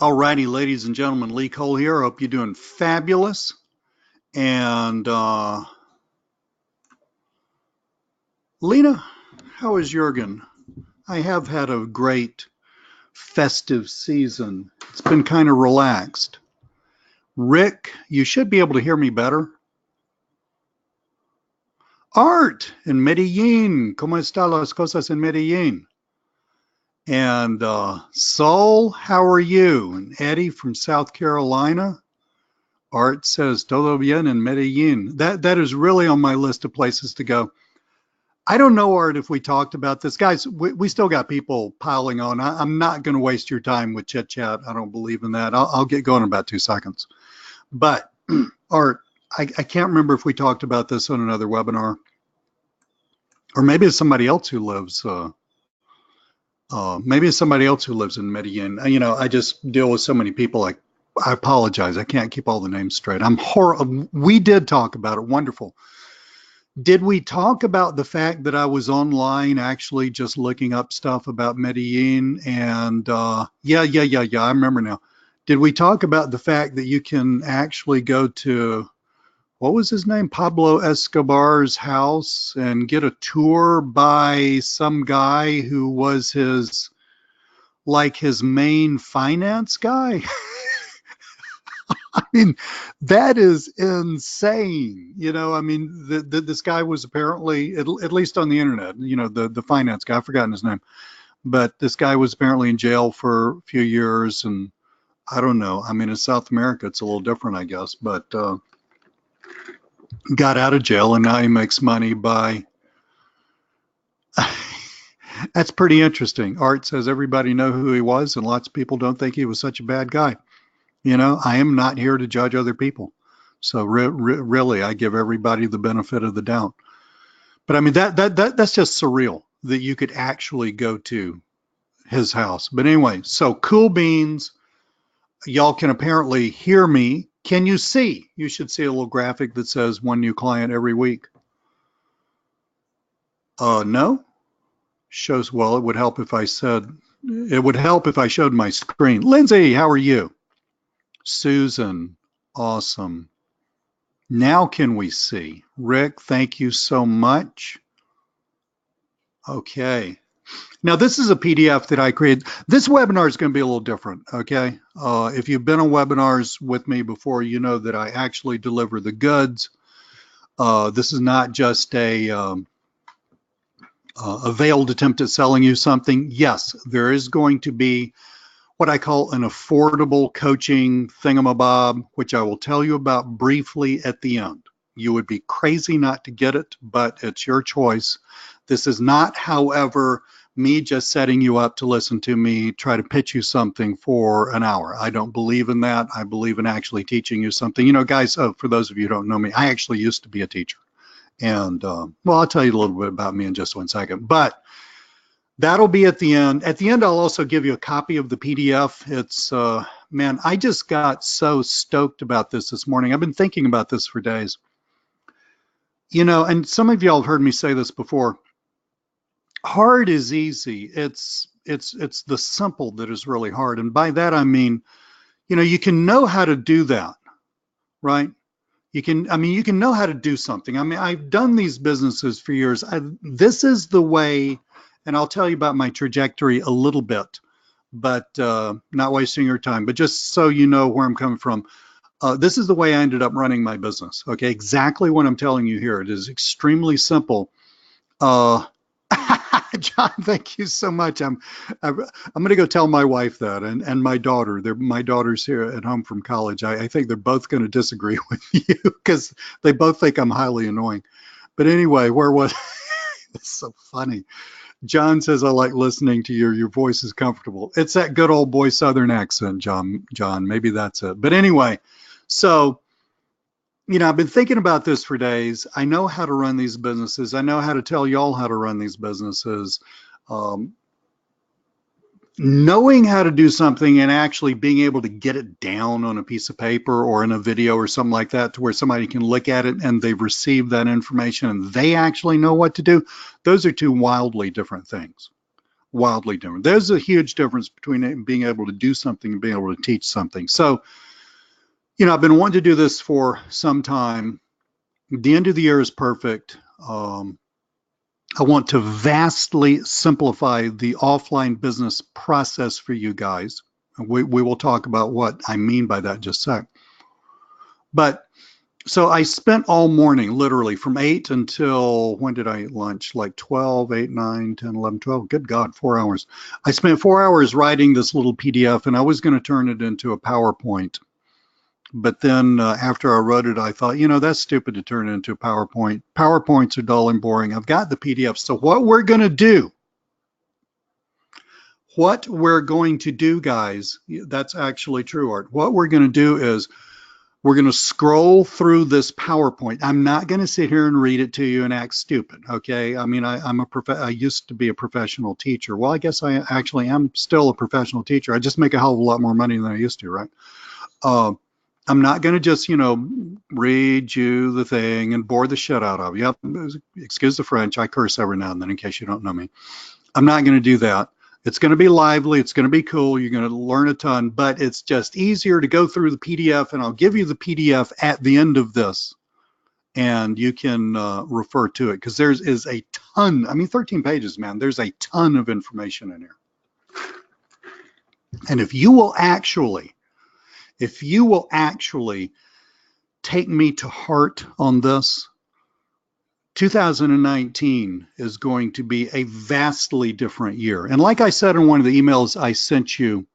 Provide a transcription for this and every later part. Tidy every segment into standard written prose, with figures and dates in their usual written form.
Alrighty, ladies and gentlemen, Lee Cole here. Hope you're doing fabulous. And Lena, how is Jurgen? I have had a great festive season. It's been kind of relaxed. Rick, you should be able to hear me better. Art in Medellin. ¿Cómo están las cosas en Medellin? And Saul, how are you? And Eddie from South Carolina. Art says, todo bien in Medellin. That is really on my list of places to go. I don't know, Art, if we talked about this. Guys, we still got people piling on. I'm not going to waste your time with chit chat. I don't believe in that. I'll get going in about 2 seconds. But Art, I can't remember if we talked about this on another webinar, or maybe it's somebody else who lives. Maybe it's somebody else who lives in Medellin. You know, I just deal with so many people. I apologize. I can't keep all the names straight. We did talk about it. Wonderful. Did we talk about the fact that I was online actually just looking up stuff about Medellin? And yeah, I remember now. Did we talk about the fact that you can actually go to, what was his name? Pablo Escobar's house and get a tour by some guy who was his main finance guy? I mean, that is insane. You know, I mean, this guy was apparently, at least on the internet, you know, the finance guy, I've forgotten his name, but this guy was apparently in jail for a few years. And I don't know. I mean, in South America, it's a little different, I guess, but got out of jail and now he makes money by, that's pretty interesting. Art says everybody know who he was and lots of people don't think he was such a bad guy. You know, I am not here to judge other people. So really, I give everybody the benefit of the doubt. But I mean, that's just surreal that you could actually go to his house. But anyway, so cool beans. Y'all can apparently hear me. Can you see? You should see a little graphic that says 1 new client every week. No? Shows, well, it would help if I showed my screen. Lindsay, how are you? Susan, awesome. Now can we see? Rick, thank you so much. Okay. Now this is a PDF that I created. This webinar is going to be a little different, okay? If you've been on webinars with me before, you know that I actually deliver the goods. This is not just a veiled attempt at selling you something. Yes, there is going to be what I call an affordable coaching thingamabob, which I will tell you about briefly at the end. You would be crazy not to get it, but it's your choice. This is not, however, me just setting you up to listen to me try to pitch you something for an hour. I don't believe in that. I believe in actually teaching you something. You know, guys, for those of you who don't know me, I actually used to be a teacher. And, well, I'll tell you a little bit about me in just 1 second. But that'll be at the end. At the end, I'll also give you a copy of the PDF. It's, man, I just got so stoked about this morning. I've been thinking about this for days. You know, and some of y'all have heard me say this before. Hard is easy. It's the simple that is really hard. And by that, I mean, you know, you can know how to do that, right? You can know how to do something. I mean, I've done these businesses for years. This is the way. And I'll tell you about my trajectory a little bit, but not wasting your time. But just so you know where I'm coming from, this is the way I ended up running my business. Okay, exactly what I'm telling you here. It is extremely simple. John, thank you so much. I'm going to go tell my wife that, and my daughter. My daughter's here at home from college. I think they're both going to disagree with you because they both think I'm highly annoying. But anyway, where was it's so funny. John says, I like listening to your voice is comfortable. It's that good old boy Southern accent, John, maybe that's it. But anyway, so, you know, I've been thinking about this for days. I know how to run these businesses. I know how to tell y'all how to run these businesses. Knowing how to do something and actually being able to get it down on a piece of paper or in a video or something like that to where somebody can look at it and they've received that information and they actually know what to do, those are two wildly different things. wildly different. There's a huge difference between being able to do something and being able to teach something. So, I've been wanting to do this for some time. The end of the year is perfect. I want to vastly simplify the offline business process for you guys. We will talk about what I mean by that in just a sec. But so I spent all morning, literally from 8 until, when did I eat lunch? Like 12, 8, 9, 10, 11, 12. Good God, 4 hours. I spent 4 hours writing this little PDF, and I was going to turn it into a PowerPoint. But then after I wrote it, I thought, that's stupid to turn it into a PowerPoint. PowerPoints are dull and boring. I've got the PDF. So what we're going to do, guys, that's actually true, Art. What we're going to do is we're going to scroll through this PowerPoint. I'm not going to sit here and read it to you and act stupid, okay? I mean, I used to be a professional teacher. Well, I guess I actually am still a professional teacher. I just make a hell of a lot more money than I used to, right? I'm not going to just, read you the thing and bore the shit out of you. Yep, excuse the French. I curse every now and then in case you don't know me. I'm not going to do that. It's going to be lively. It's going to be cool. You're going to learn a ton, but it's just easier to go through the PDF, and I'll give you the PDF at the end of this, and you can refer to it, because there is a ton. I mean, 13 pages, man. There's a ton of information in here. And if you will actually take me to heart on this, 2019 is going to be a vastly different year. And like I said in one of the emails I sent you,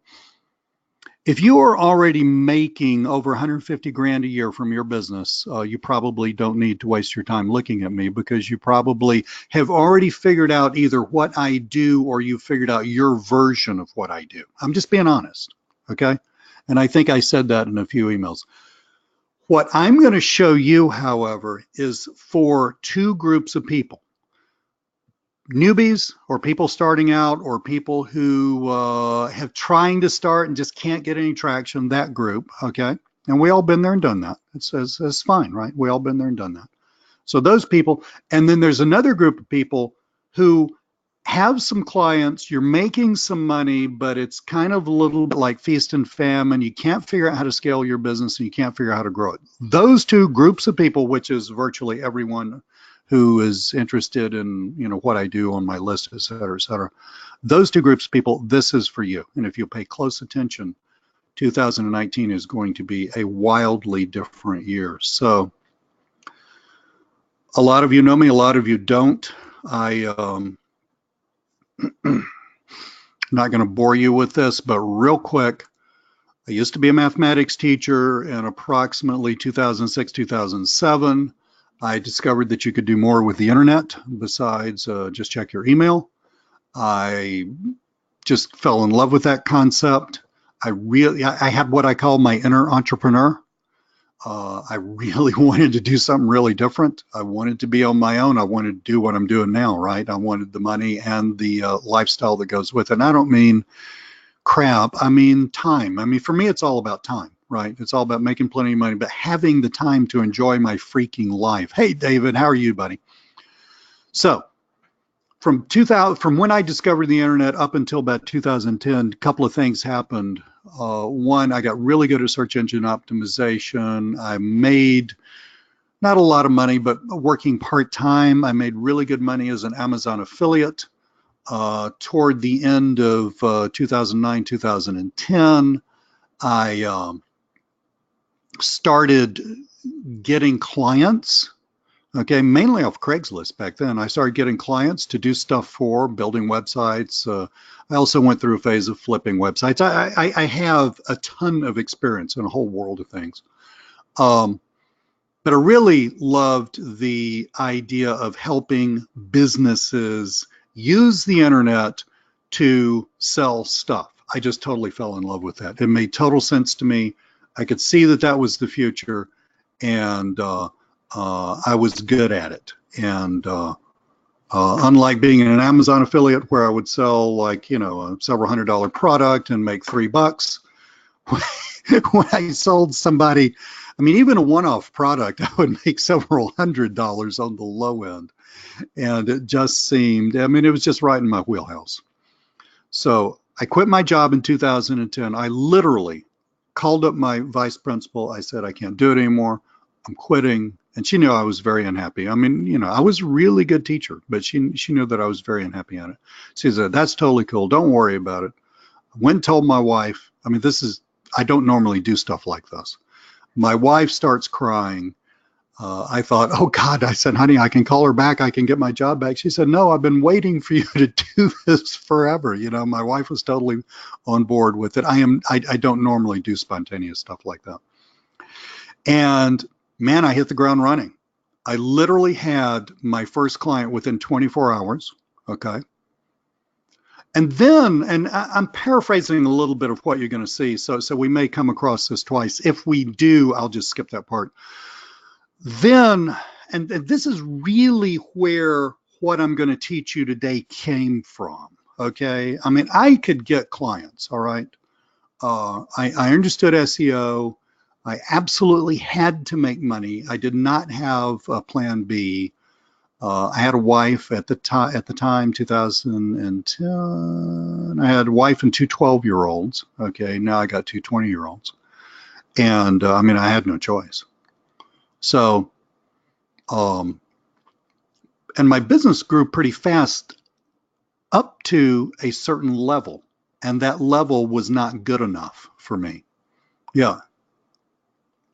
if you are already making over 150 grand a year from your business, you probably don't need to waste your time looking at me, because you probably have already figured out either what I do or you've figured out your version of what I do. I'm just being honest, okay? And I think I said that in a few emails. What I'm going to show you, however, is for two groups of people: newbies, or people starting out, or people who have trying to start and just can't get any traction, that group, okay? And we all been there and done that. It's fine, right? We all been there and done that. So those people, and then there's another group of people who have some clients, you're making some money, but it's kind of a little bit like feast and famine. You can't figure out how to scale your business, and you can't figure out how to grow it. Those two groups of people, which is virtually everyone who is interested in, what I do on my list, et cetera, et cetera. Those two groups of people, this is for you. And if you pay close attention, 2019 is going to be a wildly different year. So a lot of you know me, a lot of you don't. I'm not going to bore you with this, but real quick, I used to be a mathematics teacher. In approximately 2006, 2007, I discovered that you could do more with the internet besides just check your email. I just fell in love with that concept. I had what I call my inner entrepreneur. I really wanted to do something really different. I wanted to be on my own. I wanted to do what I'm doing now, right? I wanted the money and the lifestyle that goes with it. And I don't mean crap. I mean time. I mean, for me, it's all about time, right? It's all about making plenty of money, but having the time to enjoy my freaking life. Hey, David, how are you, buddy? So from when I discovered the internet up until about 2010, a couple of things happened. One, I got really good at search engine optimization. I made not a lot of money, but working part-time, I made really good money as an Amazon affiliate. Toward the end of 2009, 2010, I started getting clients. Okay, mainly off Craigslist back then. I started getting clients to do stuff for, building websites. I also went through a phase of flipping websites. I have a ton of experience in a whole world of things. But I really loved the idea of helping businesses use the internet to sell stuff. I just totally fell in love with that. It made total sense to me. I could see that that was the future, and I was good at it. And unlike being an Amazon affiliate where I would sell like, a several $100 product and make $3, when I sold somebody, I mean, even a one-off product, I would make several $100s on the low end. And it just seemed, I mean, it was just right in my wheelhouse. So I quit my job in 2010. I literally called up my vice principal. I said, I can't do it anymore. I'm quitting. And she knew I was very unhappy. I mean, you know, I was a really good teacher, but she knew that I was very unhappy at it. She said, that's totally cool. Don't worry about it. I went and told my wife. I mean, I don't normally do stuff like this. My wife starts crying. I thought, oh God, I said, honey, I can call her back. I can get my job back. She said, no, I've been waiting for you to do this forever. You know, my wife was totally on board with it. I don't normally do spontaneous stuff like that. And man, I hit the ground running. I literally had my first client within 24 hours. Okay. And then, and I'm paraphrasing a little bit of what you're going to see. So we may come across this twice. If we do, I'll just skip that part. Then, and this is really where what I'm going to teach you today came from, okay? I mean, I could get clients, all right? I understood SEO. I absolutely had to make money. I did not have a plan B. I had a wife at the time, 2010. I had a wife and two 12-year-olds, okay? Now I got two 20-year-olds. And I mean, I had no choice. So, and my business grew pretty fast up to a certain level, and that level was not good enough for me. Yeah.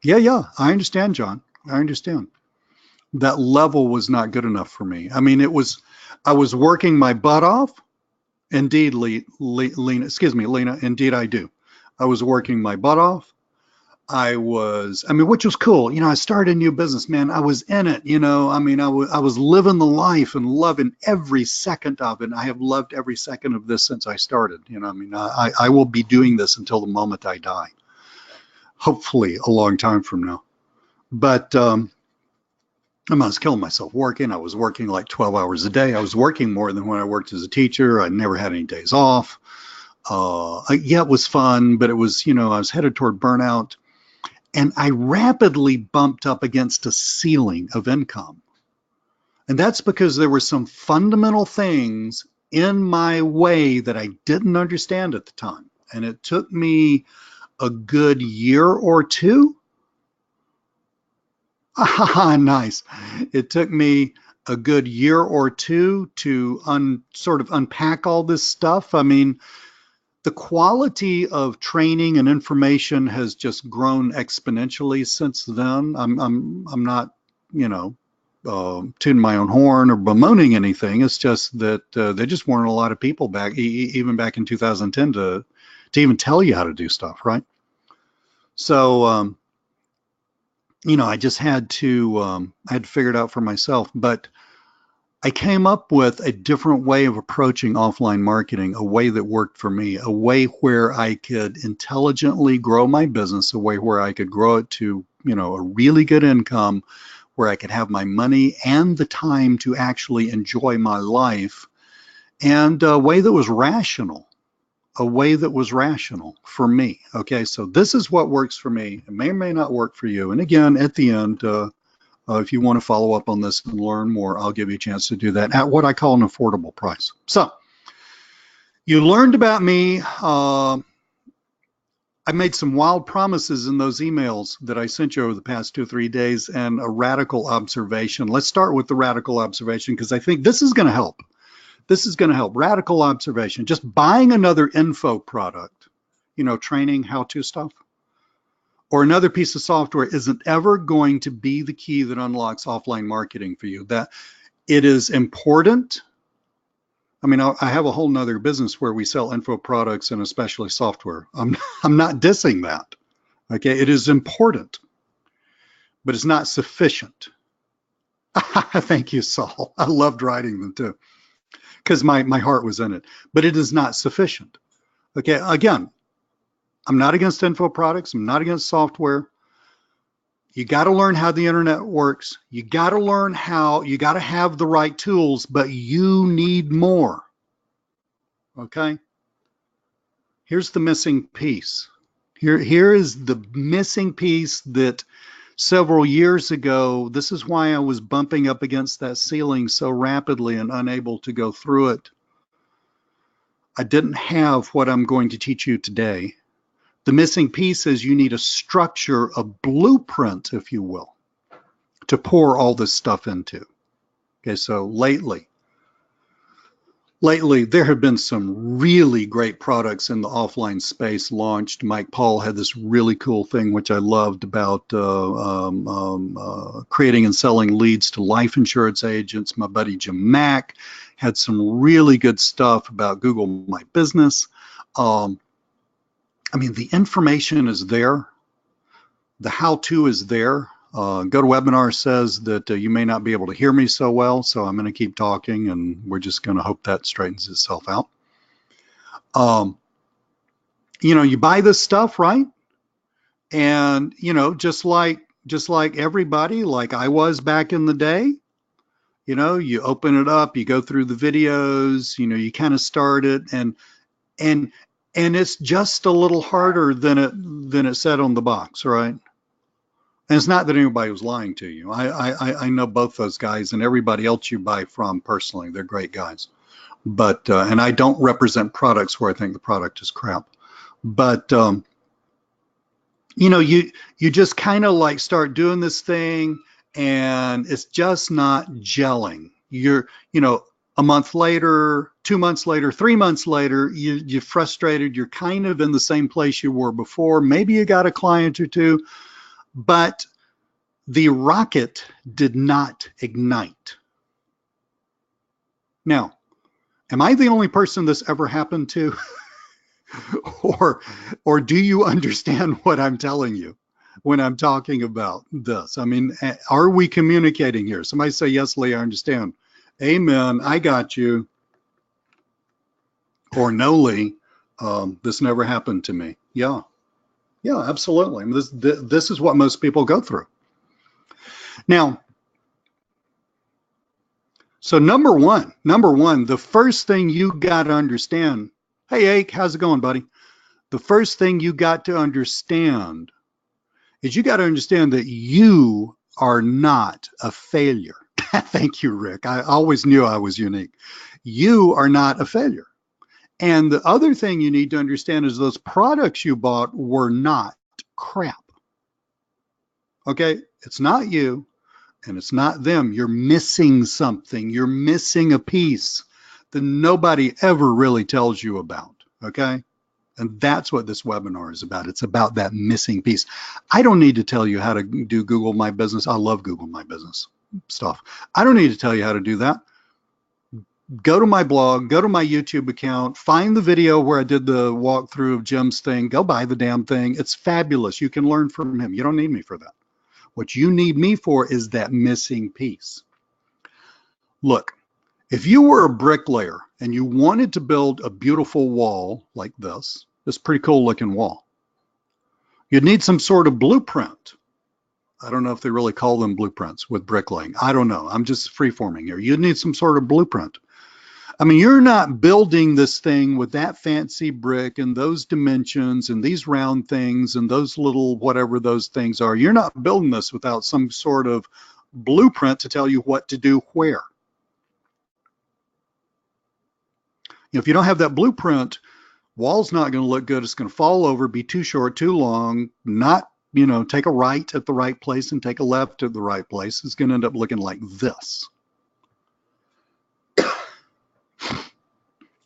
I understand, John. I understand. That level was not good enough for me. I mean, I was working my butt off. Indeed, Lena, indeed I do. I was working my butt off. Which was cool. You know, I started a new business, man. I was in it, you know. I mean, I was living the life and loving every second of it. And I have loved every second of this since I started. You know, I mean, I will be doing this until the moment I die. Hopefully a long time from now. But I was killing myself working. I was working like 12 hours a day. I was working more than when I worked as a teacher. I never had any days off. Yeah, it was fun, but it was, you know, I was headed toward burnout. And I rapidly bumped up against a ceiling of income. And that's because there were some fundamental things in my way that I didn't understand at the time. And it took me a good year or two. Nice. It took me a good year or two to sort of unpack all this stuff. I mean, the quality of training and information has just grown exponentially since then. I'm not, you know, tooting my own horn or bemoaning anything. It's just that there just weren't a lot of people back, even back in 2010, to even tell you how to do stuff, right? So, you know, I just had to figure it out for myself. But I came up with a different way of approaching offline marketing, a way that worked for me, a way where I could intelligently grow my business, a way where I could grow it to, you know, a really good income, where I could have my money and the time to actually enjoy my life, and a way that was rational, for me. Okay, so this is what works for me. It may or may not work for you. And again, at the end, if you want to follow up on this and learn more, I'll give you a chance to do that at what I call an affordable price. So you learned about me. I made some wild promises in those emails that I sent you over the past 2 or 3 days, and a radical observation. Let's start with the radical observation, because I think this is going to help. This is going to help. Radical observation. Just buying another info product, you know, training, how-to stuff, or another piece of software isn't ever going to be the key that unlocks offline marketing for you. That it is important. I mean, I have a whole nother business where we sell info products and especially software. I'm not dissing that. Okay, it is important, but it's not sufficient. Thank you, Saul. I loved writing them too, because my heart was in it. But it is not sufficient. Okay, again, I'm not against info products. I'm not against software. You got to learn how the internet works. You got to learn how, you got to have the right tools, but you need more. Okay? Here's the missing piece. Here is the missing piece that several years ago, this is why I was bumping up against that ceiling so rapidly and unable to go through it. I didn't have what I'm going to teach you today. The missing piece is you need a structure, a blueprint, if you will, to pour all this stuff into. Okay, so lately, there have been some really great products in the offline space launched. Mike Paul had this really cool thing, which I loved, about creating and selling leads to life insurance agents. My buddy Jim Mack had some really good stuff about Google My Business. I mean, the information is there. The how-to is there. GoToWebinar says that you may not be able to hear me so well, so I'm going to keep talking, and we're just going to hope that straightens itself out. You know, you buy this stuff, right? And, you know, just like everybody, like I was back in the day, you know, you open it up, you go through the videos, you know, you kind of start it, and it's just a little harder than it said on the box, right? And it's not that anybody was lying to you. I know both those guys and everybody else you buy from personally. They're great guys. But, and I don't represent products where I think the product is crap. But, you know, you just kind of like start doing this thing and it's just not gelling. You're, you know, a month later, 2 months later, 3 months later, you're frustrated. You're kind of in the same place you were before. Maybe you got a client or two, but the rocket did not ignite. Now, am I the only person this ever happened to? or do you understand what I'm telling you when I'm talking about this? I mean, are we communicating here? Somebody say, yes, Lee, I understand. Amen, I got you. Or no, Lee, this never happened to me. Yeah, absolutely. I mean, this is what most people go through. Now, so number one, the first thing you got to understand, hey, Ake, how's it going, buddy? The first thing you got to understand is you got to understand that you are not a failure. Thank you, Rick. I always knew I was unique. You are not a failure. And the other thing you need to understand is those products you bought were not crap. Okay, it's not you. And it's not them. You're missing something. You're missing a piece that nobody ever really tells you about, okay? And that's what this webinar is about. It's about that missing piece. I don't need to tell you how to do Google My Business. I love Google My Business stuff. I don't need to tell you how to do that. Go to my blog, go to my YouTube account, find the video where I did the walkthrough of Jim's thing, go buy the damn thing. It's fabulous. You can learn from him. You don't need me for that. What you need me for is that missing piece. Look, if you were a bricklayer and you wanted to build a beautiful wall like this pretty cool looking wall, you'd need some sort of blueprint. I don't know if they really call them blueprints with bricklaying. I don't know. I'm just freeforming here. You'd need some sort of blueprint. I mean, you're not building this thing with that fancy brick and those dimensions and these round things and those little whatever those things are. You're not building this without some sort of blueprint to tell you what to do where. You know, if you don't have that blueprint, wall's not going to look good. It's going to fall over, be too short, too long, not, you know, take a right at the right place and take a left at the right place. It's going to end up looking like this.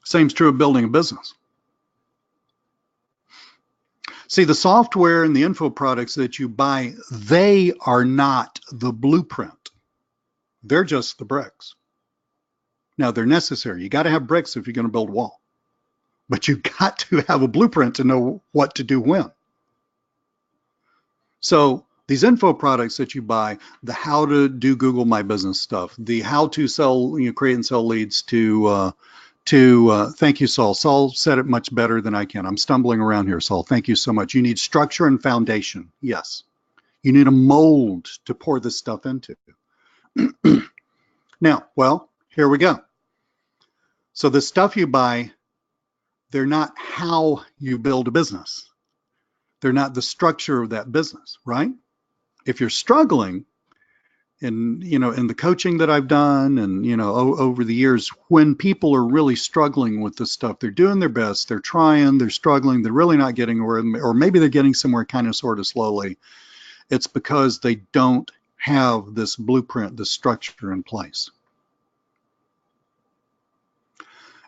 Same's true of building a business. See, the software and the info products that you buy, they are not the blueprint. They're just the bricks. Now, they're necessary. You got to have bricks if you're going to build a wall. But you got to have a blueprint to know what to do when. So these info products that you buy, the how to do Google My Business stuff, the how to sell, you know, create and sell leads to thank you, Saul. Saul said it much better than I can. I'm stumbling around here, Saul. Thank you so much. You need structure and foundation. Yes. You need a mold to pour this stuff into. Now, well, here we go. So the stuff you buy, they're not how you build a business. They're not the structure of that business, right? If you're struggling, And, in the coaching that I've done and, over the years, when people are really struggling with this stuff, they're doing their best, they're trying, they're struggling, they're really not getting where, or maybe they're getting somewhere kind of sort of slowly. It's because they don't have this blueprint, this structure in place.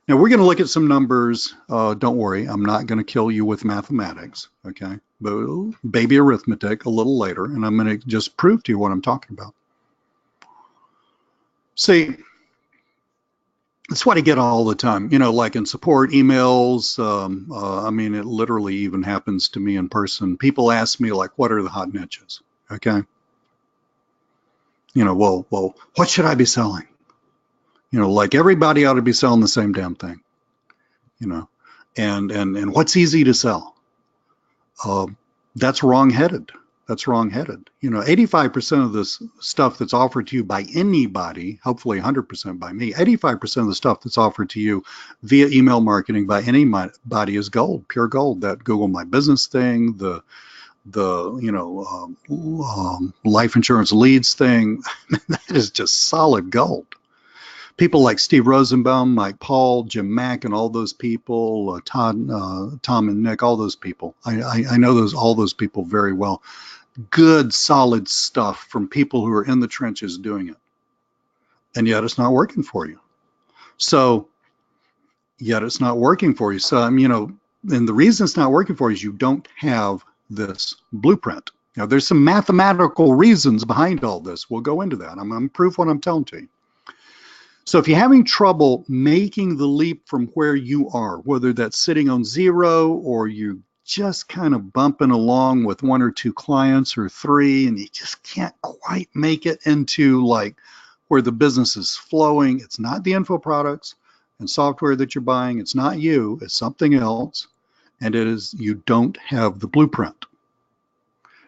Now we're going to look at some numbers. Don't worry, I'm not going to kill you with mathematics, okay? But baby arithmetic a little later, and I'm going to just prove to you what I'm talking about. See, that's what I get all the time, like in support emails. I mean, it literally even happens to me in person. People ask me, like, what are the hot niches? Okay. Well, what should I be selling? Like everybody ought to be selling the same damn thing, and what's easy to sell? That's wrong-headed. That's wrong-headed. 85% of this stuff that's offered to you by anybody, hopefully 100% by me, 85% of the stuff that's offered to you via email marketing by anybody is gold, pure gold. That Google My Business thing, the life insurance leads thing, that is just solid gold. People like Steve Rosenbaum, Mike Paul, Jim Mack, and all those people, Tom and Nick, all those people. I know all those people very well. Good, solid stuff from people who are in the trenches doing it. And yet it's not working for you. So, and the reason it's not working for you is you don't have this blueprint. Now, there's some mathematical reasons behind all this. We'll go into that. I'm going to prove what I'm telling to you. So if you're having trouble making the leap from where you are, whether that's sitting on zero or you just kind of bumping along with 1 or 2 clients or 3, and you just can't quite make it into like where the business is flowing. It's not the info products and software that you're buying. It's not you, it's something else. And it is, you don't have the blueprint.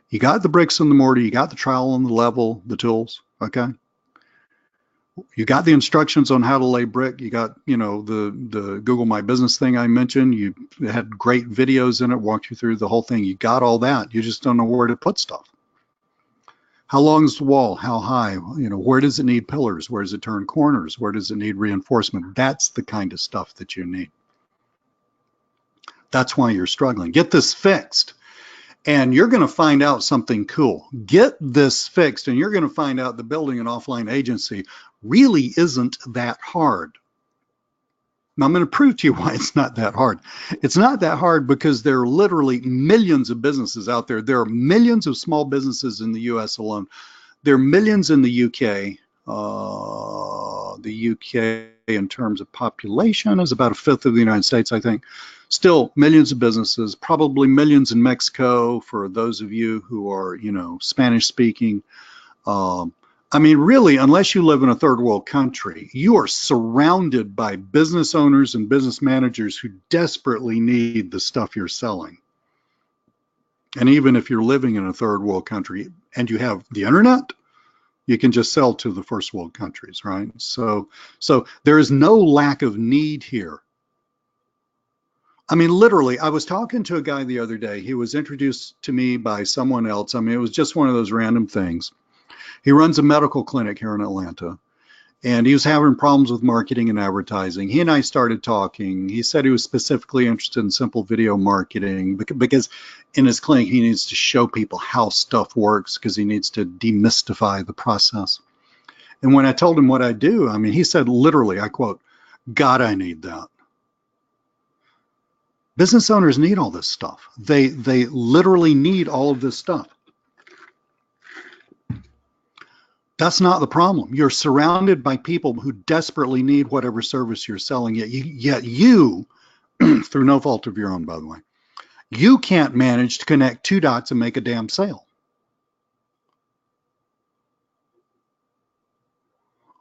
You got the bricks and the mortar, you got the trowel and the level, the tools, okay? You got the instructions on how to lay brick. You got, the Google My Business thing I mentioned. You had great videos in it, walked you through the whole thing. You got all that. You just don't know where to put stuff. How long is the wall? How high? Where does it need pillars? Where does it turn corners? Where does it need reinforcement? That's the kind of stuff that you need. That's why you're struggling. Get this fixed. And you're going to find out something cool. Get this fixed, and you're going to find out the building an offline agency really isn't that hard. Now, I'm going to prove to you why it's not that hard. It's not that hard because there are literally millions of businesses out there. There are millions of small businesses in the US alone. There are millions in the UK. The UK, in terms of population, is about 1/5 of the United States, I think. Still millions of businesses, probably millions in Mexico for those of you who are, Spanish speaking. I mean, really, unless you live in a third world country, you are surrounded by business owners and business managers who desperately need the stuff you're selling. And even if you're living in a third world country and you have the internet, you can just sell to the first world countries, right? So there is no lack of need here. I mean, literally, I was talking to a guy the other day. He was introduced to me by someone else. I mean, it was just one of those random things. He runs a medical clinic here in Atlanta, and he was having problems with marketing and advertising. He and I started talking. He said he was specifically interested in simple video marketing because in his clinic, he needs to show people how stuff works because he needs to demystify the process. And when I told him what I do, I mean, he said literally, I quote, "God, I need that." Business owners need all this stuff. They literally need all of this stuff. That's not the problem. You're surrounded by people who desperately need whatever service you're selling, yet you, through no fault of your own, by the way, you can't manage to connect 2 dots and make a damn sale.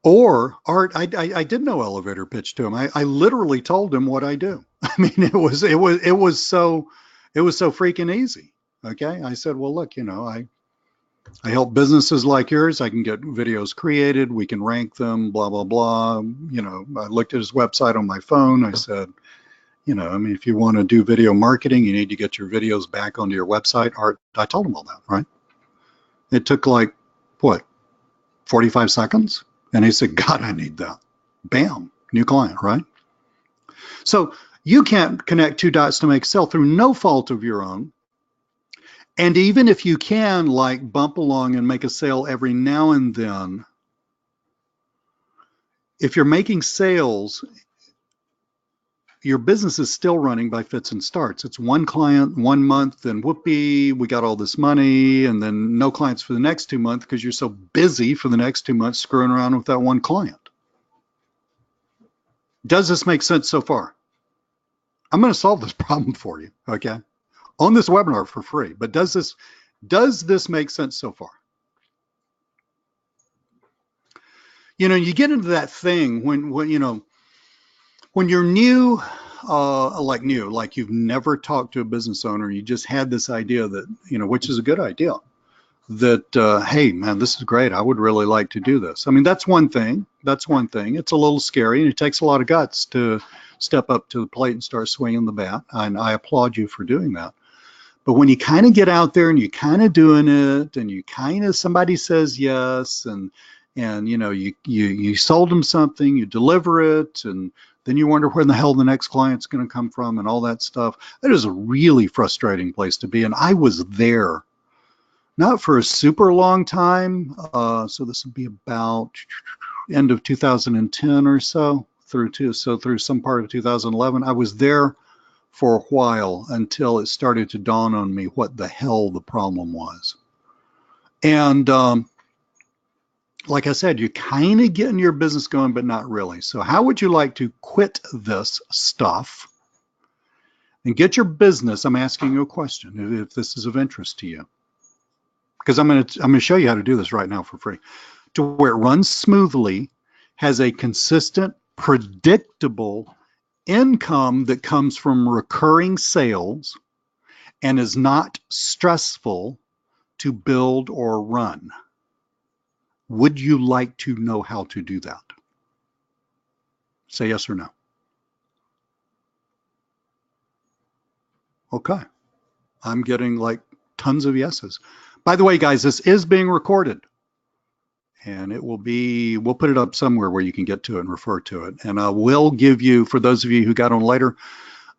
Or, Art, I did no elevator pitch to him. I literally told him what I do. I mean, it was so freaking easy. Okay, I said, well, look, I help businesses like yours. I can get videos created. We can rank them, blah, blah, blah. I looked at his website on my phone. I said, I mean, if you want to do video marketing, you need to get your videos back onto your website. Art, I told him all that, right? It took like, what, 45 seconds. And he said, God, I need that. Bam, new client, right? So you can't connect two dots to make a sale through no fault of your own. And even if you can, like, bump along and make a sale every now and then, if you're making sales, your business is still running by fits and starts. It's one client, 1 month, and whoopee, we got all this money, and then no clients for the next 2 months because you're so busy for the next 2 months screwing around with that one client. Does this make sense so far? I'm going to solve this problem for you, okay? On this webinar for free. But does this make sense so far? You know, you get into that thing when you know, when you're new, like you've never talked to a business owner, you just had this idea that, you know, which is a good idea, that, hey, man, this is great. I would really like to do this. I mean, that's one thing. That's one thing. It's a little scary, and it takes a lot of guts to step up to the plate and start swinging the bat. And I applaud you for doing that. But when you kind of get out there and you're kind of doing it, and you kind of, somebody says yes, and you know, you sold them something, you deliver it, and then you wonder where in the hell the next client's going to come from and all that stuff. That is a really frustrating place to be. And I was there, not for a super long time. So this would be about end of 2010 or so, through some part of 2011. I was there for a while until it started to dawn on me what the hell the problem was. And like I said, you're kind of getting your business going, but not really. So how would you like to quit this stuff and get your business? I'm asking you a question, if this is of interest to you, because I'm going to show you how to do this right now for free, to where it runs smoothly, has a consistent, predictable income that comes from recurring sales, and is not stressful to build or run. Would you like to know how to do that? Say yes or no. Okay. I'm getting like tons of yeses. By the way, guys, this is being recorded, and it will be, we'll put it up somewhere where you can get to it and refer to it. And I will give you, for those of you who got on later,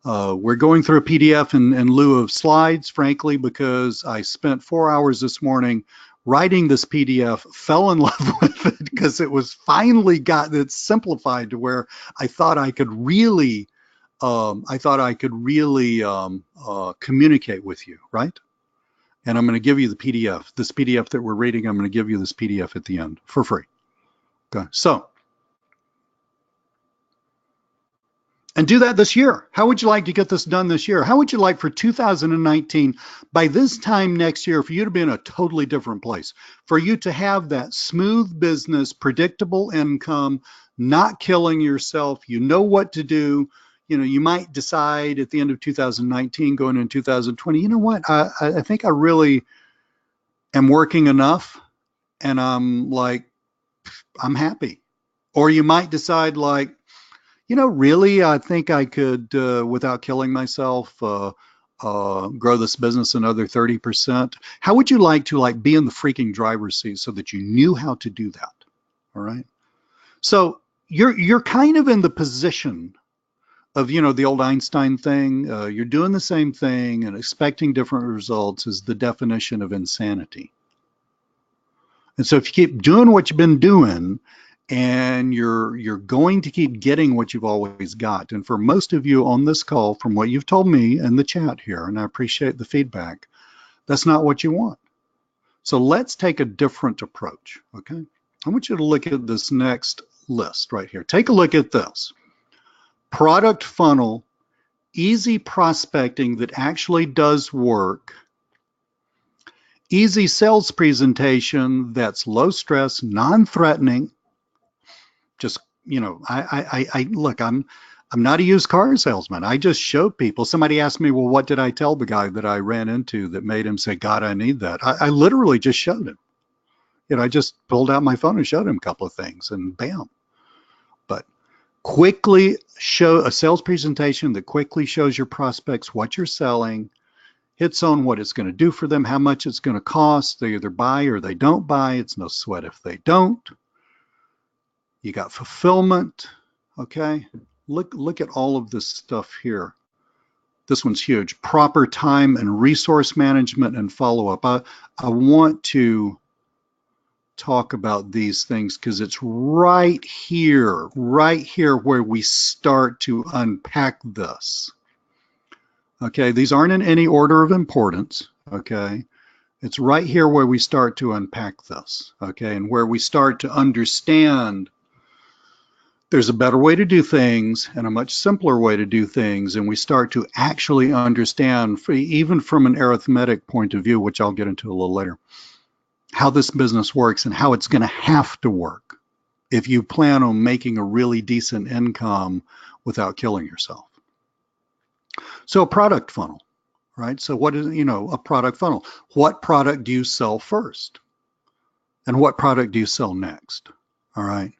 we're going through a PDF in lieu of slides, frankly, because I spent 4 hours this morning writing this PDF, fell in love with it because it was finally gotten it simplified to where I thought I could really, communicate with you, right? And I'm going to give you the PDF, this PDF that we're reading. I'm going to give you this PDF at the end for free. Okay, so. And do that this year. How would you like to get this done this year? How would you like for 2019, by this time next year, for you to be in a totally different place, for you to have that smooth business, predictable income, not killing yourself, you know what to do. You know, you might decide at the end of 2019, going into 2020, you know what, I think I really am working enough, and I'm happy. Or you might decide like, you know, really, I think I could, without killing myself, grow this business another 30%. How would you like to be in the freaking driver's seat so that you knew how to do that? All right. So you're kind of in the position of, you know, the old Einstein thing. You're doing the same thing and expecting different results is the definition of insanity. And so if you keep doing what you've been doing, and you're going to keep getting what you've always got. And for most of you on this call, from what you've told me in the chat here, and I appreciate the feedback, that's not what you want. So let's take a different approach, okay? I want you to look at this next list right here. Take a look at this. Product funnel, easy prospecting that actually does work, easy sales presentation that's low stress, non-threatening. Just, you know, I look, I'm not a used car salesman. I just showed people. Somebody asked me, well, what did I tell the guy that I ran into that made him say, God, I need that? I literally just showed him. You know, I just pulled out my phone and showed him a couple of things, and bam. But quickly show a sales presentation that quickly shows your prospects what you're selling, hits on what it's going to do for them, how much it's going to cost. They either buy or they don't buy. It's no sweat if they don't. You got fulfillment. Okay. Look at all of this stuff here. This one's huge. Proper time and resource management and follow-up. I want to talk about these things because it's right here where we start to unpack this. Okay, these aren't in any order of importance. Okay, it's right here where we start to unpack this. Okay, and where we start to understand there's a better way to do things and a much simpler way to do things, and we start to actually understand, even from an arithmetic point of view, which I'll get into a little later, how this business works and how it's going to have to work if you plan on making a really decent income without killing yourself. So a product funnel, right? So what is, a product funnel? What product do you sell first? And what product do you sell next? All right.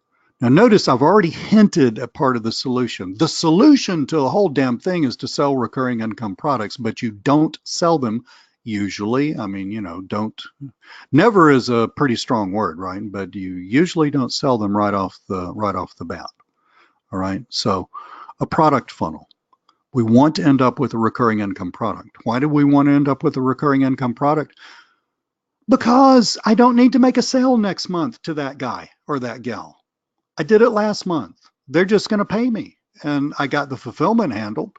Now notice I've already hinted at part of the solution. The solution to the whole damn thing is to sell recurring income products, but you don't sell them usually. I mean, never is a pretty strong word, right? But you usually don't sell them right off the bat. All right. So a product funnel. We want to end up with a recurring income product. Why do we want to end up with a recurring income product? Because I don't need to make a sale next month to that guy or that gal. I did it last month. They're just going to pay me. And I got the fulfillment handled.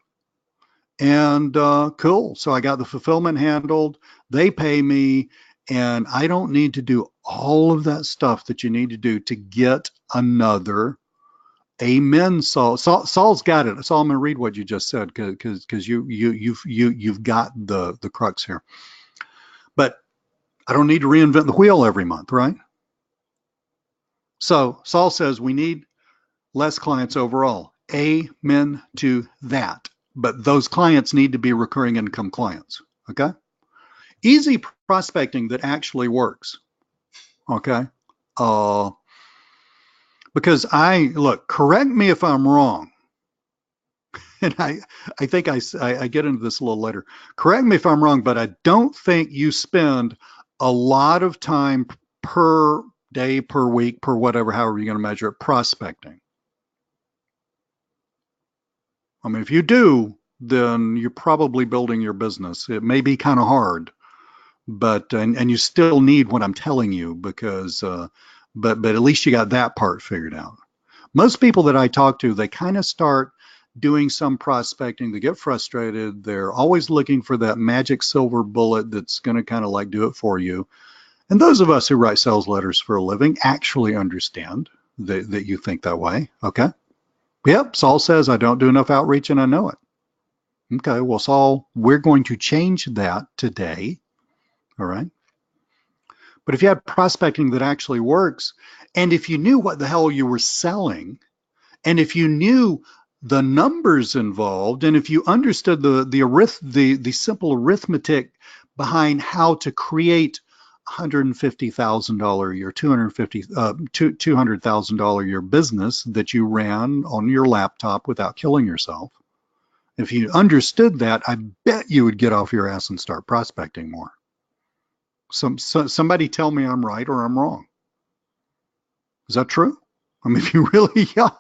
And cool. So I got the fulfillment handled. They pay me. And I don't need to do all of that stuff that you need to do to get another amen. Saul's got it. So I'm going to read what you just said because you've got the crux here. But I don't need to reinvent the wheel every month, right? So Saul says we need less clients overall. Amen to that. But those clients need to be recurring income clients. Okay. Easy prospecting that actually works. Okay. Because correct me if I'm wrong. And I think I get into this a little later. Correct me if I'm wrong, but I don't think you spend a lot of time per day, per week, per whatever, however you're going to measure it, prospecting. I mean, if you do, then you're probably building your business. It may be kind of hard, but and you still need what I'm telling you because but at least you got that part figured out. Most people that I talk to, they kind of start doing some prospecting. They get frustrated. They're always looking for that magic silver bullet that's going to kind of like do it for you. And those of us who write sales letters for a living actually understand that you think that way. Okay. Yep. Saul says, I don't do enough outreach and I know it. Okay. Well, Saul, we're going to change that today. All right. But if you had prospecting that actually works, and if you knew what the hell you were selling, and if you knew the numbers involved, and if you understood the simple arithmetic behind how to create $150,000 a year, $200,000 a year business that you ran on your laptop without killing yourself, if you understood that, I bet you would get off your ass and start prospecting more. Somebody tell me I'm right or I'm wrong. Is that true? I mean, if you really, yeah,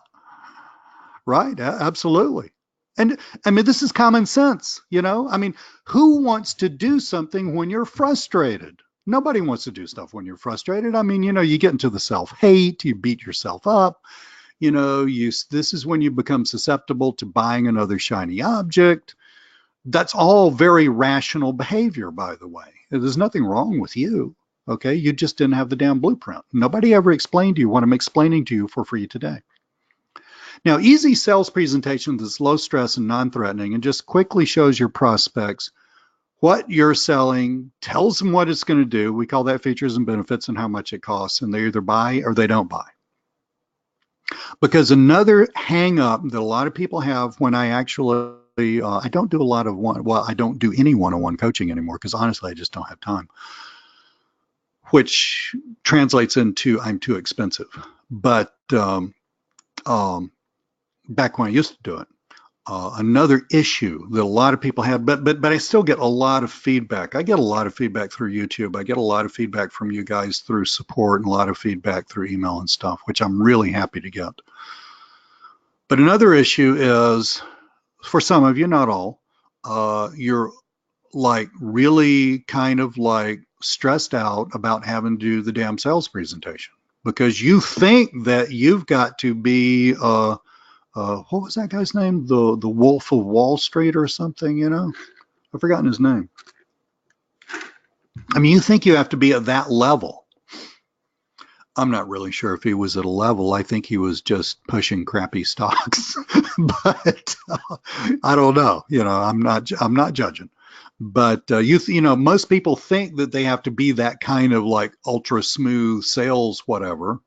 right, absolutely. And I mean, this is common sense, I mean, who wants to do something when you're frustrated? Nobody wants to do stuff when you're frustrated. I mean, you get into the self-hate, you beat yourself up, this is when you become susceptible to buying another shiny object. That's all very rational behavior, by the way. There's nothing wrong with you, okay? You just didn't have the damn blueprint. Nobody ever explained to you what I'm explaining to you for free today. Now, easy sales presentation that's low stress and non-threatening and just quickly shows your prospects what you're selling, tells them what it's going to do. We call that features and benefits and how much it costs, and they either buy or they don't buy. Because another hang up that a lot of people have when I actually, I don't do a lot of I don't do any one-on-one coaching anymore because honestly, I just don't have time, which translates into I'm too expensive. But back when I used to do it, Another issue that a lot of people have, but I still get a lot of feedback. I get a lot of feedback through YouTube. I get a lot of feedback from you guys through support and a lot of feedback through email and stuff, which I'm really happy to get. But another issue is, for some of you, not all, you're like really kind of like stressed out about having to do the damn sales presentation because you think that you've got to be what was that guy's name? The Wolf of Wall Street or something, you know? I've forgotten his name. I mean, you think you have to be at that level. I'm not really sure if he was at a level. I think he was just pushing crappy stocks. But I don't know. You know, I'm not judging. But you know, most people think that they have to be that kind of like ultra smooth sales, whatever.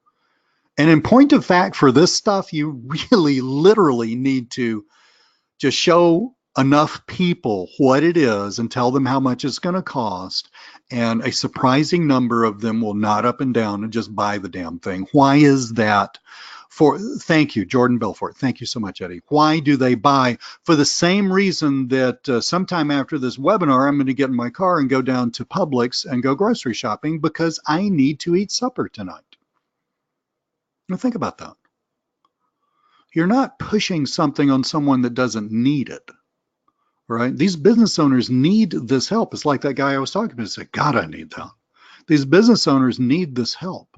And in point of fact, for this stuff, you really literally need to just show enough people what it is and tell them how much it's going to cost. And a surprising number of them will nod up and down and just buy the damn thing. Why is that? Thank you, Jordan Belfort. Thank you so much, Eddie. Why do they buy? For the same reason that sometime after this webinar, I'm going to get in my car and go down to Publix and go grocery shopping because I need to eat supper tonight. Now think about that. You're not pushing something on someone that doesn't need it, right? These business owners need this help. It's like that guy I was talking about. He said, God, I need that. These business owners need this help.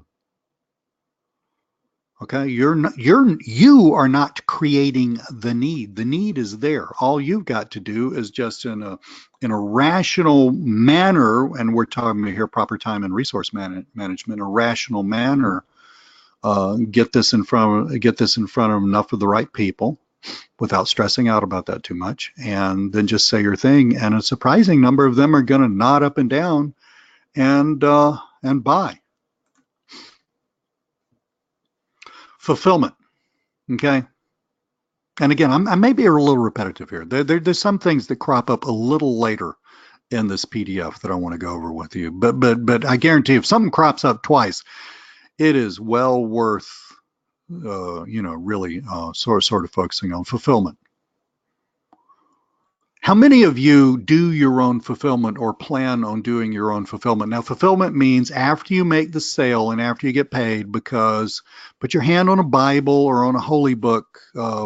Okay, you are not creating the need. The need is there. All you've got to do is just in a rational manner, and we're talking here proper time and resource management, a rational manner. Get this in front of enough of the right people without stressing out about that too much, and then just say your thing. And a surprising number of them are going to nod up and down and buy. Fulfillment. Okay. And again, I may be a little repetitive here. There's some things that crop up a little later in this PDF that I want to go over with you. But I guarantee if something crops up twice, it is well worth, you know, really sort of focusing on fulfillment. How many of you do your own fulfillment or plan on doing your own fulfillment? Now, fulfillment means after you make the sale and after you get paid, because put your hand on a Bible or on a holy book,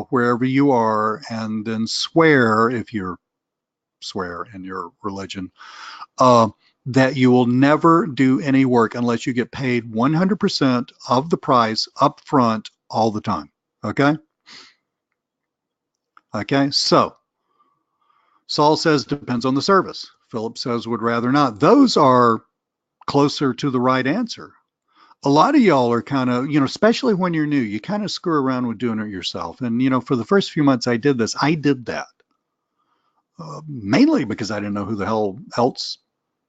wherever you are, and then swear, if you swear in your religion, that you will never do any work unless you get paid 100% of the price up front all the time. Okay? Okay, so Saul says depends on the service. Philip says would rather not. Those are closer to the right answer. A lot of y'all are kind of, you know, especially when you're new, you kind of screw around with doing it yourself. And, you know, for the first few months I did this, I did that. Mainly because I didn't know who the hell else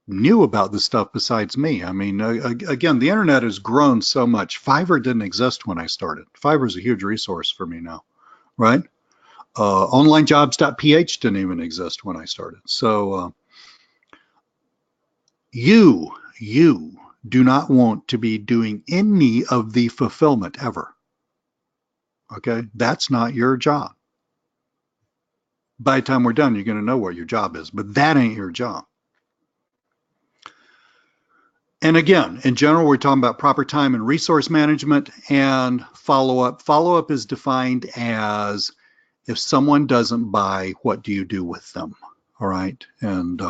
knew about this stuff besides me. I mean, again, the internet has grown so much. Fiverr didn't exist when I started. Fiverr is a huge resource for me now, right? Onlinejobs.ph didn't even exist when I started. So you do not want to be doing any of the fulfillment ever. Okay, that's not your job. By the time we're done, you're going to know what your job is, but that ain't your job. And again, in general, we're talking about proper time and resource management and follow-up. Follow-up is defined as if someone doesn't buy, what do you do with them? All right. And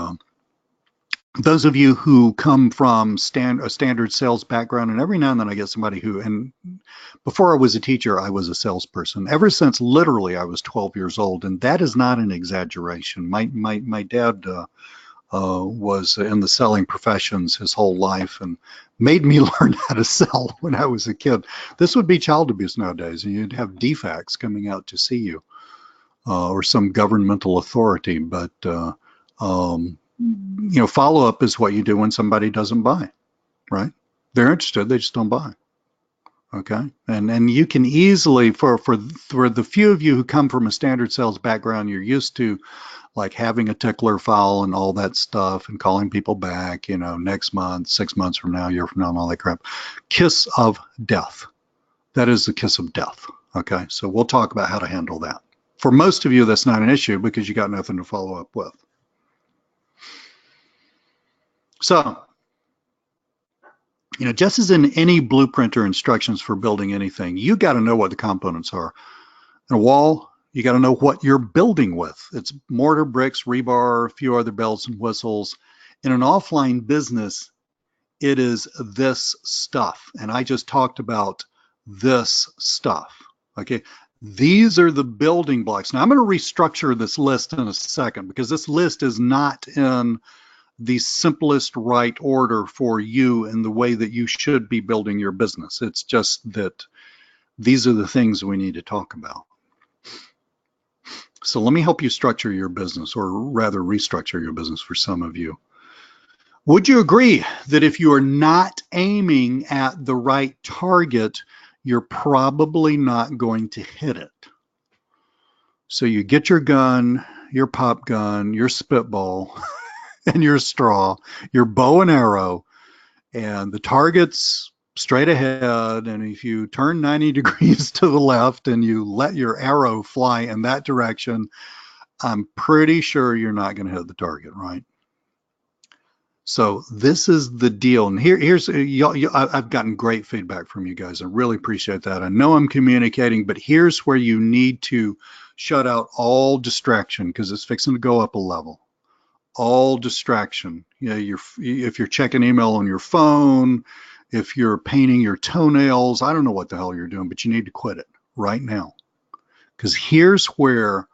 those of you who come from a standard sales background, and every now and then I get somebody who, and before I was a teacher, I was a salesperson. Ever since literally I was 12 years old, and that is not an exaggeration. My dad was in the selling professions his whole life and made me learn how to sell when I was a kid. This would be child abuse nowadays, and you'd have DFACs coming out to see you or some governmental authority. But you know, follow-up is what you do when somebody doesn't buy, right? They're interested, they just don't buy. Okay, and you can easily, for the few of you who come from a standard sales background, you're used to like having a tickler file and all that stuff and calling people back, you know, next month, 6 months from now, a year from now, and all that crap. Kiss of death. That is the kiss of death. Okay, so we'll talk about how to handle that. For most of you, that's not an issue because you got nothing to follow up with. So, just as in any blueprint or instructions for building anything, you got to know what the components are. In a wall, you got to know what you're building with. It's mortar, bricks, rebar, a few other bells and whistles. In an offline business, it is this stuff. And I just talked about this stuff. Okay. These are the building blocks. Now I'm going to restructure this list in a second because this list is not in the simplest right order for you in the way that you should be building your business. It's just that these are the things we need to talk about. So let me help you structure your business, or rather restructure your business for some of you. Would you agree that if you are not aiming at the right target, you're probably not going to hit it? So you get your gun, your pop gun, your spitball, and your straw, your bow and arrow, and the target's straight ahead. And if you turn 90 degrees to the left and you let your arrow fly in that direction, I'm pretty sure you're not going to hit the target, right? So this is the deal. And here's, I've gotten great feedback from you guys. I really appreciate that. I know I'm communicating, but here's where you need to shut out all distraction because it's fixing to go up a level. All distraction. If you're checking email on your phone, if you're painting your toenails, I don't know what the hell you're doing, but you need to quit it right now. Because here's where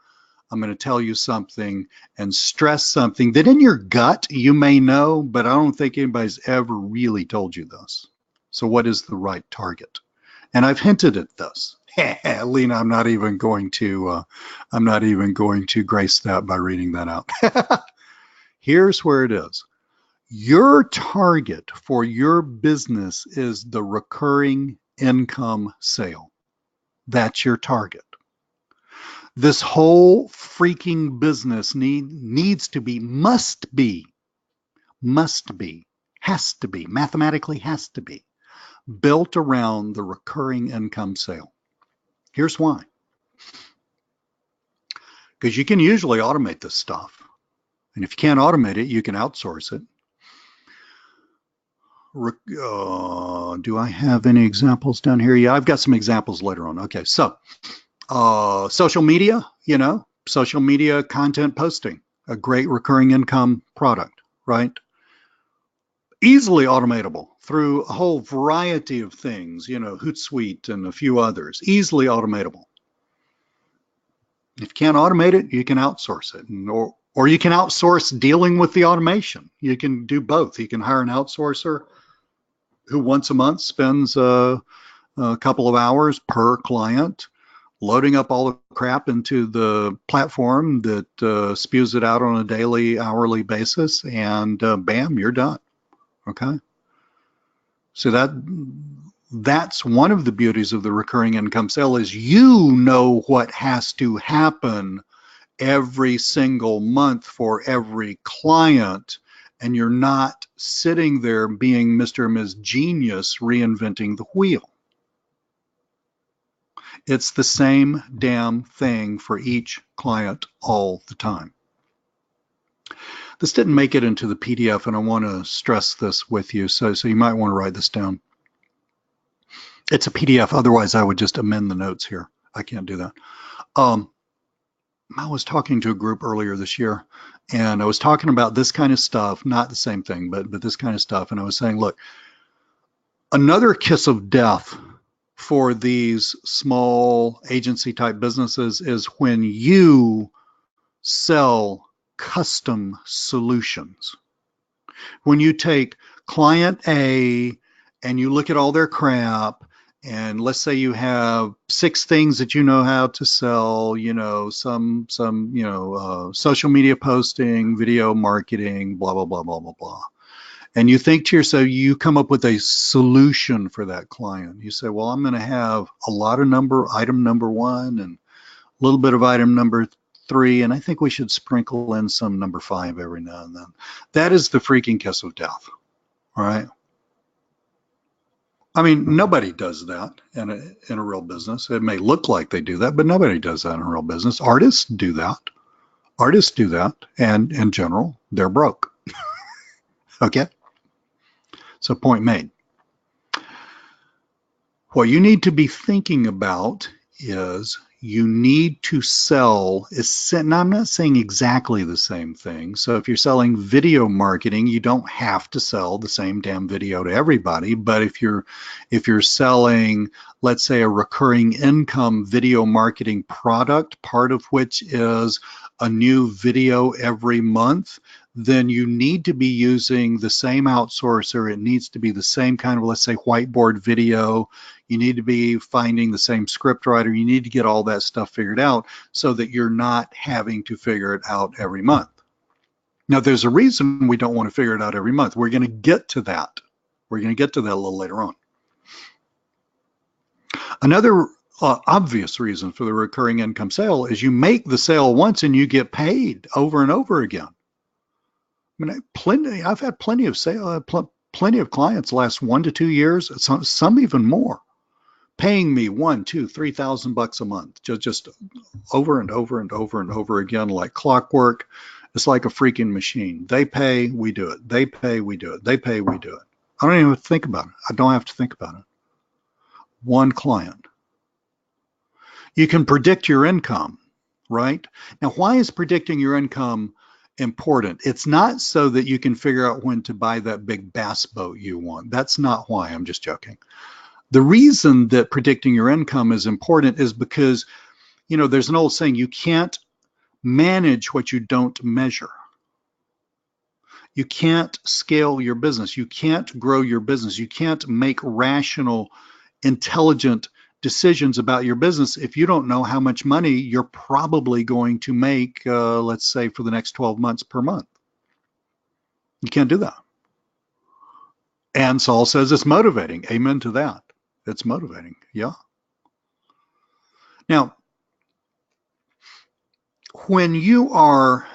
I'm going to tell you something and stress something that in your gut you may know, but I don't think anybody's ever really told you this. So what is the right target? And I've hinted at this. Lena, I'm not even going to grace that by reading that out. Here's where it is. Your target for your business is the recurring income sale. That's your target. This whole freaking business must be, mathematically has to be built around the recurring income sale. Here's why. Because you can usually automate this stuff. And if you can't automate it, you can outsource it. Do I have any examples down here? Yeah, I've got some examples later on. Okay, so social media, social media content posting, a great recurring income product, right? Easily automatable through a whole variety of things, Hootsuite and a few others, easily automatable. If you can't automate it, you can outsource it, or you can outsource dealing with the automation. You can do both. You can hire an outsourcer who once a month spends a couple of hours per client loading up all the crap into the platform that spews it out on a daily, hourly basis, and bam, you're done. Okay? So that's one of the beauties of the recurring income sale is you know what has to happen every single month for every client, and you're not sitting there being Mr. and Ms. Genius reinventing the wheel. It's the same damn thing for each client all the time. This didn't make it into the PDF, and I want to stress this with you, so you might want to write this down. It's a PDF, otherwise I would just amend the notes here. I can't do that. I was talking to a group earlier this year, and I was talking about this kind of stuff, not the same thing, but this kind of stuff, and I was saying, look, another kiss of death for these small agency type businesses is when you sell custom solutions. When you take client A and you look at all their crap, and let's say you have 6 things that you know how to sell, some social media posting, video marketing, blah, blah, blah, blah, blah, blah. And you think to yourself, you come up with a solution for that client. You say, well, I'm going to have a lot of item number 1 and a little bit of item number 3, and I think we should sprinkle in some number 5 every now and then. That is the freaking kiss of death, all right? I mean, nobody does that in a real business. It may look like they do that, but nobody does that in a real business. Artists do that. Artists do that, and in general, they're broke. Okay, so point made. What you need to be thinking about is you need to sell, now I'm not saying exactly the same thing. So if you're selling video marketing, you don't have to sell the same damn video to everybody. But if you're selling, let's say, a recurring income video marketing product, part of which is a new video every month, then you need to be using the same outsourcer. It needs to be the same kind of, let's say, whiteboard video. You need to be finding the same script writer. You need to get all that stuff figured out so that you're not having to figure it out every month. Now, there's a reason we don't want to figure it out every month. We're going to get to that. We're going to get to that a little later on. Another obvious reason for the recurring income sale is you make the sale once and you get paid over and over again. I mean, I've had plenty of plenty of clients last 1 to 2 years, some even more, paying me $1,000, $2,000, $3,000 a month, just over and over and over and over again, like clockwork. It's like a freaking machine. They pay, we do it. They pay, we do it. They pay, we do it. I don't even have to think about it. I don't have to think about it. One client. You can predict your income, right? Now, why is predicting your income important? It's not so that you can figure out when to buy that big bass boat you want. That's not why. I'm just joking. The reason that predicting your income is important is because, there's an old saying, you can't manage what you don't measure. You can't scale your business. You can't grow your business. You can't make rational, intelligent decisions about your business if you don't know how much money you're probably going to make, let's say, for the next 12 months per month. You can't do that. And Saul says it's motivating. Amen to that. It's motivating. Yeah. Now, when you are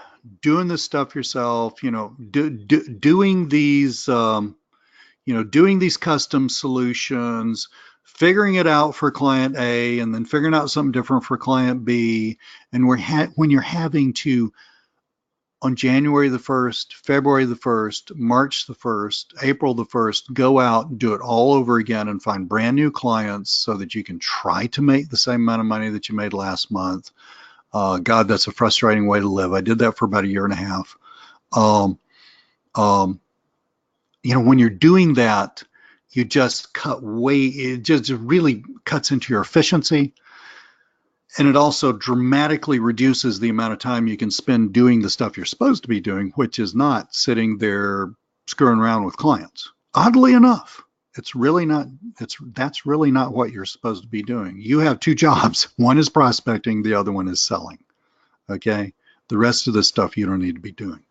doing this stuff yourself, doing these, doing these custom solutions, figuring it out for client A, and then figuring out something different for client B, and when you're having to, on January the 1st, February the 1st, March the 1st, April the 1st, go out and do it all over again and find brand new clients so that you can try to make the same amount of money that you made last month. God, that's a frustrating way to live. I did that for about 1.5 years. When you're doing that, you just it just really cuts into your efficiency. And it also dramatically reduces the amount of time you can spend doing the stuff you're supposed to be doing, which is not sitting there screwing around with clients. Oddly enough, that's really not what you're supposed to be doing. You have 2 jobs. One is prospecting, the other one is selling. Okay? The rest of the stuff you don't need to be doing.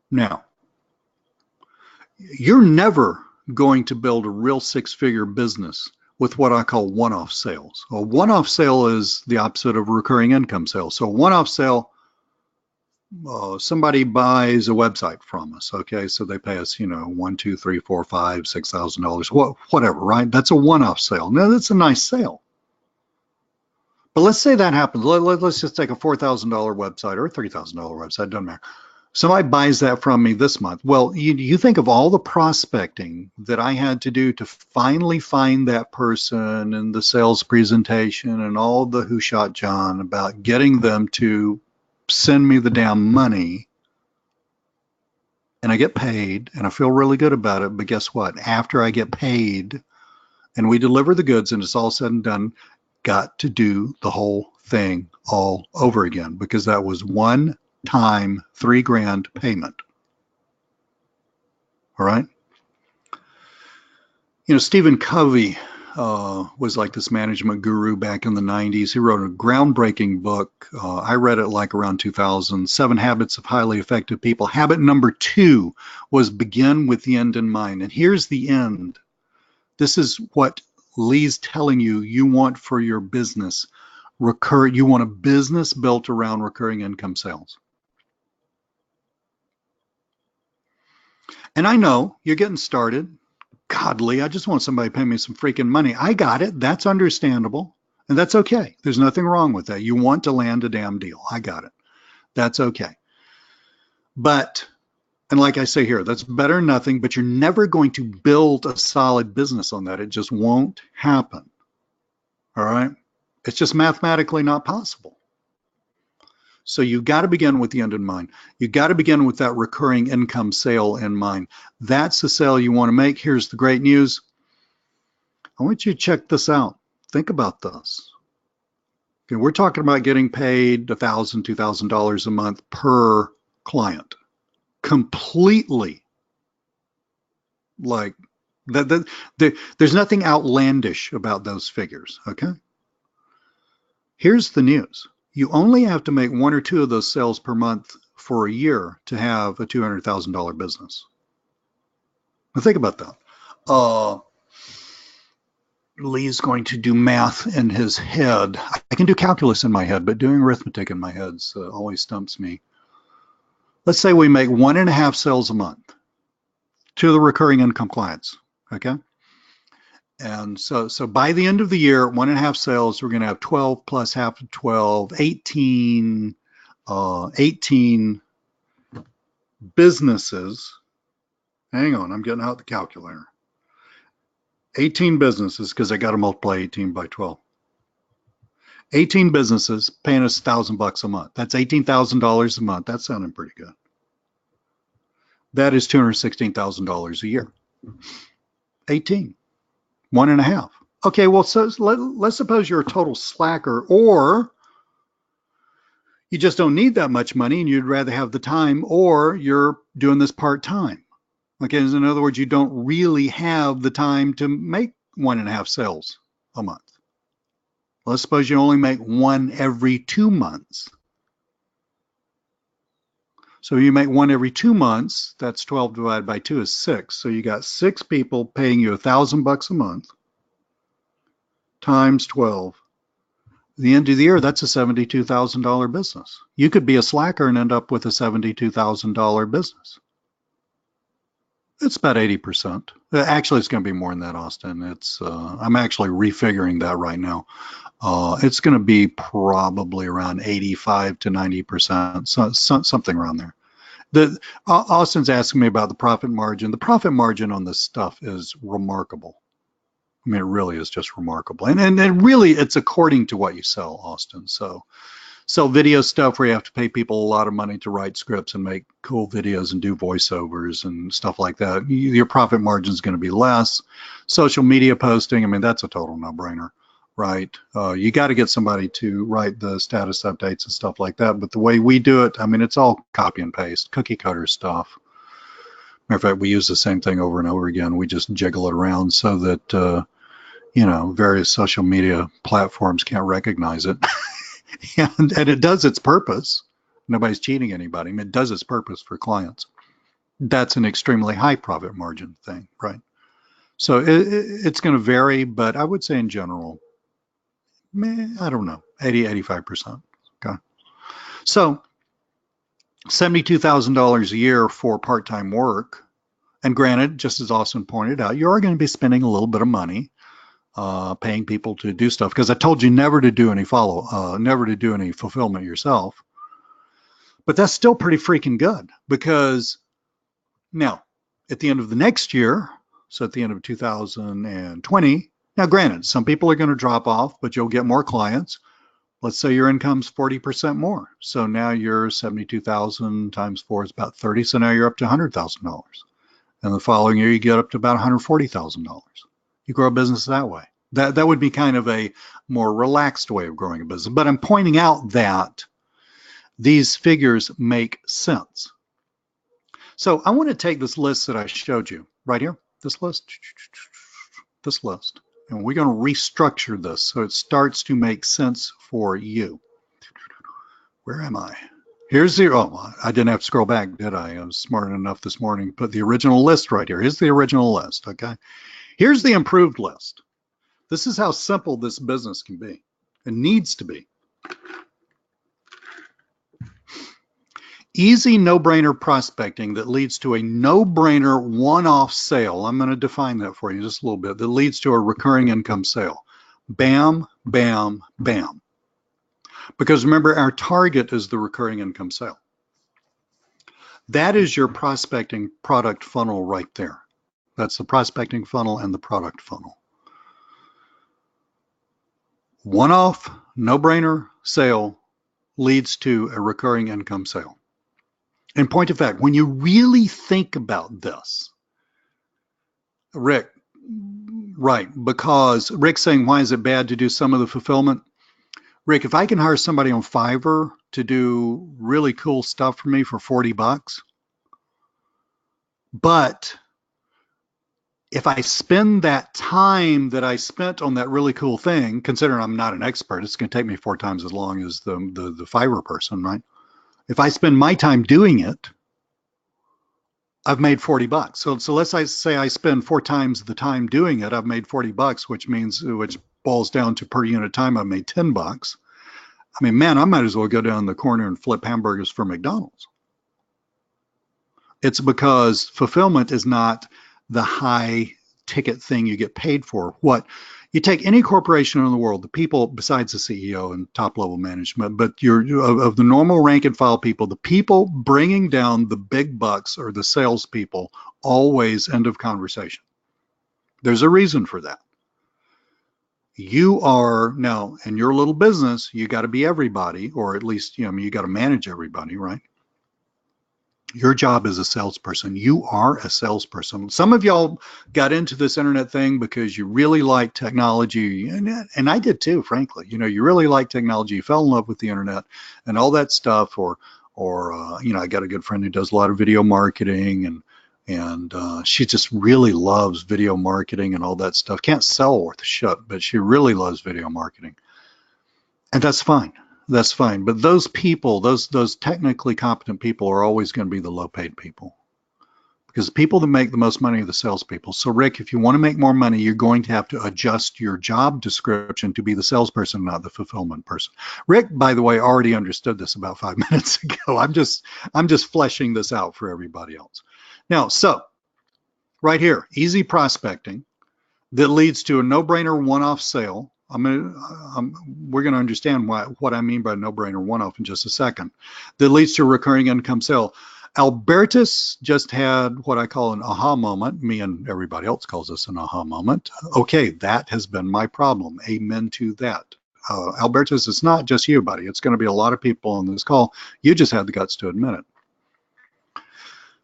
Now, you're never going to build a real 6-figure business with what I call one-off sales. A one-off sale is the opposite of a recurring income sale. So a one-off sale, somebody buys a website from us, okay? So they pay us, $1,000, $2,000, $3,000, $4,000, $5,000, $6,000, whatever, right? That's a one-off sale. Now, that's a nice sale. But let's say that happens. Let's just take a $4,000 website or a $3,000 website, doesn't matter. Somebody buys that from me this month. Well, you think of all the prospecting that I had to do to finally find that person and the sales presentation and all the who shot John about getting them to send me the damn money. And I get paid and I feel really good about it. But guess what? After I get paid and we deliver the goods and it's all said and done, got to do the whole thing all over again because that was one time $3,000 payment. All right. Stephen Covey was like this management guru back in the 90s. He wrote a groundbreaking book. I read it like around 2000, 7 Habits of Highly Effective People. Habit number 2 was begin with the end in mind. And here's the end. This is what Lee's telling you want for your business. You want a business built around recurring income sales. And I know you're getting started. Godly, I just want somebody to pay me some freaking money. I got it. That's understandable. And that's okay. There's nothing wrong with that. You want to land a damn deal. I got it. That's okay. But, and like I say here, that's better than nothing, but you're never going to build a solid business on that. It just won't happen. All right? It's just mathematically not possible. So you got to begin with the end in mind. You got to begin with that recurring income sale in mind. That's the sale you want to make. Here's the great news. I want you to check this out. Think about this. Okay, we're talking about getting paid $1,000, $2,000 a month per client. Completely like that. There's nothing outlandish about those figures. Okay. Here's the news. You only have to make one or two of those sales per month for a year to have a $200,000 business. Now think about that. Lee's going to do math in his head. I can do calculus in my head, but doing arithmetic in my head always stumps me. Let's say we make 1.5 sales a month to the recurring income clients. Okay. And so by the end of the year, 1.5 sales, we're going to have 12 plus half of 12, 18 businesses. Hang on, I'm getting out the calculator. 18 businesses, because I got to multiply 18 by 12. 18 businesses paying us $1,000 a month. That's $18,000 a month. That's sounding pretty good. That is $216,000 a year. 18. 1.5. Okay, well, so let's suppose you're a total slacker, or you just don't need that much money and you'd rather have the time, or you're doing this part-time. Okay, in other words, you don't really have the time to make 1.5 sales a month. Let's suppose you only make one every 2 months. So you make one every 2 months, that's 12 divided by 2 is 6. So you got 6 people paying you $1,000 a month times 12. At the end of the year, that's a $72,000 business. You could be a slacker and end up with a $72,000 business. It's about 80%. Actually, it's going to be more than that, Austin. I'm actually refiguring that right now. It's going to be probably around 85 to 90%, something around there. Austin's asking me about the profit margin. The profit margin on this stuff is remarkable. I mean, it really is just remarkable. And really, it's according to what you sell, Austin. So video stuff where you have to pay people a lot of money to write scripts and make cool videos and do voiceovers and stuff like that. Your profit margin is going to be less. Social media posting, I mean, that's a total no-brainer, right? You got to get somebody to write the status updates and stuff like that. But the way we do it, I mean, it's all copy and paste, cookie cutter stuff. Matter of fact, we use the same thing over and over again. We just jiggle it around so that, various social media platforms can't recognize it. And it does its purpose. Nobody's cheating anybody. I mean, it does its purpose for clients. That's an extremely high profit margin thing, right? So it's going to vary, but I would say in general, I don't know, 80, 85%. Okay. So $72,000 a year for part-time work. And granted, just as Austin pointed out, you are going to be spending a little bit of money paying people to do stuff, because I told you never to do any fulfillment yourself. But that's still pretty freaking good, because now at the end of the next year, so at the end of 2020, now granted, some people are going to drop off, but you'll get more clients. Let's say your income's 40% more. So now you're 72,000 times 4 is about 30. So now you're up to $100,000. And the following year, you get up to about $140,000. You grow a business that way. That would be kind of a more relaxed way of growing a business. But I'm pointing out that these figures make sense. So I want to take this list that I showed you right here, this list, and we're going to restructure this so it starts to make sense for you. Where am I? Here's I didn't have to scroll back, did I? I was smart enough this morning to put the original list right here. Here's the original list, okay? Here's the improved list. This is how simple this business can be. It needs to be. Easy no-brainer prospecting that leads to a no-brainer one-off sale. I'm going to define that for you just a little bit. That leads to a recurring income sale. Bam, bam, bam. Because remember, our target is the recurring income sale. That is your prospecting product funnel right there. That's the prospecting funnel and the product funnel. One-off, no-brainer sale leads to a recurring income sale. In point of fact, when you really think about this, Rick, right, because Rick's saying, why is it bad to do some of the fulfillment? Rick, if I can hire somebody on Fiverr to do really cool stuff for me for 40 bucks, but if I spend that time that I spent on that really cool thing, considering I'm not an expert, it's going to take me 4 times as long as the Fiverr person, right? If I spend my time doing it, I've made 40 bucks. So let's say I spend 4 times the time doing it, I've made 40 bucks, which boils down to per unit time, I've made 10 bucks. I mean, man, I might as well go down the corner and flip hamburgers for McDonald's. It's because fulfillment is not the high ticket thing you get paid for. What you take any corporation in the world, the people besides the CEO and top level management, but of the normal rank and file people, the people bringing down the big bucks are the salespeople, always end of conversation. There's a reason for that. You are now in your little business, you got to be everybody, or at least, you got to manage everybody, right? Your job as a salesperson, you are a salesperson. Some of y'all got into this internet thing because you really like technology, and I did too, frankly. You really like technology, you fell in love with the internet and all that stuff, or I got a good friend who does a lot of video marketing, and she just really loves video marketing and all that stuff. Can't sell worth a shit, but she really loves video marketing, and that's fine. That's fine. But those people, those technically competent people are always going to be the low paid people, because the people that make the most money are the salespeople. So Rick, if you want to make more money, you're going to have to adjust your job description to be the salesperson, not the fulfillment person. Rick, by the way, already understood this about 5 minutes ago. I'm just fleshing this out for everybody else. Now, so right here, easy prospecting that leads to a no-brainer one-off sale. We're going to understand what I mean by no-brainer one-off in just a second. That leads to a recurring income sale. Albertus just had what I call an aha moment. Me and everybody else calls this an aha moment. Okay, that has been my problem. Amen to that. Albertus, it's not just you, buddy. It's going to be a lot of people on this call. You just had the guts to admit it.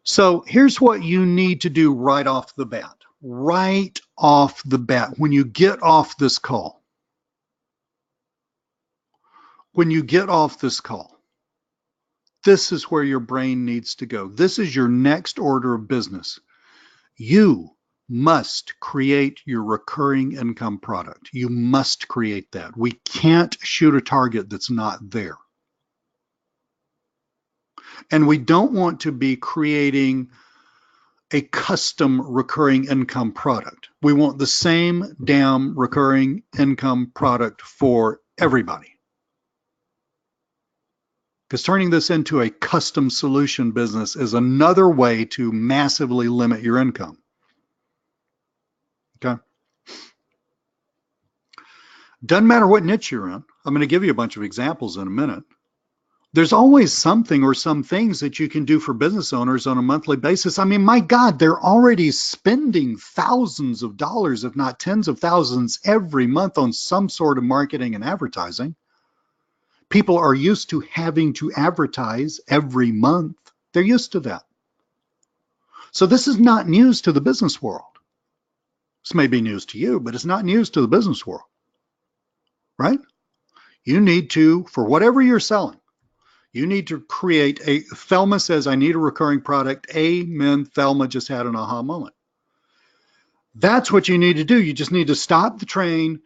So here's what you need to do right off the bat. Right off the bat, when you get off this call. When you get off this call, this is where your brain needs to go. This is your next order of business. You must create your recurring income product. You must create that. We can't shoot a target that's not there. And we don't want to be creating a custom recurring income product. We want the same damn recurring income product for everybody. Because turning this into a custom solution business is another way to massively limit your income. Okay? Doesn't matter what niche you're in. I'm going to give you a bunch of examples in a minute. There's always something or some things that you can do for business owners on a monthly basis. I mean, my God, they're already spending thousands of dollars, if not tens of thousands, every month on some sort of marketing and advertising. People are used to having to advertise every month. They're used to that. So this is not news to the business world. This may be news to you, but it's not news to the business world, right? You need to, for whatever you're selling, you need to create a, Thelma says, I need a recurring product. Amen. Thelma just had an aha moment. That's what you need to do. You just need to stop the train,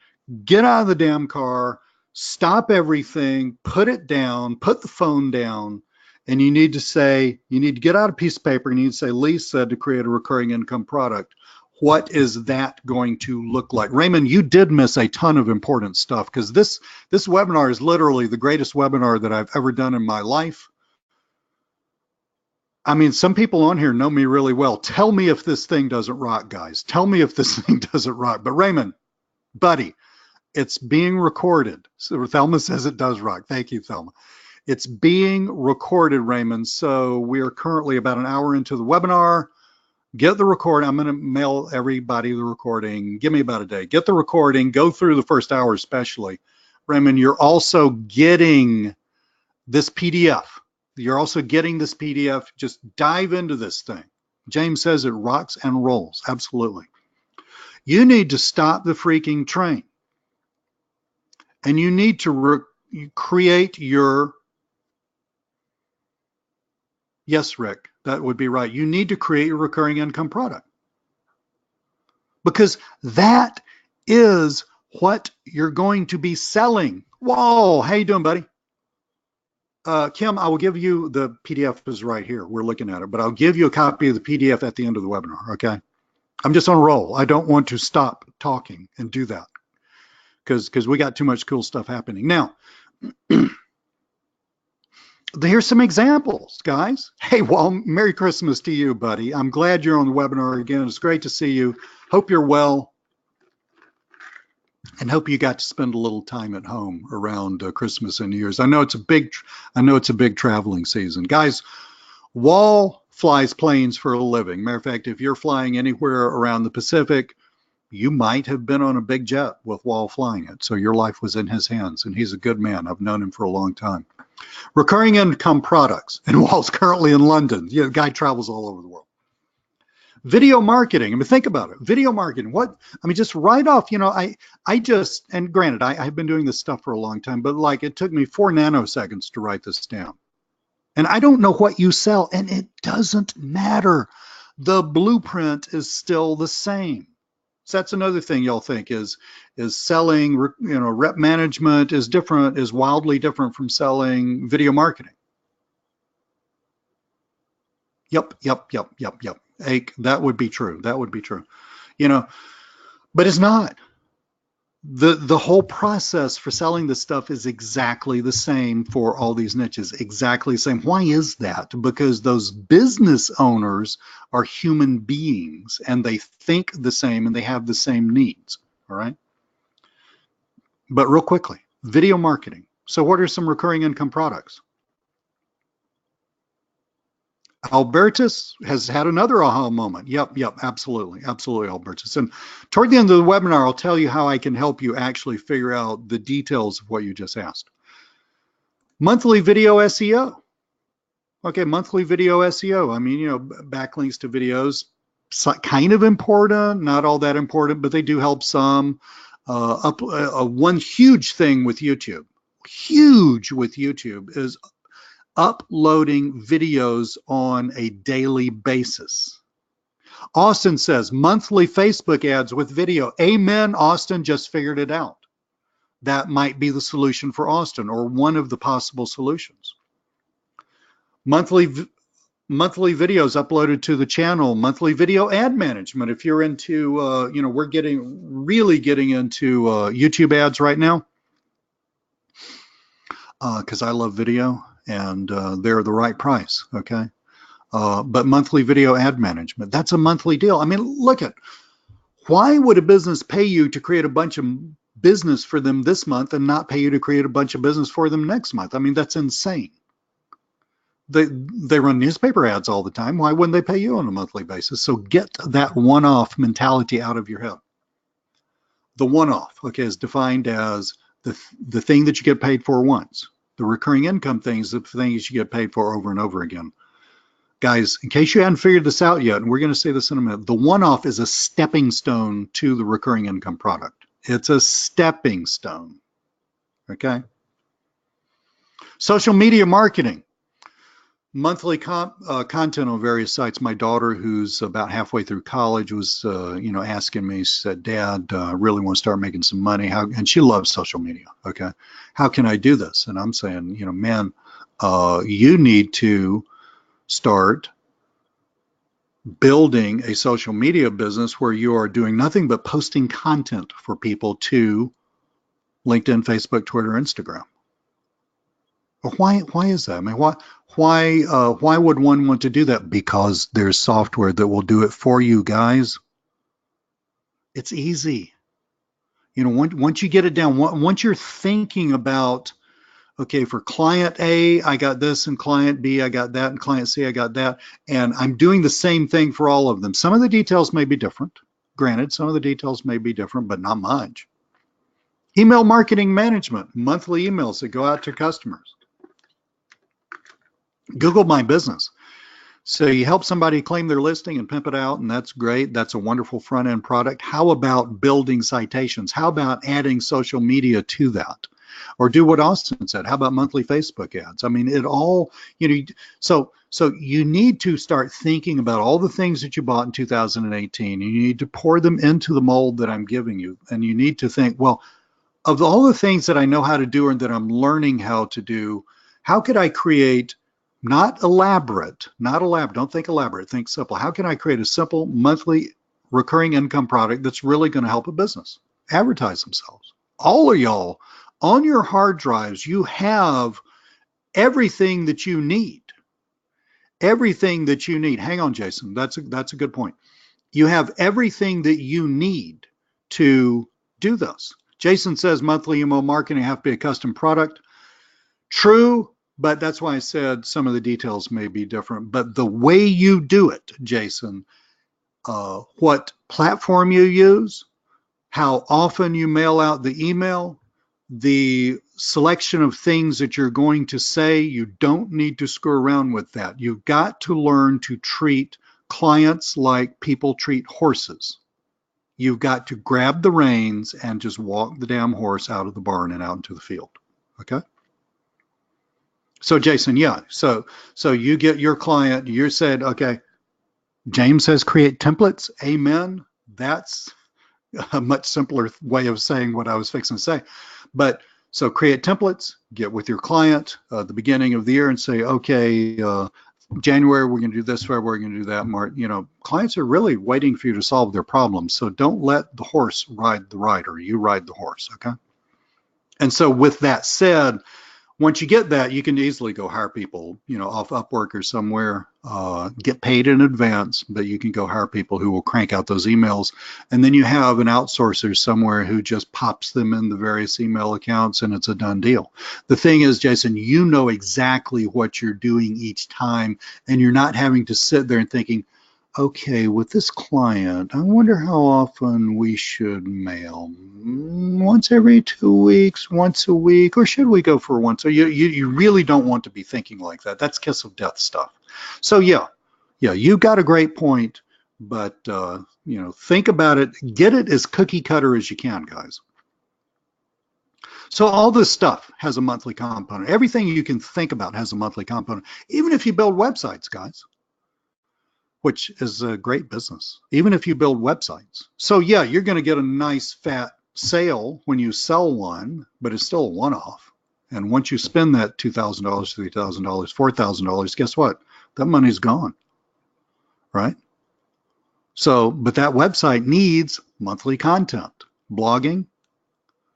get out of the damn car, stop everything, put it down, put the phone down, and you need to get out a piece of paper and you need to say, Lee said to create a recurring income product. What is that going to look like? Raymond, you did miss a ton of important stuff, because this webinar is literally the greatest webinar that I've ever done in my life. I mean, some people on here know me really well. Tell me if this thing doesn't rock, guys. Tell me if this thing doesn't rock. But Raymond, buddy, it's being recorded. So Thelma says it does rock. Thank you, Thelma. It's being recorded, Raymond. So we are currently about an hour into the webinar. Get the recording. I'm going to mail everybody the recording. Give me about a day. Get the recording. Go through the first hour especially. Raymond, you're also getting this PDF. You're also getting this PDF. Just dive into this thing. James says it rocks and rolls. Absolutely. You need to stop the freaking train. And you need to create your, yes, Rick, that would be right. You need to create your recurring income product. Because that is what you're going to be selling. Whoa, how you doing, buddy? Kim, I will give you the PDF is right here. We're looking at it, but I'll give you a copy of the PDF at the end of the webinar, okay? I'm just on a roll. I don't want to stop talking and do that because we got too much cool stuff happening. Now, here's some examples, guys. Hey, well, Merry Christmas to you, buddy. I'm glad you're on the webinar again. It's great to see you. Hope you're well. And hope you got to spend a little time at home around Christmas and New Year's. I know it's a big traveling season, guys. Wall flies planes for a living. Matter of fact, if you're flying anywhere around the Pacific, you might have been on a big jet with Wall flying it. So your life was in his hands, and he's a good man. I've known him for a long time. Recurring income products, and Wall's currently in London. Yeah, the guy travels all over the world. Video marketing. I mean, think about it. Video marketing. What? I mean, just right off, you know, I just, and granted, I've been doing this stuff for a long time, but like it took me 4 nanoseconds to write this down. And I don't know what you sell, and it doesn't matter. The blueprint is still the same. So that's another thing y'all think is selling, you know, rep management is different, is wildly different from selling video marketing. Yep. That would be true. That would be true. You know, but it's not. The whole process for selling this stuff is exactly the same for all these niches, exactly the same. Why is that? Because those business owners are human beings and they think the same and they have the same needs, all right? But real quickly, video marketing. So what are some recurring income products? Albertus has had another aha moment. Yep, absolutely, Albertus. And toward the end of the webinar, I'll tell you how I can help you actually figure out the details of what you just asked. Monthly video SEO. Okay, monthly video SEO. I mean, you know, backlinks to videos, kind of important, not all that important, but they do help some. One huge thing with YouTube, is uploading videos on a daily basis. Austin says monthly Facebook ads with video. Amen, Austin just figured it out. That might be the solution for Austin, or one of the possible solutions. Monthly videos uploaded to the channel. Monthly video ad management. If you're into, you know, we're really getting into YouTube ads right now because I love video. And they're the right price, okay? But monthly video ad management, that's a monthly deal. I mean, look at, why would a business pay you to create a bunch of business for them this month and not pay you to create a bunch of business for them next month? I mean, that's insane. They run newspaper ads all the time. Why wouldn't they pay you on a monthly basis? So get that one-off mentality out of your head. The one-off, okay, is defined as the thing that you get paid for once. The recurring income things, the things you get paid for over and over again. Guys, in case you hadn't figured this out yet, and we're going to say this in a minute, the one-off is a stepping stone to the recurring income product. It's a stepping stone, okay? Social media marketing. Monthly content on various sites. My daughter, who's about halfway through college, was you know, asking me, she said, Dad, I really want to start making some money. And she loves social media, okay? How can I do this? And I'm saying, you know, man, you need to start building a social media business where you are doing nothing but posting content for people to LinkedIn, Facebook, Twitter, Instagram. Why is that? I mean, why would one want to do that? Because there's software that will do it for you, guys. It's easy. You know, once you get it down, once you're thinking about, okay, for client A, I got this, and client B, I got that, and client C, I got that, and I'm doing the same thing for all of them. Some of the details may be different. Granted, some of the details may be different, but not much. Email marketing management, monthly emails that go out to customers. Google My Business. So you help somebody claim their listing and pimp it out, and that's great. That's a wonderful front end product. How about building citations? How about adding social media to that? Or do what Austin said. How about monthly Facebook ads? I mean, it all, you know, so you need to start thinking about all the things that you bought in 2018. You need to pour them into the mold that I'm giving you. And you need to think, well, of all the things that I know how to do and that I'm learning how to do, how could I create not elaborate, don't think elaborate, think simple. How can I create a simple monthly recurring income product that's really going to help a business advertise themselves? All of y'all on your hard drives, you have everything that you need. Everything that you need. Hang on, Jason. That's a good point. You have everything that you need to do this. Jason says monthly email marketing have to be a custom product. True, but that's why I said some of the details may be different. But the way you do it, Jason, what platform you use, how often you mail out the email, the selection of things that you're going to say, you don't need to screw around with that. You've got to learn to treat clients like people treat horses. You've got to grab the reins and just walk the damn horse out of the barn and out into the field. Okay? So Jason, yeah. So you get your client, you said, okay, James says create templates. Amen. That's a much simpler way of saying what I was fixing to say. But so create templates, get with your client at the beginning of the year and say, okay, January, we're going to do this, February, we're going to do that. March, you know, clients are really waiting for you to solve their problems. So don't let the horse ride the rider. You ride the horse, okay? And so with that said, once you get that, you can easily go hire people, you know, off Upwork or somewhere, get paid in advance, but you can go hire people who will crank out those emails. And then you have an outsourcer somewhere who just pops them in the various email accounts and it's a done deal. The thing is, Jason, you know exactly what you're doing each time and you're not having to sit there and thinking, okay, with this client, I wonder how often we should mail. Once every 2 weeks, once a week, or should we go for once? So you really don't want to be thinking like that. That's kiss of death stuff. So yeah, you got a great point, but you know, think about it. Get it as cookie cutter as you can, guys. So all this stuff has a monthly component. Everything you can think about has a monthly component, even if you build websites, guys, which is a great business, even if you build websites. So yeah, you're going to get a nice fat sale when you sell one, but it's still a one-off. And once you spend that $2,000, $3,000, $4,000, guess what? That money's gone, right? So, but that website needs monthly content, blogging,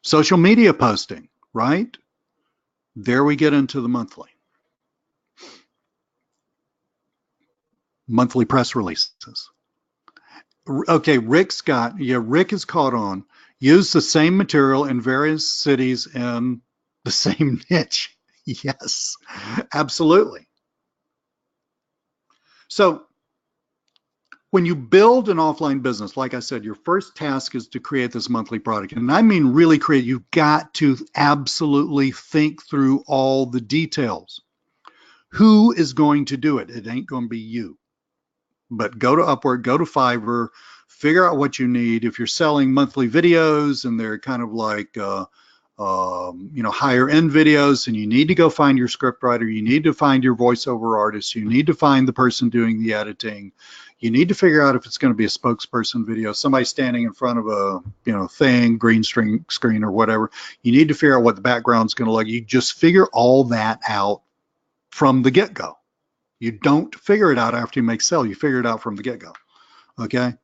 social media posting, right? There we get into the monthly press releases. Okay, Rick is caught on. Use the same material in various cities in the same niche. Yes, absolutely. So when you build an offline business, like I said, your first task is to create this monthly product. And I mean really create. You've got to absolutely think through all the details. Who is going to do it? It ain't going to be you. But go to Upwork, go to Fiverr, figure out what you need. If you're selling monthly videos and they're kind of like, you know, higher end videos, and you need to go find your script writer, you need to find your voiceover artist, you need to find the person doing the editing. You need to figure out if it's going to be a spokesperson video, somebody standing in front of a, you know, thing, green screen or whatever. You need to figure out what the background's going to look. You just figure all that out from the get-go. You don't figure it out after you make sale. You figure it out from the get-go. Okay.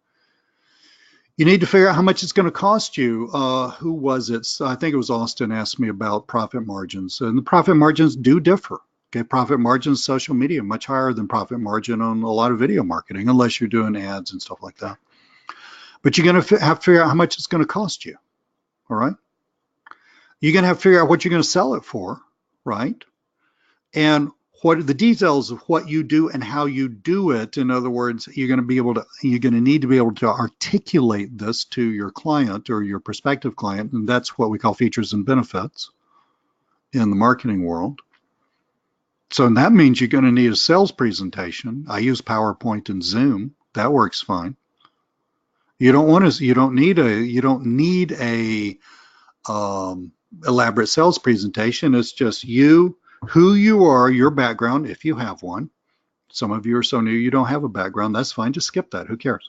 You need to figure out how much it's going to cost you. Who was it? I think it was Austin asked me about profit margins, and the profit margins do differ. Okay, profit margins, social media, much higher than profit margin on a lot of video marketing, unless you're doing ads and stuff like that. But you're going to have to figure out how much it's going to cost you. All right. You're going to have to figure out what you're going to sell it for, right? And what are the details of what you do and how you do it. In other words, you're going to need to be able to articulate this to your client or your prospective client, and that's what we call features and benefits in the marketing world. So that means you're going to need a sales presentation. I use PowerPoint and Zoom. That works fine. You don't need a elaborate sales presentation. It's just you, who you are, your background, if you have one. Some of you are so new you don't have a background. That's fine. Just skip that. Who cares?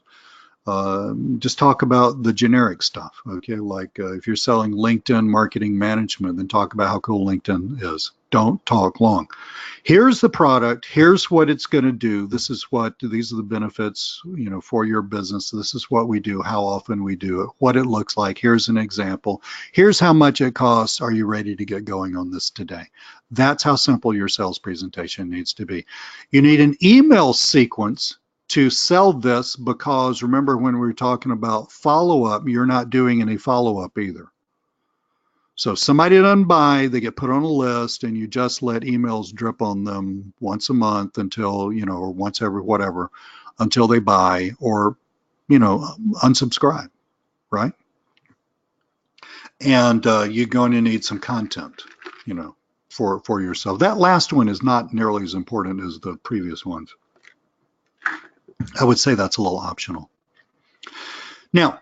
Just talk about the generic stuff. Okay, like if you're selling LinkedIn marketing management, then talk about how cool LinkedIn is. Don't talk long. Here's the product. Here's what it's going to do. These are the benefits, for your business. This is what we do, how often we do it, what it looks like. Here's an example. Here's how much it costs. Are you ready to get going on this today? That's how simple your sales presentation needs to be. You need an email sequence to sell this, because remember when we were talking about follow-up, you're not doing any follow-up either. So if somebody doesn't buy, they get put on a list, and you just let emails drip on them once a month until, or once every whatever, until they buy or, unsubscribe, right? And you're going to need some content, for yourself. That last one is not nearly as important as the previous ones. I would say that's a little optional. Now,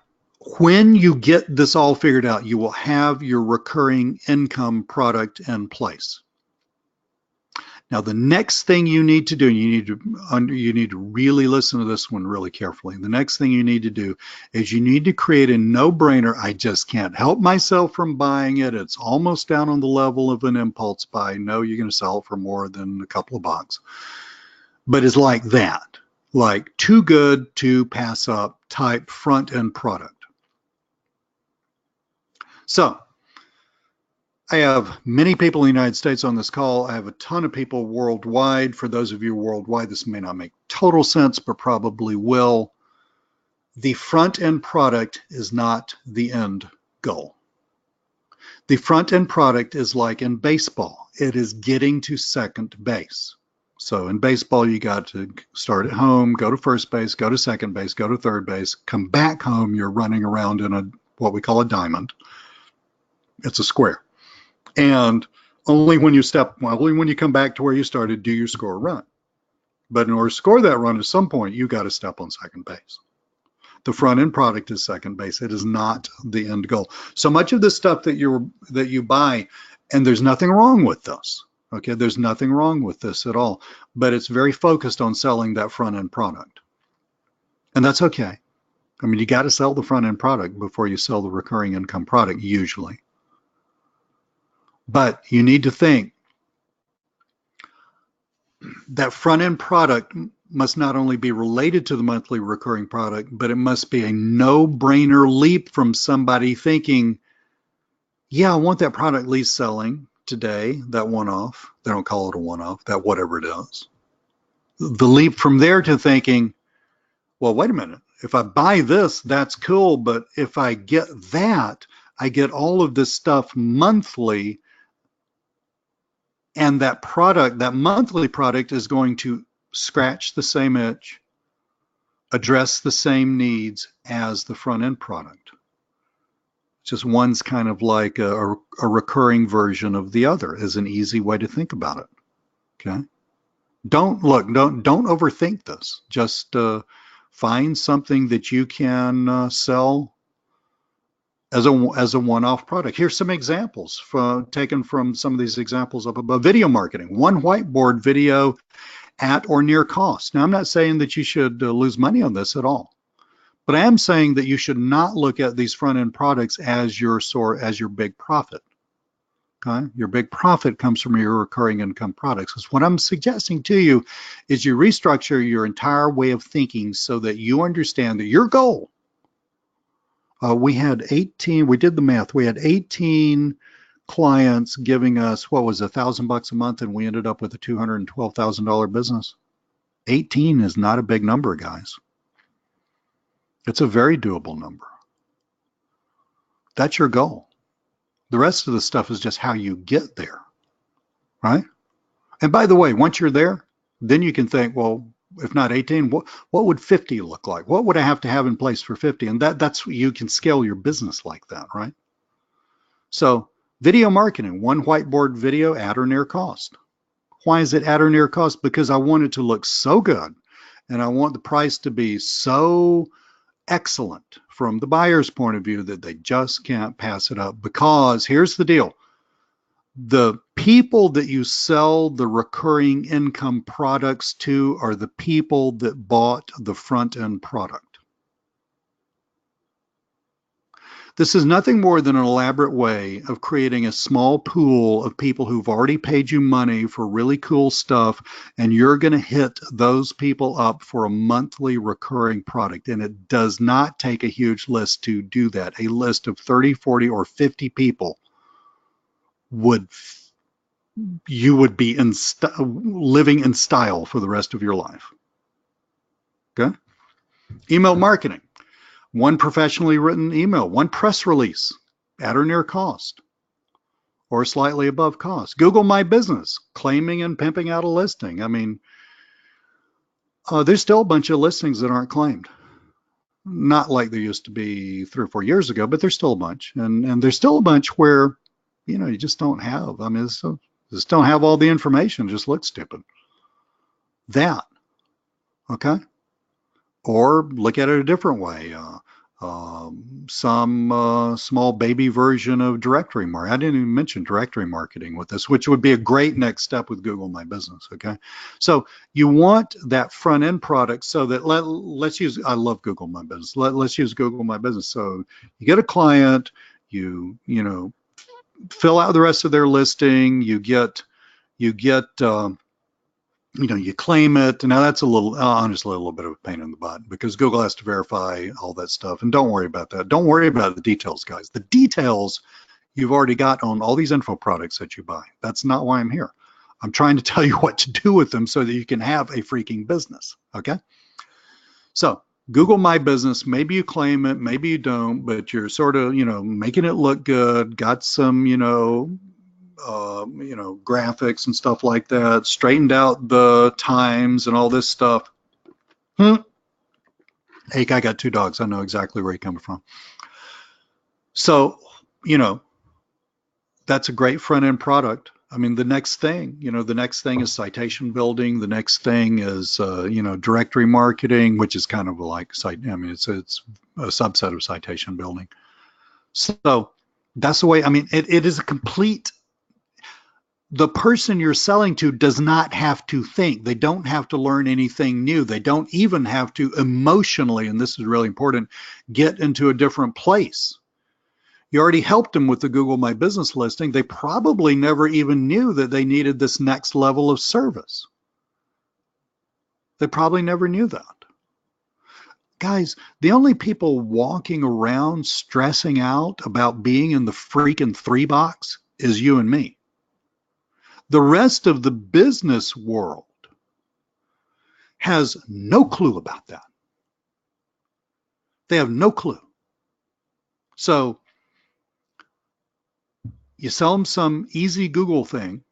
when you get this all figured out, you will have your recurring income product in place. Now, the next thing you need to do, and you need to really listen to this one really carefully. The next thing you need to do is you need to create a no-brainer. I just can't help myself from buying it. It's almost down on the level of an impulse buy. No, you're going to sell it for more than a couple of bucks. But it's like that, like too good to pass up type front-end product. So I have many people in the United States on this call. I have a ton of people worldwide. For those of you worldwide, this may not make total sense, but probably will. The front-end product is not the end goal. The front-end product is like in baseball. It is getting to second base. So in baseball, you got to start at home, go to first base, go to second base, go to third base, come back home. You're running around in what we call a diamond. It's a square. And only when you come back to where you started, do you score a run. But in order to score that run, at some point, you got to step on second base. The front end product is second base. It is not the end goal. So much of the stuff that you buy, and there's nothing wrong with this. Okay, there's nothing wrong with this at all. But it's very focused on selling that front end product. And that's okay. I mean, you got to sell the front end product before you sell the recurring income product, usually. But you need to think that front-end product must not only be related to the monthly recurring product, but it must be a no-brainer leap from somebody thinking, yeah, I want that product least selling today, that one-off. They don't call it a one-off, that whatever it is. The leap from there to thinking, well, wait a minute. If I buy this, that's cool. But if I get that, I get all of this stuff monthly. And that product, that monthly product, is going to scratch the same itch, address the same needs as the front end product. Just one's kind of like a recurring version of the other, is an easy way to think about it. Okay. Don't overthink this. Just find something that you can sell as a one-off product. Here's some examples taken from some of these examples up above. Video marketing, one whiteboard video at or near cost. Now, I'm not saying that you should lose money on this at all, but I am saying that you should not look at these front-end products as your big profit. Okay? Your big profit comes from your recurring income products. Because what I'm suggesting to you is you restructure your entire way of thinking so that you understand that your goal We had 18, we did the math, we had 18 clients giving us, what was it, $1,000 a month, and we ended up with a $212,000 business. 18 is not a big number, guys. It's a very doable number. That's your goal. The rest of the stuff is just how you get there, right? And by the way, once you're there, then you can think, well, if not 18, what would 50 look like? What would I have to have in place for 50? And that's you can scale your business like that, right? So video marketing, one whiteboard video at or near cost. Why is it at or near cost? Because I want it to look so good and I want the price to be so excellent from the buyer's point of view that they just can't pass it up. Because here's the deal. The people that you sell the recurring income products to are the people that bought the front end product. This is nothing more than an elaborate way of creating a small pool of people who've already paid you money for really cool stuff, and you're going to hit those people up for a monthly recurring product. And it does not take a huge list to do that. A list of 30, 40, or 50 people you would be living in style for the rest of your life. Okay? Email marketing. One professionally written email, one press release at or near cost or slightly above cost. Google My Business, claiming and pimping out a listing. I mean, there's still a bunch of listings that aren't claimed. Not like there used to be 3 or 4 years ago, but there's still a bunch. And there's still a bunch where, you just don't have. I mean, just don't have all the information. It just looks stupid. That, okay? Or look at it a different way. Some small baby version of directory marketing. I didn't even mention directory marketing with this, which would be a great next step with Google My Business, okay? So you want that front end product so that let's use, I love Google My Business. Let's use Google My Business. So you get a client, you fill out the rest of their listing, you claim it. Now that's honestly a little bit of a pain in the butt because Google has to verify all that stuff. And don't worry about that. Don't worry about the details, guys. The details you've already got on all these info products that you buy. That's not why I'm here. I'm trying to tell you what to do with them so that you can have a freaking business, okay? So Google My Business, maybe you claim it, maybe you don't, but you're sort of, making it look good, got some, graphics and stuff like that, straightened out the times and all this stuff. Hey, I got 2 dogs. I know exactly where you're coming from. So, that's a great front end product. I mean, the next thing is citation building. The next thing is, directory marketing, which is kind of like it's a subset of citation building. So that's the way, it is a complete. The person you're selling to does not have to think. They don't have to learn anything new. They don't even have to emotionally, and this is really important, get into a different place. You already helped them with the Google My Business listing. They probably never even knew that they needed this next level of service. They probably never knew that. Guys, the only people walking around stressing out about being in the freaking 3 box is you and me. The rest of the business world has no clue about that. They have no clue. So you sell them some easy Google thing,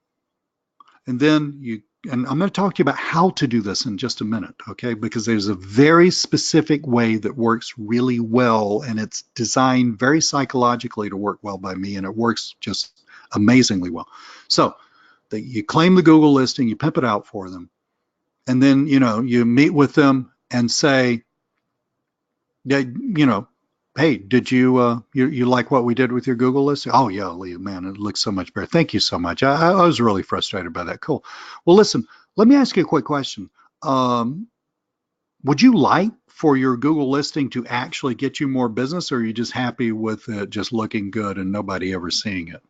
and then and I'm going to talk to you about how to do this in just a minute, okay? Because there's a very specific way that works really well, and it's designed very psychologically to work well by me, and it works just amazingly well. So you claim the Google listing, you pimp it out for them, and then you meet with them and say, hey, did you like what we did with your Google listing? Oh yeah, Lee, man, it looks so much better. Thank you so much. I was really frustrated by that. Cool. Well, listen, let me ask you a quick question. Would you like for your Google listing to actually get you more business, or are you just happy with it just looking good and nobody ever seeing it?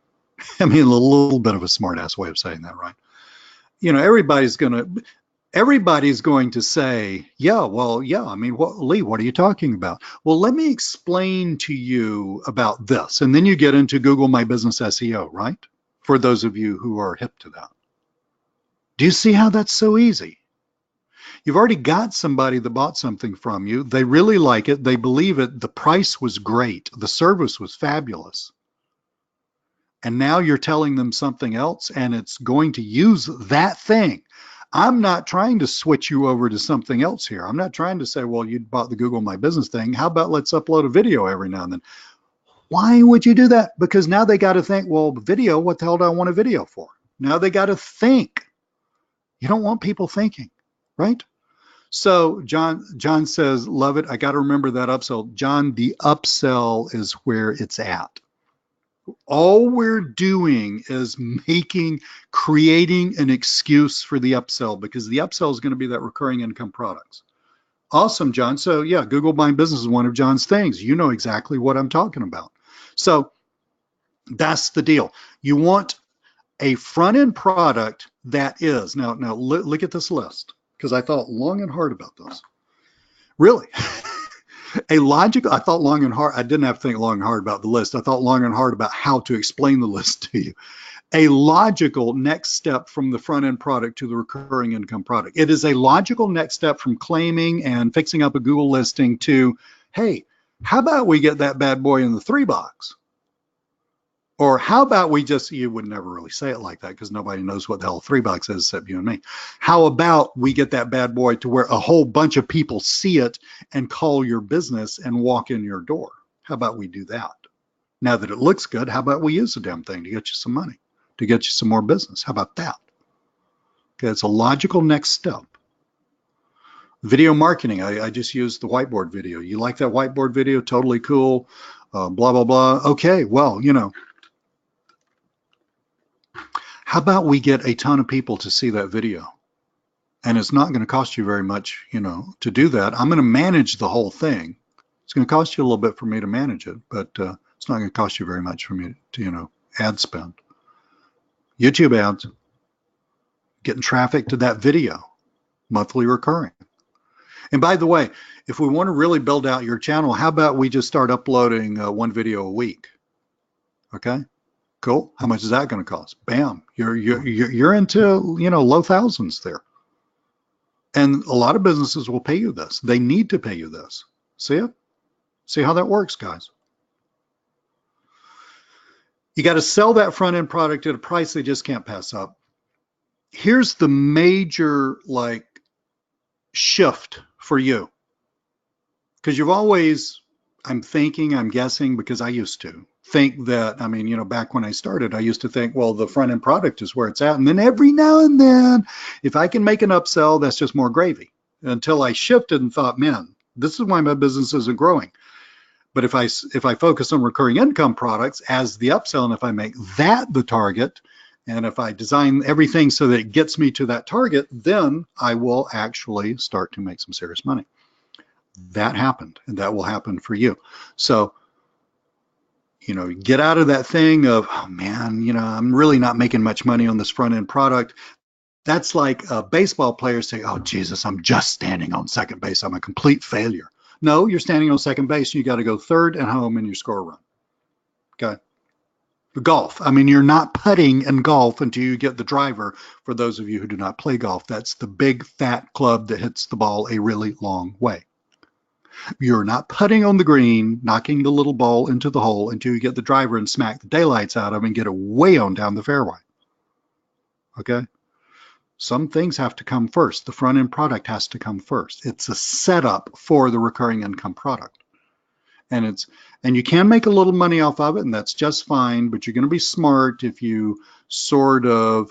I mean, a little bit of a smart ass way of saying that, right? Everybody's gonna, Everybody's going to say, yeah, well, yeah, I mean, Lee, what are you talking about? Well, let me explain to you about this. And then you get into Google My Business SEO, right? For those of you who are hip to that. Do you see how that's so easy? You've already got somebody that bought something from you. They really like it. They believe it. The price was great. The service was fabulous. And now you're telling them something else and it's going to use that thing. I'm not trying to switch you over to something else here. I'm not trying to say, well, you bought the Google My Business thing. How about let's upload a video every now and then? Why would you do that? Because now they got to think, well, video, what the hell do I want a video for? Now they got to think. You don't want people thinking, right? So John says, love it. I got to remember that upsell. John, the upsell is where it's at. All we're doing is creating an excuse for the upsell, because the upsell is going to be that recurring income products. Awesome, John. So yeah, Google My Business is one of John's things. You know exactly what I'm talking about. So that's the deal. You want a front-end product that is, now look at this list, because I thought long and hard about this. Really. I thought long and hard. I didn't have to think long and hard about the list. I thought long and hard about how to explain the list to you. A logical next step from the front end product to the recurring income product. It is a logical next step from claiming and fixing up a Google listing to, hey, how about we get that bad boy in the 3 box? Or how about we just, you would never really say it like that because nobody knows what the hell 3 box is except you and me. How about we get that bad boy to where a whole bunch of people see it and call your business and walk in your door? How about we do that? Now that it looks good, how about we use the damn thing to get you some money, to get you some more business? How about that? Okay, it's a logical next step. Video marketing, I just used the whiteboard video. You like that whiteboard video? Totally cool, blah, blah, blah. Okay, well, you know, how about we get a ton of people to see that video? And it's not going to cost you very much, you know, to do that. I'm going to manage the whole thing. It's going to cost you a little bit for me to manage it, but it's not going to cost you very much for me to, you know, ad spend. YouTube ads, getting traffic to that video, monthly recurring. And by the way, if we want to really build out your channel, how about we just start uploading 1 video a week? Okay. Cool. How much is that going to cost? Bam. You're into, you know, low thousands there. And a lot of businesses will pay you this. They need to pay you this. See it? See how that works, guys? You got to sell that front end product at a price they just can't pass up. Here's the major like shift for you. Because you've always, I'm guessing, because I used to think that, I mean, you know, back when I started, I used to think, well, the front end product is where it's at. And then every now and then, if I can make an upsell, that's just more gravy. Until I shifted and thought, man, this is why my business isn't growing. But if I focus on recurring income products as the upsell, and if I make that the target, and if I design everything so that it gets me to that target, then I will actually start to make some serious money. That happened, and that will happen for you. So, you know, get out of that thing of, oh man, you know, I'm really not making much money on this front end product. That's like a baseball player saying, oh Jesus, I'm just standing on second base. I'm a complete failure. No, you're standing on second base. You got to go third and home and you score a run. Okay. Golf. I mean, you're not putting in golf until you get the driver. For those of you who do not play golf, that's the big fat club that hits the ball a really long way. You're not putting on the green, knocking the little ball into the hole until you get the driver and smack the daylights out of him and get it way on down the fairway. Okay? Some things have to come first. The front end product has to come first. It's a setup for the recurring income product. And you can make a little money off of it, and that's just fine, but you're going to be smart if you sort of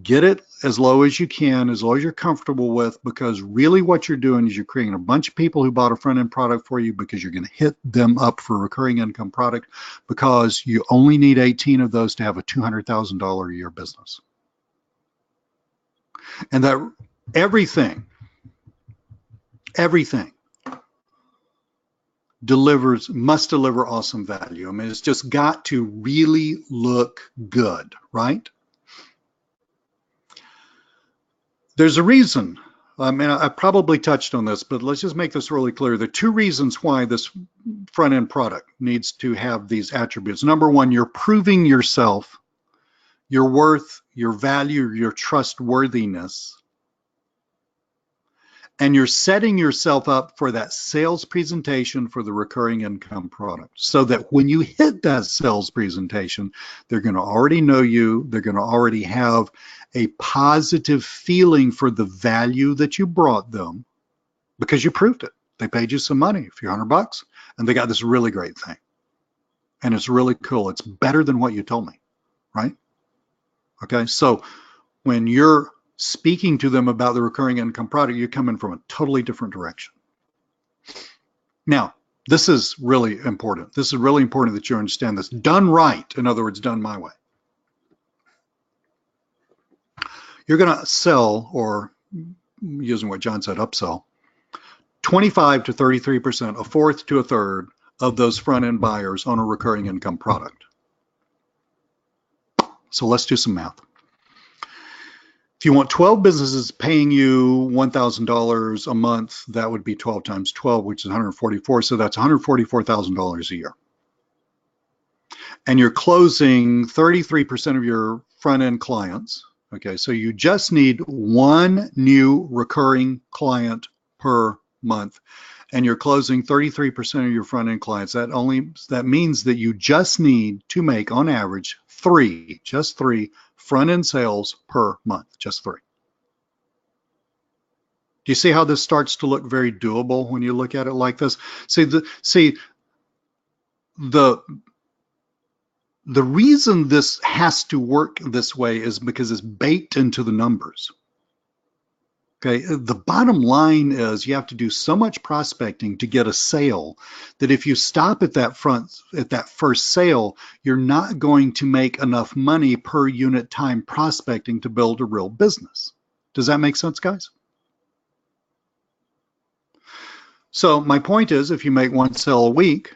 get it as low as you can, as low as you're comfortable with, because really what you're doing is you're creating a bunch of people who bought a front-end product for you because you're going to hit them up for a recurring income product because you only need 18 of those to have a $200,000 a year business. And that everything must deliver awesome value. I mean, it's just got to really look good, right? There's a reason I mean, I probably touched on this, but let's just make this really clear. The two reasons why this front end product needs to have these attributes. Number one, you're proving yourself, your worth, your value, your trustworthiness, and you're setting yourself up for that sales presentation for the recurring income product, so that when you hit that sales presentation, they're going to already know you. They're going to already have a positive feeling for the value that you brought them because you proved it. They paid you some money, a few $100, and they got this really great thing. And it's really cool. It's better than what you told me, right? Okay, so when you're speaking to them about the recurring income product, you're coming from a totally different direction. Now, this is really important. This is really important that you understand this. Done right, in other words, done my way. You're going to sell, or using what John said, upsell, 25 to 33%, a fourth to a third of those front-end buyers on a recurring income product. So let's do some math. If you want 12 businesses paying you $1,000 a month, that would be 12 times 12, which is 144. So that's $144,000 a year. And you're closing 33% of your front-end clients. Okay, so you just need one new recurring client per month, and you're closing 33% of your front-end clients. That means that you just need to make, on average, just three front-end sales per month, just three. Do you see how this starts to look very doable when you look at it like this? The reason this has to work this way is because it's baked into the numbers. Okay, the bottom line is you have to do so much prospecting to get a sale that if you stop at that first sale, you're not going to make enough money per unit time prospecting to build a real business. Does that make sense, guys? So my point is, if you make one sale a week,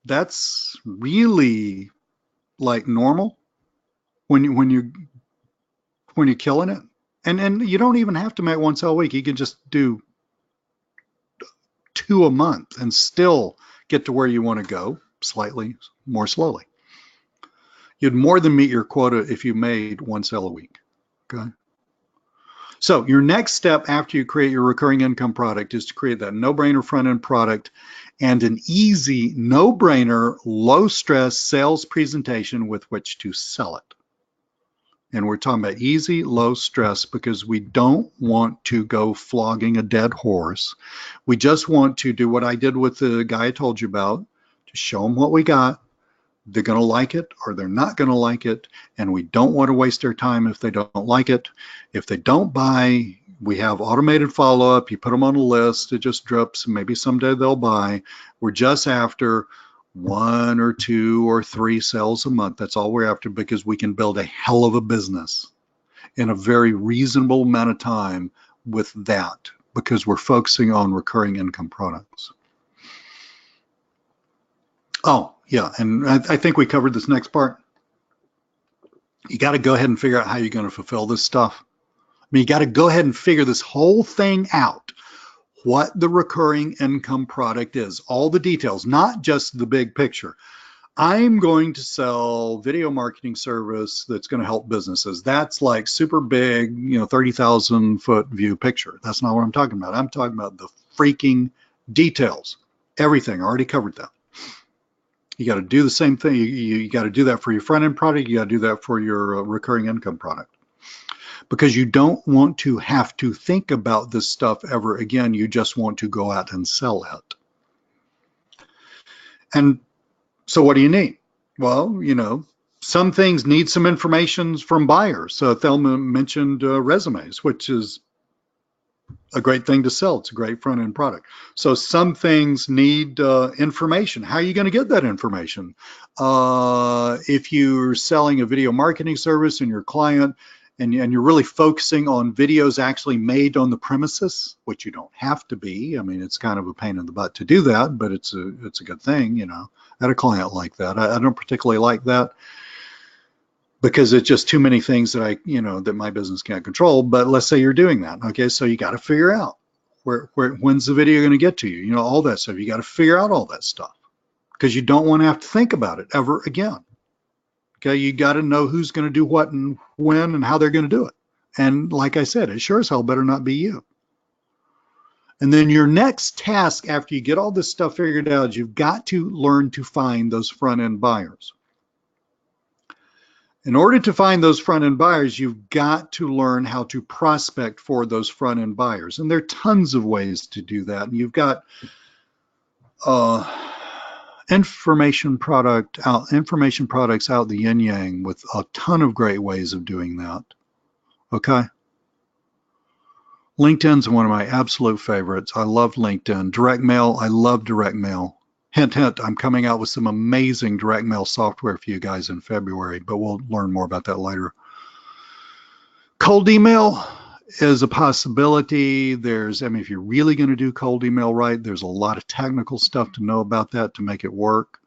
that's really like normal when you're killing it. And you don't even have to make one sale a week. You can just do 2 a month and still get to where you want to go slightly more slowly. You'd more than meet your quota if you made one sale a week. Okay. So your next step after you create your recurring income product is to create that no-brainer front-end product and an easy, no-brainer, low-stress sales presentation with which to sell it. And we're talking about easy, low stress, because we don't want to go flogging a dead horse. We just want to do what I did with the guy I told you about, to show them what we got. They're going to like it or they're not going to like it. And we don't want to waste their time if they don't like it. If they don't buy, we have automated follow-up. You put them on a list, it just drips. Maybe someday they'll buy. We're just after 1 or 2 or 3 sales a month. That's all we're after, because we can build a hell of a business in a very reasonable amount of time with that, because we're focusing on recurring income products. Oh, yeah, and I think we covered this next part. You got to go ahead and figure out how you're going to fulfill this stuff. I mean, you got to go ahead and figure this whole thing out. What the recurring income product is, all the details, not just the big picture. I'm going to sell video marketing service that's going to help businesses. That's like super big, 30,000 foot view picture. That's not what I'm talking about. I'm talking about the freaking details. Everything, I already covered that. You got to do the same thing. You got to do that for your front end product. You got to do that for your recurring income product. Because you don't want to have to think about this stuff ever again. You just want to go out and sell it. And so what do you need? Well, some things need some information from buyers. So Thelma mentioned resumes, which is a great thing to sell. It's a great front-end product. So some things need information. How are you going to get that information? If you're selling a video marketing service and your client, and you're really focusing on videos actually made on the premises, which you don't have to be. I mean, it's kind of a pain in the butt to do that, but it's a good thing, I had a client like that. I don't particularly like that. because it's just too many things that that my business can't control. But let's say you're doing that. Okay, so you got to figure out when's the video going to get to you, all that stuff. You got to figure out all that stuff because you don't want to have to think about it ever again. Okay, you got to know who's going to do what and when and how they're going to do it. And like I said, it sure as hell better not be you. And then your next task after you get all this stuff figured out is you've got to learn to find those front-end buyers. In order to find those front-end buyers, you've got to learn how to prospect for those front-end buyers. And there are tons of ways to do that. And you've got information products out the yin yang with a ton of great ways of doing that. Okay. LinkedIn's one of my absolute favorites. I love LinkedIn. Direct mail, I love direct mail. Hint, hint, I'm coming out with some amazing direct mail software for you guys in February, but we'll learn more about that later. Cold email is a possibility. If you're really going to do cold email right, there's a lot of technical stuff to know about that to make it work.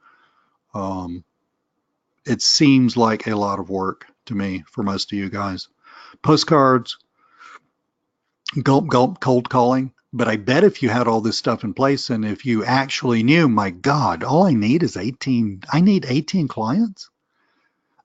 It seems like a lot of work to me for most of you guys. Postcards, gulp, gulp, cold calling. But I bet if you had all this stuff in place and if you actually knew, my God, all I need is 18. I need 18 clients.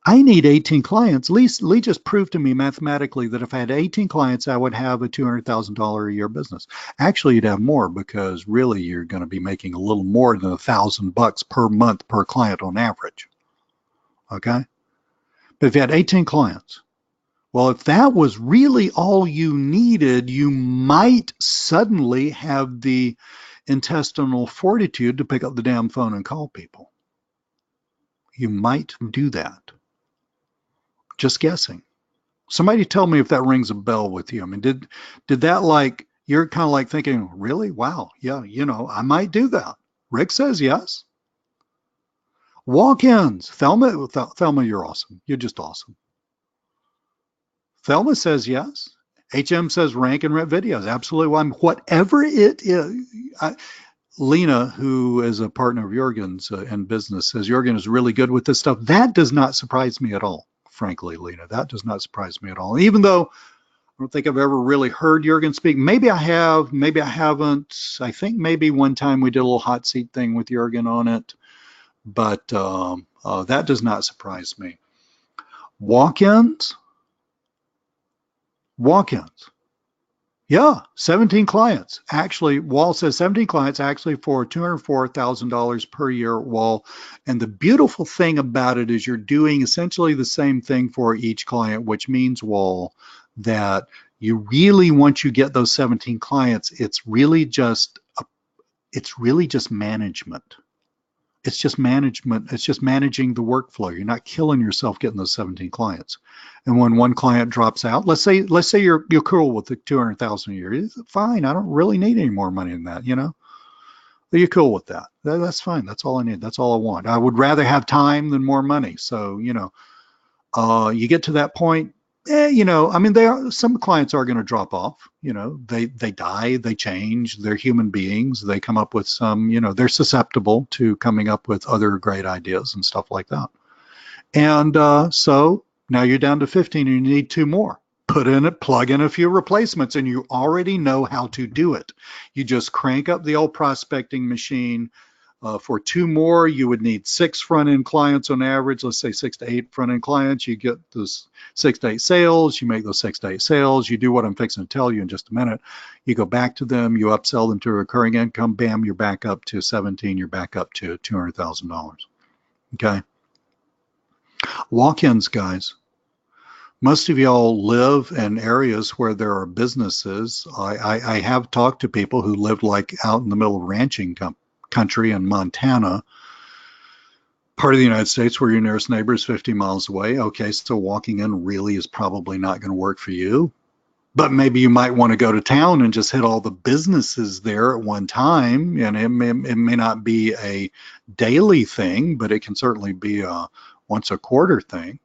I need 18 clients. Lee just proved to me mathematically that if I had 18 clients, I would have a $200,000 a year business. Actually, you'd have more because really you're going to be making a little more than $1,000 per month per client on average. Okay? But if you had 18 clients, well, if that was really all you needed, you might suddenly have the intestinal fortitude to pick up the damn phone and call people. You might do that. Just guessing. Somebody tell me if that rings a bell with you. I mean, did that you're kind of like thinking, really? Wow. Yeah, I might do that. Rick says yes. Walk-ins. Thelma, you're awesome. You're just awesome. Thelma says yes. HM says rank and rent videos. Absolutely. Well, whatever it is. Lena, who is a partner of Jorgen's in business, says Jorgen is really good with this stuff. That does not surprise me at all, frankly, Lena. That does not surprise me at all. Even though I don't think I've ever really heard Jorgen speak. Maybe I have, maybe I haven't. I think maybe one time we did a little hot seat thing with Jorgen on it, but that does not surprise me. Walk-ins. Walk-ins. Yeah, 17 clients. Actually, Wall says 17 clients actually for $204,000 per year, Wall. And the beautiful thing about it is you're doing essentially the same thing for each client, which means, Wall, that you really, once you get those 17 clients, it's really just management. It's just management. It's just managing the workflow. You're not killing yourself getting those 17 clients. And when one client drops out, let's say you're cool with the 200,000 a year. It's fine. I don't really need any more money than that, But you're cool with that. That's fine. That's all I need. That's all I want. I would rather have time than more money. So, you get to that point. Some clients are going to drop off. They die, they change, they're human beings. They come up with some, they're susceptible to coming up with other great ideas and stuff like that. And so now you're down to 15 and you need 2 more. Plug in a few replacements, and you already know how to do it. You just crank up the old prospecting machine. For 2 more, you would need 6 front-end clients on average. Let's say 6 to 8 front-end clients. You get those 6 to 8 sales. You make those 6 to 8 sales. You do what I'm fixing to tell you in just a minute. You go back to them. You upsell them to recurring income. Bam, you're back up to 17. You're back up to $200,000. Okay. Walk-ins, guys. Most of y'all live in areas where there are businesses. I have talked to people who live out in the middle of ranching country in Montana, part of the United States where your nearest neighbor is 50 miles away. Okay, so walking in really is probably not going to work for you. But maybe you might want to go to town and just hit all the businesses there at one time. And it may not be a daily thing, but it can certainly be a once a quarter thing.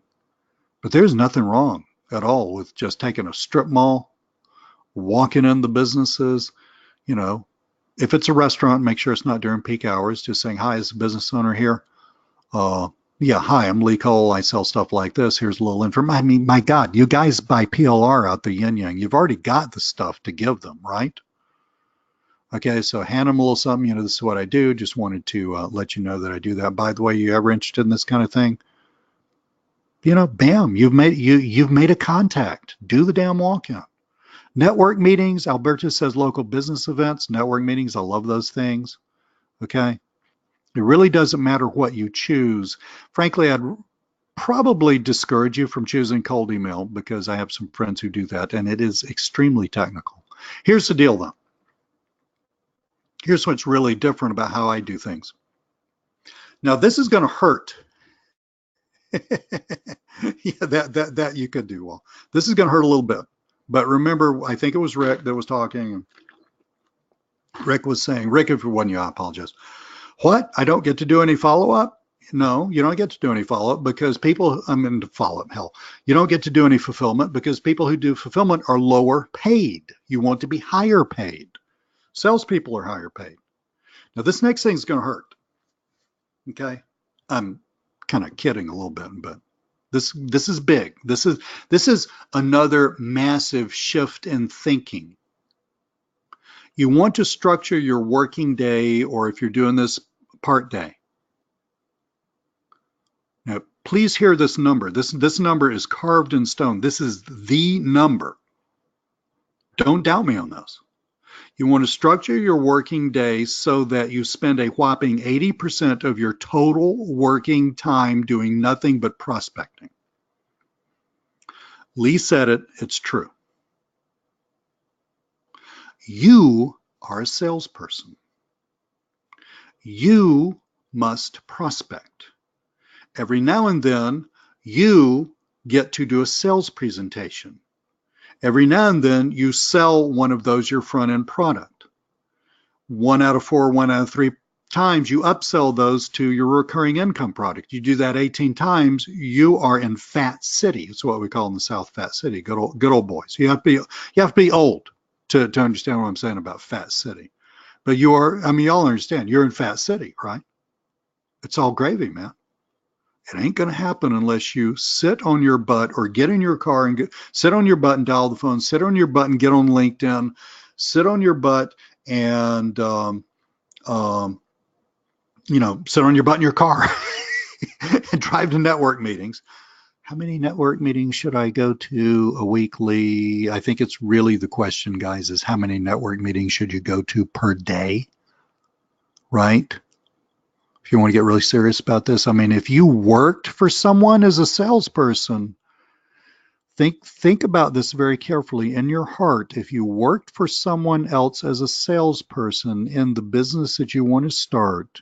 But there's nothing wrong at all with just taking a strip mall, walking in the businesses. If it's a restaurant, make sure it's not during peak hours. Just saying, hi, is the business owner here? Yeah, hi, I'm Lee Cole. I sell stuff like this. Here's a little information. I mean, my God, you guys buy PLR out the yin yang. You've already got the stuff to give them, right? Okay, so hand them a little something. You know, this is what I do. Just wanted to let you know that I do that. By the way, you ever interested in this kind of thing? You know, bam, you've made a contact. Do the damn walkout. Network meetings. Alberto says local business events. Network meetings. I love those things. Okay. It really doesn't matter what you choose. Frankly, I'd probably discourage you from choosing cold email because I have some friends who do that, and it is extremely technical. Here's the deal, though. Here's what's really different about how I do things. Now, this is going to hurt. Yeah, that you could do well. This is going to hurt a little bit. But remember, I think it was Rick that was talking. And Rick was saying, Rick, if it wasn't you, I apologize. What? I don't get to do any follow-up? No, you don't get to do any follow-up because people, I'm into follow-up, hell. You don't get to do any fulfillment because people who do fulfillment are lower paid. You want to be higher paid. Salespeople are higher paid. Now, this next thing is going to hurt. Okay? I'm kind of kidding a little bit, but this is big. This is another massive shift in thinking. You want to structure your working day, or if you're doing this part day. Now, please hear this number. This number is carved in stone. This is the number. Don't doubt me on this. You want to structure your working day so that you spend a whopping 80% of your total working time doing nothing but prospecting. Lee said it, it's true. You are a salesperson. You must prospect. Every now and then, you get to do a sales presentation. Every now and then, you sell one of those, your front-end product. 1 out of 4, 1 out of 3 times, you upsell those to your recurring income product. You do that 18 times, you are in Fat City. It's what we call in the South Fat City, good old boys. You have to be old to understand what I'm saying about Fat City. But you are, I mean, y'all understand, you're in Fat City, right? It's all gravy, man. It ain't going to happen unless you sit on your butt or get in your car and sit on your butt and dial the phone, sit on your butt and get on LinkedIn, sit on your butt and, you know, sit on your butt in your car and drive to network meetings. How many network meetings should I go to a weekly? I think it's really the question, guys, is how many network meetings should you go to per day, right? If you want to get really serious about this, I mean, if you worked for someone as a salesperson, think about this very carefully in your heart. If you worked for someone else as a salesperson in the business that you want to start,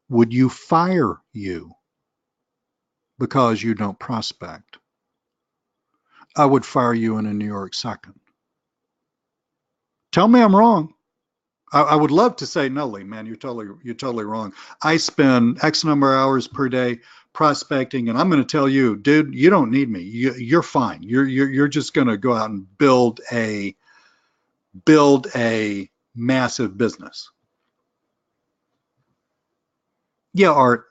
would you fire you because you don't prospect? I would fire you in a New York second. Tell me I'm wrong. I would love to say, no, Lee, man, you're totally wrong. I spend X number of hours per day prospecting, and I'm going to tell you, dude, you don't need me. You're fine. You're just going to go out and build a massive business. Yeah, Art,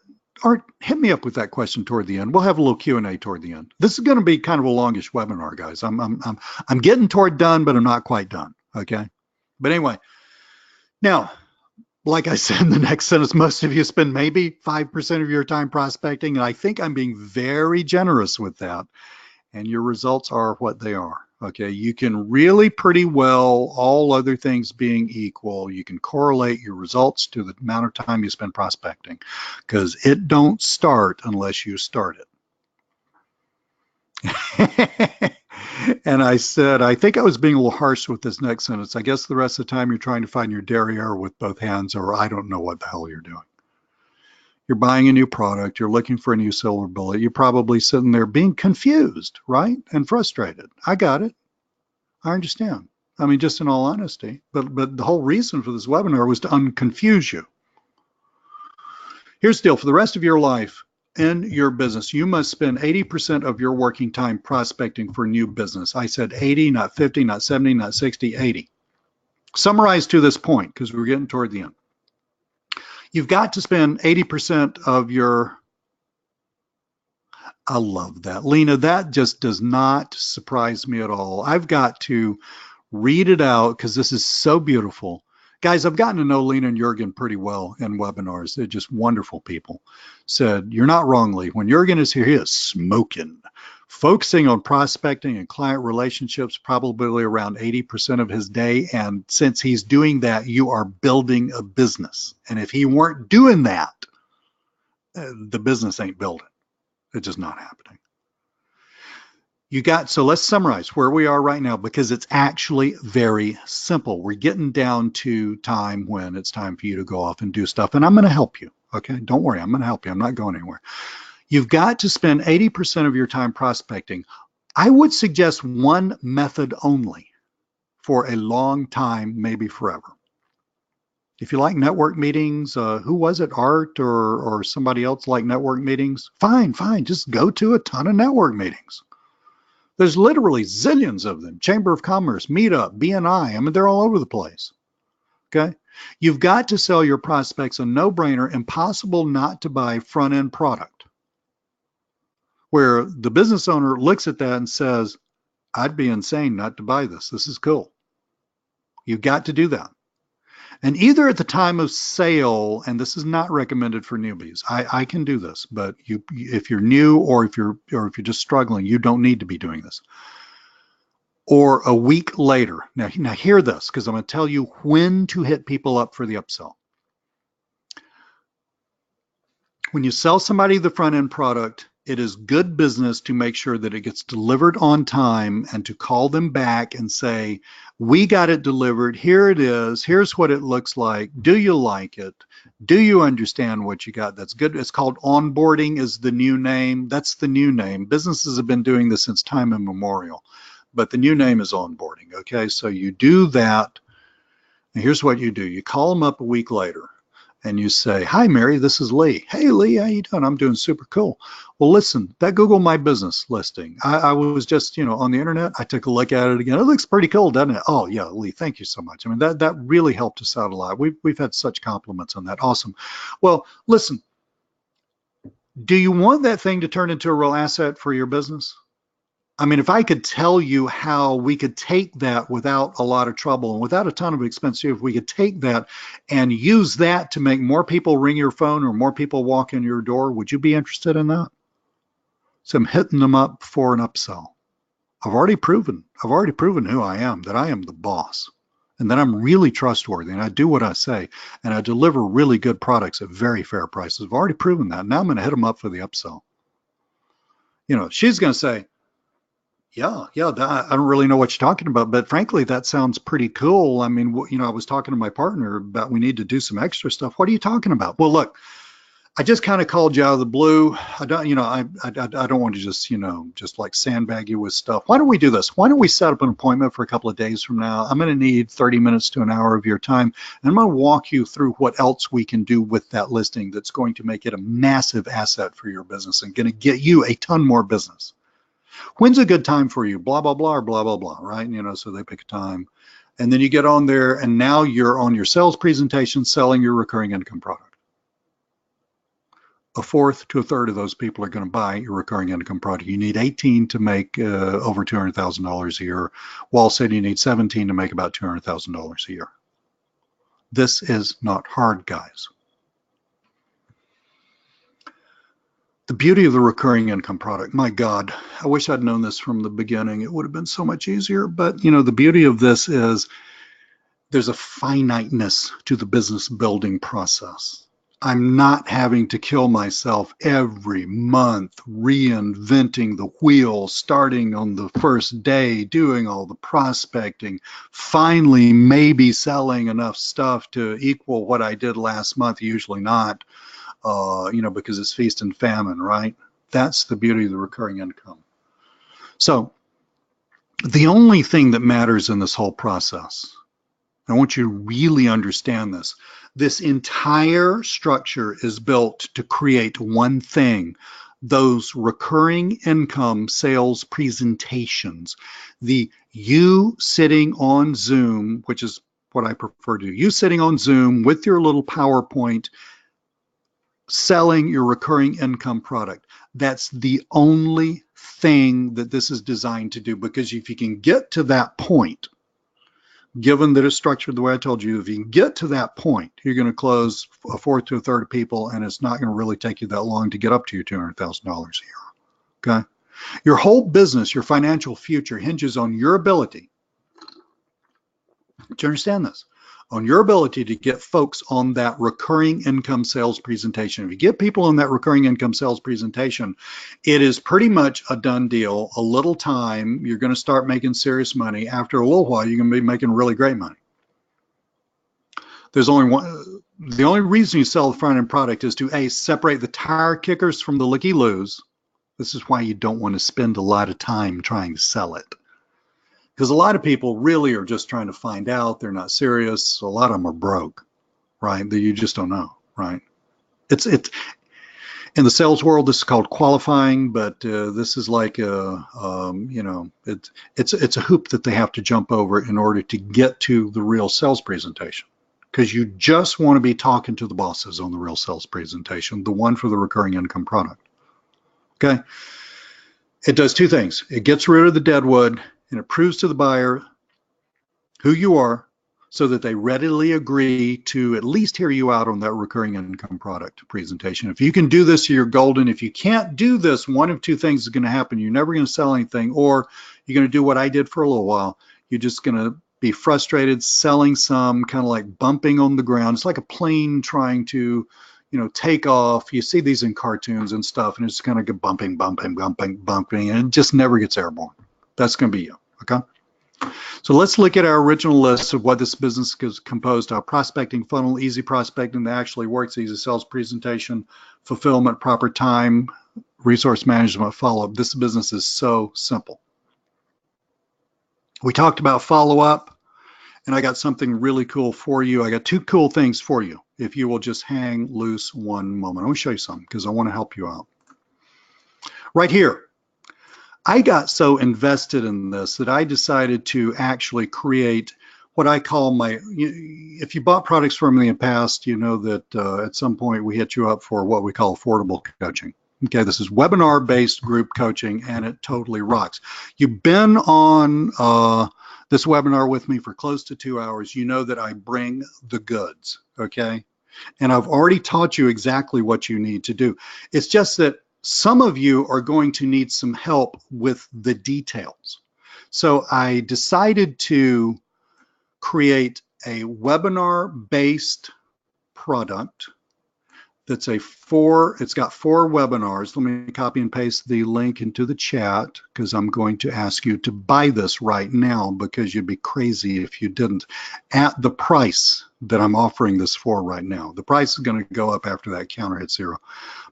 hit me up with that question toward the end. We'll have a little Q&A toward the end. This is going to be kind of a longish webinar, guys. I'm getting toward done, but I'm not quite done. Okay, but anyway. Now, like I said in the next sentence, most of you spend maybe 5% of your time prospecting, and I think I'm being very generous with that, and your results are what they are, okay? You can really pretty well, all other things being equal, you can correlate your results to the amount of time you spend prospecting, because it don't start unless you start it. And I said, I think I was being a little harsh with this next sentence. I guess the rest of the time you're trying to find your derriere with both hands, or I don't know what the hell you're doing. You're buying a new product. You're looking for a new silver bullet. You're probably sitting there being confused, right? And frustrated. I got it. I understand. I mean, just in all honesty. But the whole reason for this webinar was to unconfuse you. Here's the deal. For the rest of your life, in your business, you must spend 80% of your working time prospecting for new business. I said 80, not 50, not 70, not 60, 80. Summarize to this point, because we're getting toward the end. You've got to spend 80% of your I love that. Lena, that just does not surprise me at all. I've got to read it out because this is so beautiful. Guys, I've gotten to know Lena and Jurgen pretty well in webinars. They're just wonderful people. Said, you're not wrong, Lee. When Jurgen is here, he is smoking. Focusing on prospecting and client relationships, probably around 80% of his day. And since he's doing that, you are building a business. And if he weren't doing that, the business ain't building. It's just not happening. So let's summarize where we are right now because it's actually very simple. We're getting down to time when it's time for you to go off and do stuff. And I'm going to help you. Okay. Don't worry. I'm going to help you. I'm not going anywhere. You've got to spend 80% of your time prospecting. I would suggest one method only for a long time, maybe forever. If you like network meetings, who was it, Art or somebody else like network meetings? Fine. Just go to a ton of network meetings. There's literally zillions of them. Chamber of Commerce, Meetup, BNI. I mean, they're all over the place. Okay. You've got to sell your prospects a no-brainer, impossible not to buy front-end product, where the business owner looks at that and says, I'd be insane not to buy this. This is cool. You've got to do that. And either at the time of sale, and this is not recommended for newbies. I can do this, but if you're new or if you're just struggling, you don't need to be doing this. Or a week later. Now hear this, because I'm going to tell you when to hit people up for the upsell. When you sell somebody the front end product, it is good business to make sure that it gets delivered on time and to call them back and say, we got it delivered. Here it is. Here's what it looks like. Do you like it? Do you understand what you got? That's good. It's called onboarding is the new name. That's the new name. Businesses have been doing this since time immemorial, but the new name is onboarding. Okay, so you do that. And here's what you do. You call them up a week later. And you say, hi, Mary, this is Lee. Hey, Lee, how you doing? I'm doing super cool. Well, listen, that Google My Business listing, I was just, on the internet. I took a look at it again. It looks pretty cool, doesn't it? Oh, yeah, Lee, thank you so much. I mean, that really helped us out a lot. We've had such compliments on that. Awesome. Well, listen, do you want that thing to turn into a real asset for your business? I mean, if I could tell you how we could take that without a lot of trouble and without a ton of expense, if we could take that and use that to make more people ring your phone or more people walk in your door, would you be interested in that? So I'm hitting them up for an upsell. I've already proven who I am, that I am the boss and that I'm really trustworthy and I do what I say and I deliver really good products at very fair prices. I've already proven that. Now I'm going to hit them up for the upsell. She's going to say, yeah, I don't really know what you're talking about, but frankly, that sounds pretty cool. I mean, I was talking to my partner about we need to do some extra stuff. What are you talking about? Well, look, I just kind of called you out of the blue. I don't, I don't want to just like sandbag you with stuff. Why don't we do this? Why don't we set up an appointment for a couple of days from now? I'm going to need 30 minutes to an hour of your time, and I'm going to walk you through what else we can do with that listing that's going to make it a massive asset for your business and going to get you a ton more business. When's a good time for you? Blah, blah, blah, or blah, blah, blah, right? So they pick a time. And then you get on there, and now you're on your sales presentation selling your recurring income product. A fourth to a third of those people are going to buy your recurring income product. You need 18 to make over $200,000 a year. Wall said you need 17 to make about $200,000 a year. This is not hard, guys. The beauty of the recurring income product, my God, I wish I'd known this from the beginning. It would have been so much easier. But, the beauty of this is there's a finiteness to the business building process. I'm not having to kill myself every month reinventing the wheel, starting on the first day, doing all the prospecting, finally maybe selling enough stuff to equal what I did last month, usually not. Because it's feast and famine, right? That's the beauty of the recurring income. So the only thing that matters in this whole process, I want you to really understand this. This entire structure is built to create one thing, those recurring income sales presentations. You sitting on Zoom, which is what I prefer to do, you sitting on Zoom with your little PowerPoint, selling your recurring income product. That's the only thing that this is designed to do, because if you can get to that point, given that it's structured the way I told you, if you can get to that point, you're going to close a fourth to a third of people, and it's not going to really take you that long to get up to your $200,000 a year. Okay? Your whole business, your financial future hinges on your ability. Do you understand this? On your ability to get folks on that recurring income sales presentation. If you get people on that recurring income sales presentation, it is pretty much a done deal. A little time, you're going to start making serious money. After a little while, you're going to be making really great money. There's only one. The only reason you sell the front end product is to A, separate the tire kickers from the looky-loos. This is why you don't want to spend a lot of time trying to sell it. Because a lot of people really are just trying to find out. They're not serious. A lot of them are broke, right? That you just don't know, right? It's in the sales world, this is called qualifying, but this is like it's a hoop that they have to jump over in order to get to the real sales presentation. Because you just want to be talking to the bosses on the real sales presentation, the one for the recurring income product. Okay? It does two things. It gets rid of the deadwood, and it proves to the buyer who you are so that they readily agree to at least hear you out on that recurring income product presentation. If you can do this, you're golden. If you can't do this, one of two things is going to happen. You're never going to sell anything, or you're going to do what I did for a little while. You're just going to be frustrated selling some, kind of like bumping on the ground. It's like a plane trying to, take off. You see these in cartoons and stuff, and it's kind of bumping, and it just never gets airborne. That's going to be you, okay? So let's look at our original list of what this business is composed of. Prospecting funnel, easy prospecting that actually works, easy sales presentation, fulfillment, proper time, resource management, follow-up. This business is so simple. We talked about follow-up, and I got something really cool for you. I got two cool things for you. If you will just hang loose one moment. I want to show you something because I want to help you out. Right here. I got so invested in this that I decided to actually create what I call if you bought products from me in the past, you know that at some point we hit you up for what we call affordable coaching. Okay, this is webinar-based group coaching, and it totally rocks. You've been on this webinar with me for close to 2 hours. You know that I bring the goods, okay? And I've already taught you exactly what you need to do. It's just that some of you are going to need some help with the details. So I decided to create a webinar-based product that's it's got 4 webinars. Let me copy and paste the link into the chat because I'm going to ask you to buy this right now because you'd be crazy if you didn't at the price that I'm offering this for right now. The price is going to go up after that counter hits 0.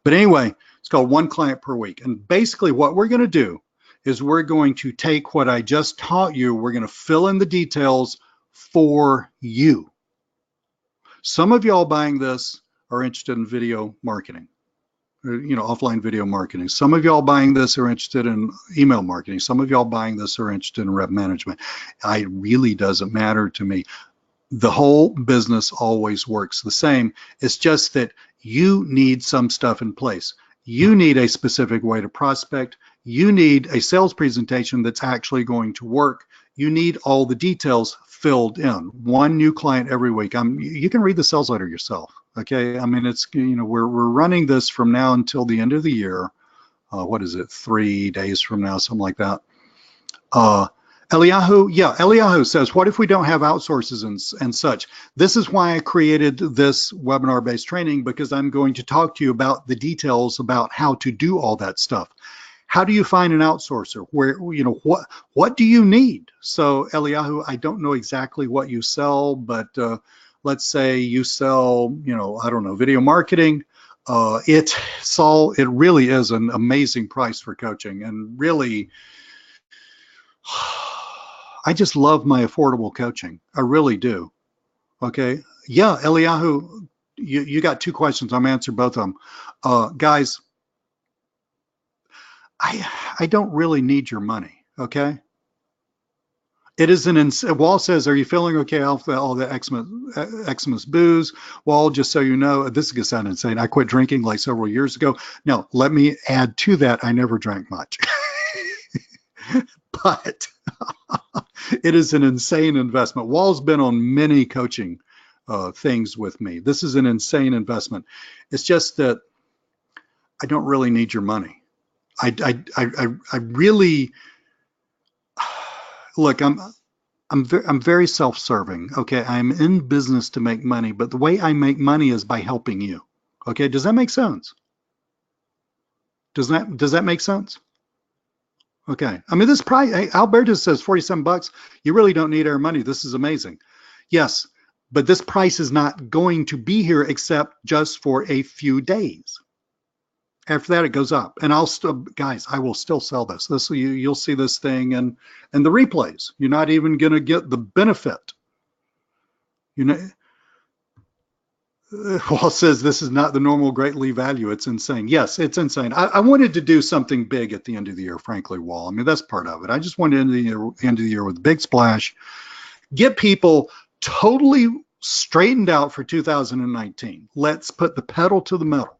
But anyway, it's called One Client Per Week. And basically what we're going to do is we're going to take what I just taught you, we're going to fill in the details for you. Some of y'all buying this are interested in video marketing, offline video marketing. Some of y'all buying this are interested in email marketing. Some of y'all buying this are interested in rep management. It really doesn't matter to me. The whole business always works the same. It's just that you need some stuff in place. You need a specific way to prospect. You need a sales presentation that's actually going to work. You need all the details filled in. One new client every week. You can read the sales letter yourself. Okay, I mean, it's, we're running this from now until the end of the year. What is it, 3 days from now, something like that. Eliyahu says, what if we don't have outsources and such? This is why I created this webinar-based training, because I'm going to talk to you about the details about how to do all that stuff. How do you find an outsourcer? Where, what do you need? So Eliyahu, I don't know exactly what you sell, but let's say you sell, I don't know, video marketing. It really is an amazing price for coaching, and really, I just love my affordable coaching. I really do. Okay. Yeah, Eliyahu, you got 2 questions. I'm answering both of them. Guys, I don't really need your money. Okay. It is Wall says, are you feeling okay off all the Xmas booze? Wall, just so you know, this is going to sound insane. I quit drinking like several years ago. Now, let me add to that, I never drank much. But it is an insane investment. Wall's been on many coaching things with me. This is an insane investment. It's just that I don't really need your money. I really look. I'm very self-serving. Okay, I'm in business to make money, but the way I make money is by helping you. Okay, does that make sense? Does that make sense? Okay. I mean, this price, hey, Alberto says 47 bucks. You really don't need our money. This is amazing. Yes, but this price is not going to be here except just for a few days. After that, it goes up. And I'll still, guys, I will still sell this. You'll see this thing and the replays. You're not even going to get the benefit. You know, Wall says this is not the normal greatly value. It's insane. Yes, it's insane. I wanted to do something big at the end of the year, frankly, Wall. I mean, that's part of it. I just wanted to end of the year with a big splash, get people totally straightened out for 2019. Let's put the pedal to the metal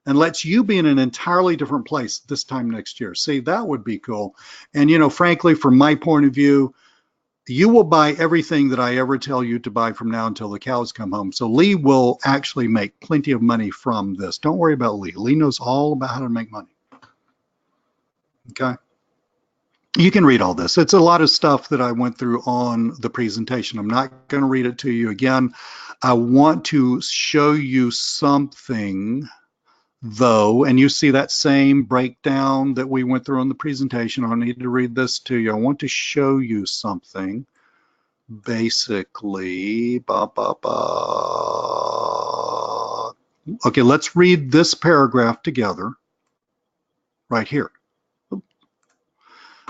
and let's you be in an entirely different place this time next year. See, that would be cool. And, you know, frankly, from my point of view, you will buy everything that I ever tell you to buy from now until the cows come home. So Lee will actually make plenty of money from this. Don't worry about Lee. Lee knows all about how to make money. Okay. You can read all this. It's a lot of stuff that I went through on the presentation. I'm not going to read it to you again. I want to show you something though, and you see that same breakdown that we went through on the presentation. I need to read this to you. I want to show you something. Basically, okay, let's read this paragraph together right here.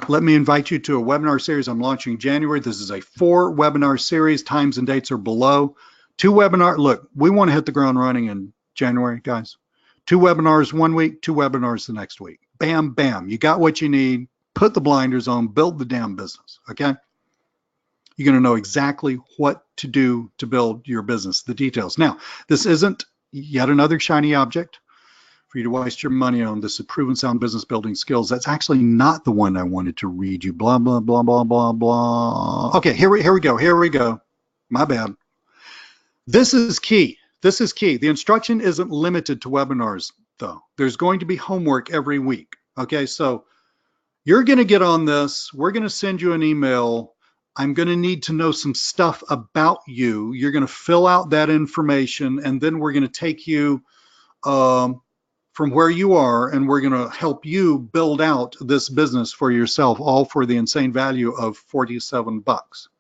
Let me invite you to a webinar series I'm launching in January. This is a 4-webinar series. Times and dates are below. 2 webinar. Look, we want to hit the ground running in January, guys. 2 webinars one week, 2 webinars the next week. Bam, bam. You got what you need. Put the blinders on. Build the damn business. Okay? You're going to know exactly what to do to build your business, the details. Now, this isn't yet another shiny object for you to waste your money on. This is proven sound business building skills. That's actually not the one I wanted to read you. Blah, blah, blah, blah, blah, blah. Okay, here we go. Here we go. My bad. This is key. This is key. The instruction isn't limited to webinars, though. There's going to be homework every week. Okay, so you're going to get on this. We're going to send you an email. I'm going to need to know some stuff about you. You're going to fill out that information, and then we're going to take you from where you are, and we're going to help you build out this business for yourself, all for the insane value of 47 bucks.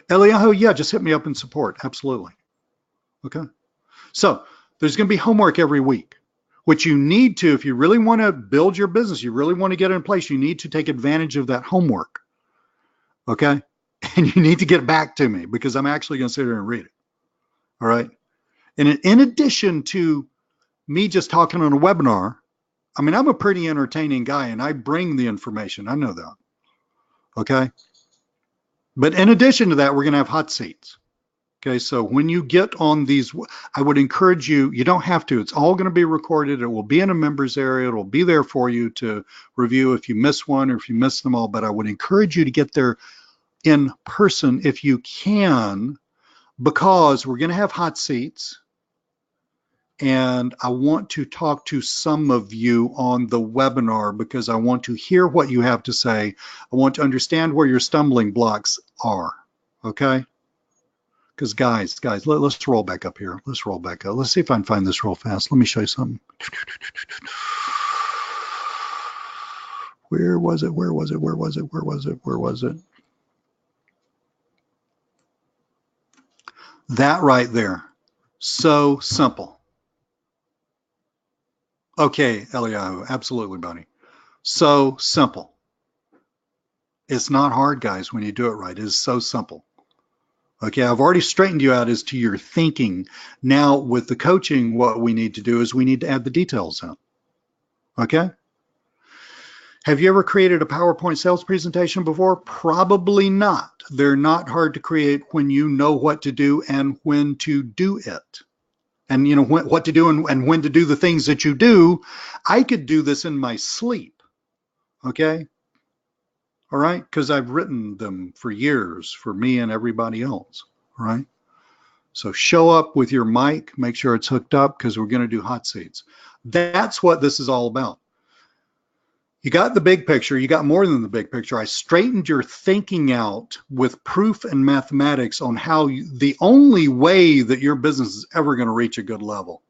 Eliyahu, yeah, just hit me up in support. Absolutely. Okay. So there's going to be homework every week. What you need to, if you really want to build your business, you really want to get it in place, you need to take advantage of that homework. Okay. And you need to get back to me because I'm actually going to sit here and read it. All right. And in addition to me just talking on a webinar, I mean, I'm a pretty entertaining guy and I bring the information. I know that. Okay. But in addition to that, we're going to have hot seats. Okay, so when you get on these, I would encourage you, you don't have to, it's all going to be recorded. It will be in a members area. It will be there for you to review if you miss one or if you miss them all. But I would encourage you to get there in person if you can, because we're going to have hot seats. And I want to talk to some of you on the webinar because I want to hear what you have to say. I want to understand where your stumbling blocks are, okay? Because guys, let's roll back up here. Let's roll back up. Let's see if I can find this real fast. Let me show you something. Where was it? Where was it? Where was it? Where was it? Where was it? That right there. So simple. Okay, Eliyahu, absolutely, buddy. So simple. It's not hard, guys, when you do it right. It is so simple. Okay, I've already straightened you out as to your thinking. Now, with the coaching, what we need to do is we need to add the details in. Okay? Have you ever created a PowerPoint sales presentation before? Probably not. They're not hard to create when you know what to do and when to do it. And you know what to do and when to do the things that you do. I could do this in my sleep, okay? All right, because I've written them for years for me and everybody else, all right? So show up with your mic, make sure it's hooked up because we're going to do hot seats. That's what this is all about. You got the big picture. You got more than the big picture. I straightened your thinking out with proof and mathematics on how the only way that your business is ever going to reach a good level,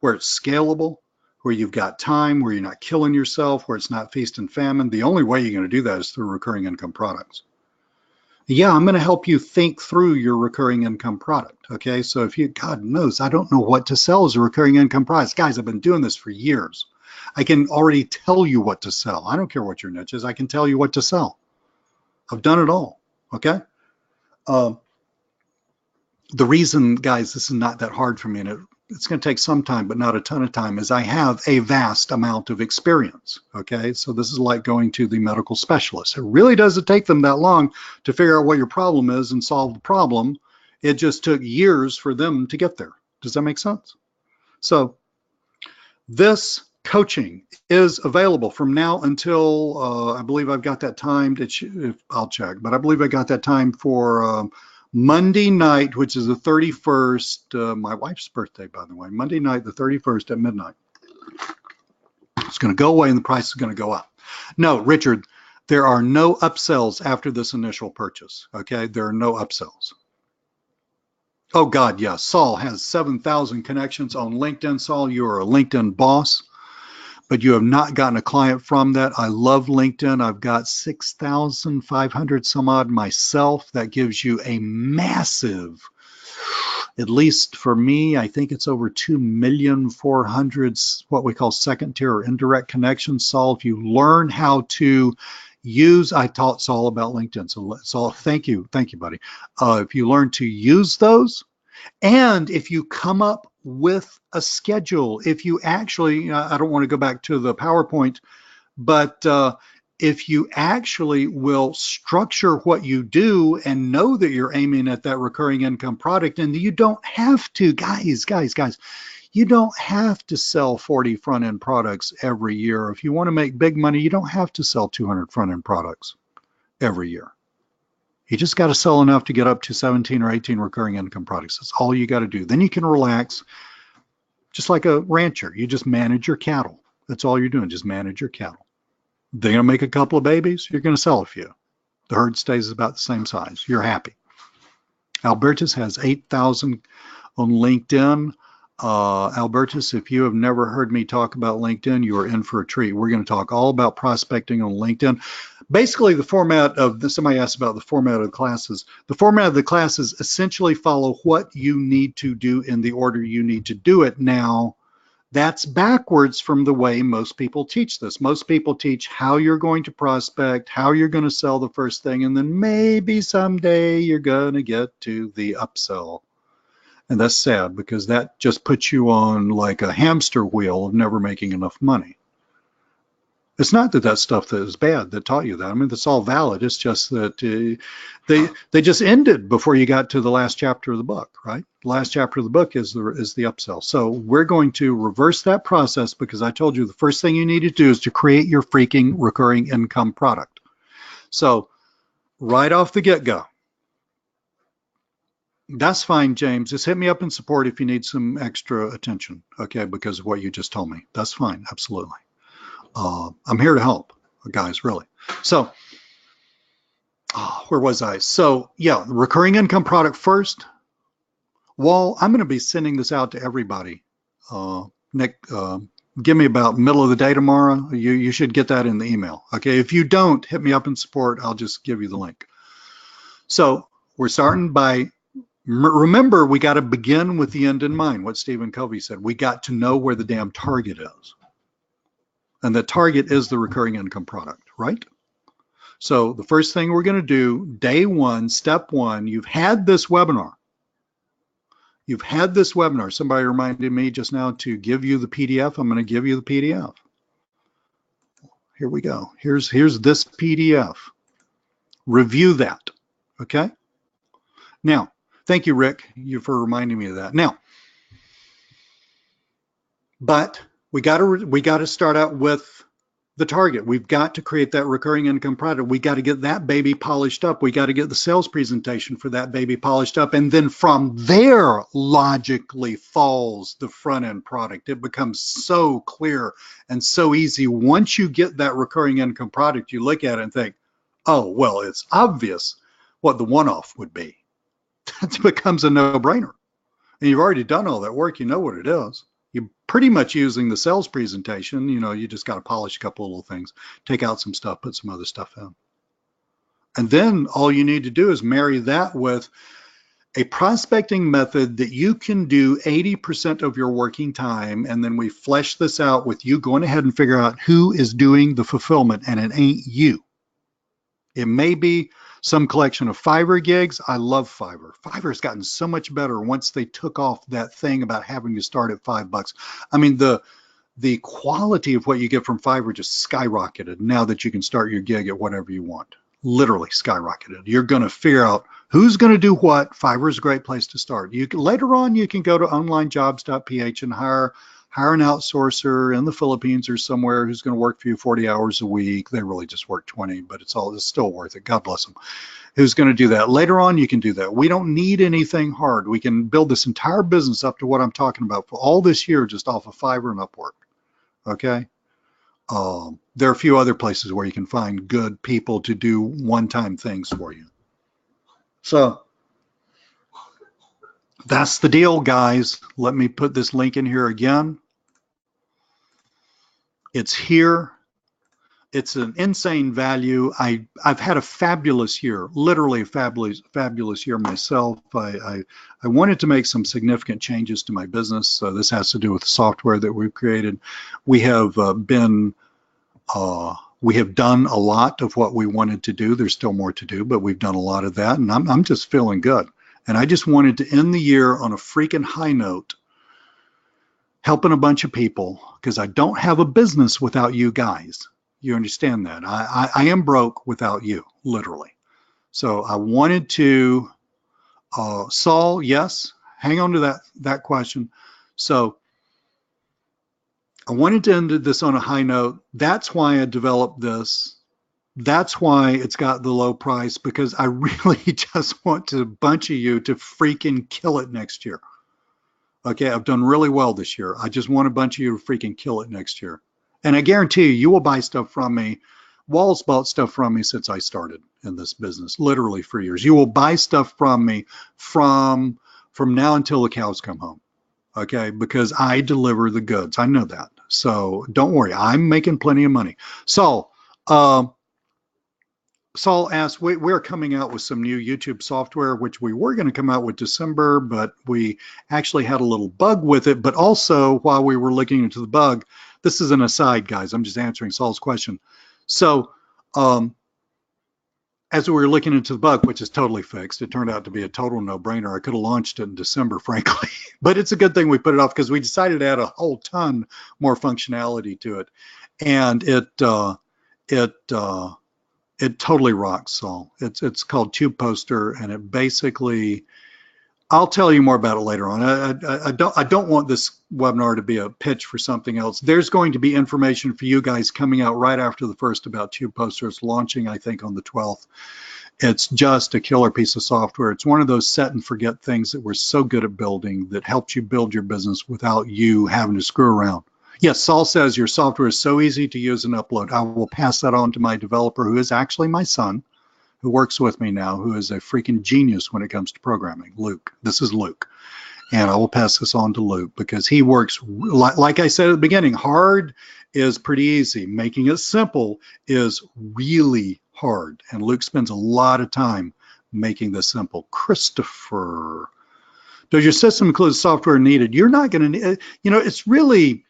where it's scalable, where you've got time, where you're not killing yourself, where it's not feast and famine. The only way you're going to do that is through recurring income products. Yeah, I'm going to help you think through your recurring income product. Okay, so if you, God knows, I don't know what to sell as a recurring income product. Guys, I've been doing this for years. I can already tell you what to sell. I don't care what your niche is. I can tell you what to sell. I've done it all. Okay. The reason, guys, this is not that hard for me, and it's going to take some time, but not a ton of time, is I have a vast amount of experience. Okay. So this is like going to the medical specialist. It really doesn't take them that long to figure out what your problem is and solve the problem. It just took years for them to get there. Does that make sense? So this coaching is available from now until I believe I've got that timed. I'll check, but I believe I got that time for Monday night, which is the 31st, my wife's birthday, by the way, Monday night, the 31st at midnight. It's going to go away and the price is going to go up. No, Richard, there are no upsells after this initial purchase. Okay, there are no upsells. Oh God, yes. Saul has 7,000 connections on LinkedIn. Saul, you are a LinkedIn boss, but you have not gotten a client from that. I love LinkedIn. I've got 6,500 some odd myself. That gives you a massive, at least for me, I think it's over 2,400,000 what we call second tier or indirect connections. Saul, if you learn how to use, I taught Saul about LinkedIn. So Saul, thank you, buddy. If you learn to use those, and if you come up with a schedule, if you actually, I don't want to go back to the PowerPoint, but if you actually will structure what you do and know that you're aiming at that recurring income product, and you don't have to, guys, you don't have to sell 40 front-end products every year. If you want to make big money, you don't have to sell 200 front-end products every year. You just got to sell enough to get up to 17 or 18 recurring income products. That's all you got to do. Then you can relax, just like a rancher. You just manage your cattle. That's all you're doing, just manage your cattle. They're going to make a couple of babies, you're going to sell a few. The herd stays about the same size. You're happy. Albertus has 8,000 on LinkedIn. Albertus, if you have never heard me talk about LinkedIn, you are in for a treat. We're going to talk all about prospecting on LinkedIn. Basically, the format of this, somebody asked about the format of the classes. The format of the classes essentially follow what you need to do in the order you need to do it. Now, that's backwards from the way most people teach this. Most people teach how you're going to prospect, how you're going to sell the first thing, and then maybe someday you're going to get to the upsell. And that's sad because that just puts you on like a hamster wheel of never making enough money. It's not that that stuff that is bad that taught you that. I mean, that's all valid. It's just that they just ended before you got to the last chapter of the book, right? The last chapter of the book is the upsell. So we're going to reverse that process because I told you the first thing you need to do is to create your freaking recurring income product. So right off the get-go, that's fine, James. Just hit me up in support if you need some extra attention, okay, because of what you just told me. That's fine, absolutely. I'm here to help, guys, really. So, where was I? So, yeah, recurring income product first. Well, I'm going to be sending this out to everybody. Nick, give me about middle of the day tomorrow. You should get that in the email, okay? If you don't, hit me up in support. I'll just give you the link. So, we're starting by... Remember, we got to begin with the end in mind, what Stephen Covey said. We got to know where the damn target is. And the target is the recurring income product, right? So the first thing we're going to do, day one, step one, you've had this webinar. You've had this webinar. Somebody reminded me just now to give you the PDF. I'm going to give you the PDF. Here we go. Here's this PDF. Review that. Okay. Now, thank you, Rick, for reminding me of that. Now, but we got to start out with the target. We've got to create that recurring income product. We got to get that baby polished up. We got to get the sales presentation for that baby polished up. And then from there, logically falls the front end product. It becomes so clear and so easy. Once you get that recurring income product, you look at it and think, oh, well, it's obvious what the one-off would be. That becomes a no-brainer. And you've already done all that work. You know what it is. You're pretty much using the sales presentation. You know, you just got to polish a couple of little things, take out some stuff, put some other stuff in. And then all you need to do is marry that with a prospecting method that you can do 80% of your working time. And then we flesh this out with you going ahead and figure out who is doing the fulfillment, and it ain't you. It may be some collection of Fiverr gigs. I love Fiverr. Fiverr's gotten so much better once they took off that thing about having to start at $5. I mean, the quality of what you get from Fiverr just skyrocketed now that you can start your gig at whatever you want. Literally skyrocketed. You're going to figure out who's going to do what. Fiverr is a great place to start. Later on, you can go to onlinejobs.ph and hire an outsourcer in the Philippines or somewhere who's going to work for you 40 hours a week. They really just work 20, but it's still worth it. God bless them. Who's going to do that? Later on, you can do that. We don't need anything hard. We can build this entire business up to what I'm talking about for all this year just off of Fiverr and Upwork. Okay? There are a few other places where you can find good people to do one-time things for you. So that's the deal, guys. Let me put this link in here again. It's here. It's an insane value. I've had a fabulous year, literally a fabulous year myself. I wanted to make some significant changes to my business. So this has to do with the software that we've created. We have done a lot of what we wanted to do. There's still more to do, but we've done a lot of that, and I'm just feeling good. And I just wanted to end the year on a freaking high note, helping a bunch of people, because I don't have a business without you guys. You understand that? I am broke without you, literally. So I wanted to, Saul, yes, hang on to that question. So I wanted to end this on a high note. That's why I developed this. That's why it's got the low price, because I really just want a bunch of you to freaking kill it next year. Okay, I've done really well this year. I just want a bunch of you to freaking kill it next year. And I guarantee you will buy stuff from me. Wall's bought stuff from me since I started in this business, literally for years. You will buy stuff from me from now until the cows come home. Okay, because I deliver the goods. I know that. So don't worry, I'm making plenty of money. So, Saul asked, we're coming out with some new YouTube software, which we were going to come out with December, but we actually had a little bug with it. But also, while we were looking into the bug, this is an aside, guys. I'm just answering Saul's question. So, as we were looking into the bug, which is totally fixed, it turned out to be a total no-brainer. I could have launched it in December, frankly. But it's a good thing we put it off, because we decided to add a whole ton more functionality to it. And it totally rocks, Saul. It's called Tube Poster, and it basically, I'll tell you more about it later on. I don't want this webinar to be a pitch for something else. There's going to be information for you guys coming out right after the first about Tube Poster. It's launching, I think, on the 12th. It's just a killer piece of software. It's one of those set and forget things that we're so good at building that helps you build your business without you having to screw around. Yes, Saul says your software is so easy to use and upload. I will pass that on to my developer, who is actually my son, who works with me now, who is a freaking genius when it comes to programming, Luke. This is Luke. And I will pass this on to Luke, because he works, like I said at the beginning, hard is pretty easy. Making it simple is really hard. And Luke spends a lot of time making this simple. Christopher, does your system include software needed? You're not going to, it's really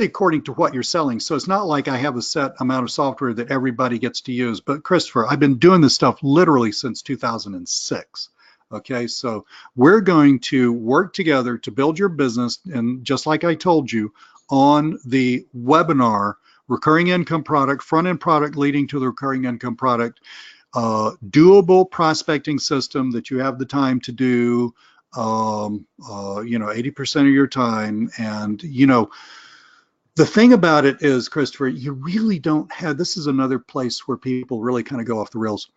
according to what you're selling. So it's not like I have a set amount of software that everybody gets to use. But Christopher, I've been doing this stuff literally since 2006. Okay, so we're going to work together to build your business. And just like I told you on the webinar, recurring income product, front-end product leading to the recurring income product, doable prospecting system that you have the time to do, 80% of your time. And, the thing about it is, Christopher, you really don't have, this is another place where people really kind of go off the rails.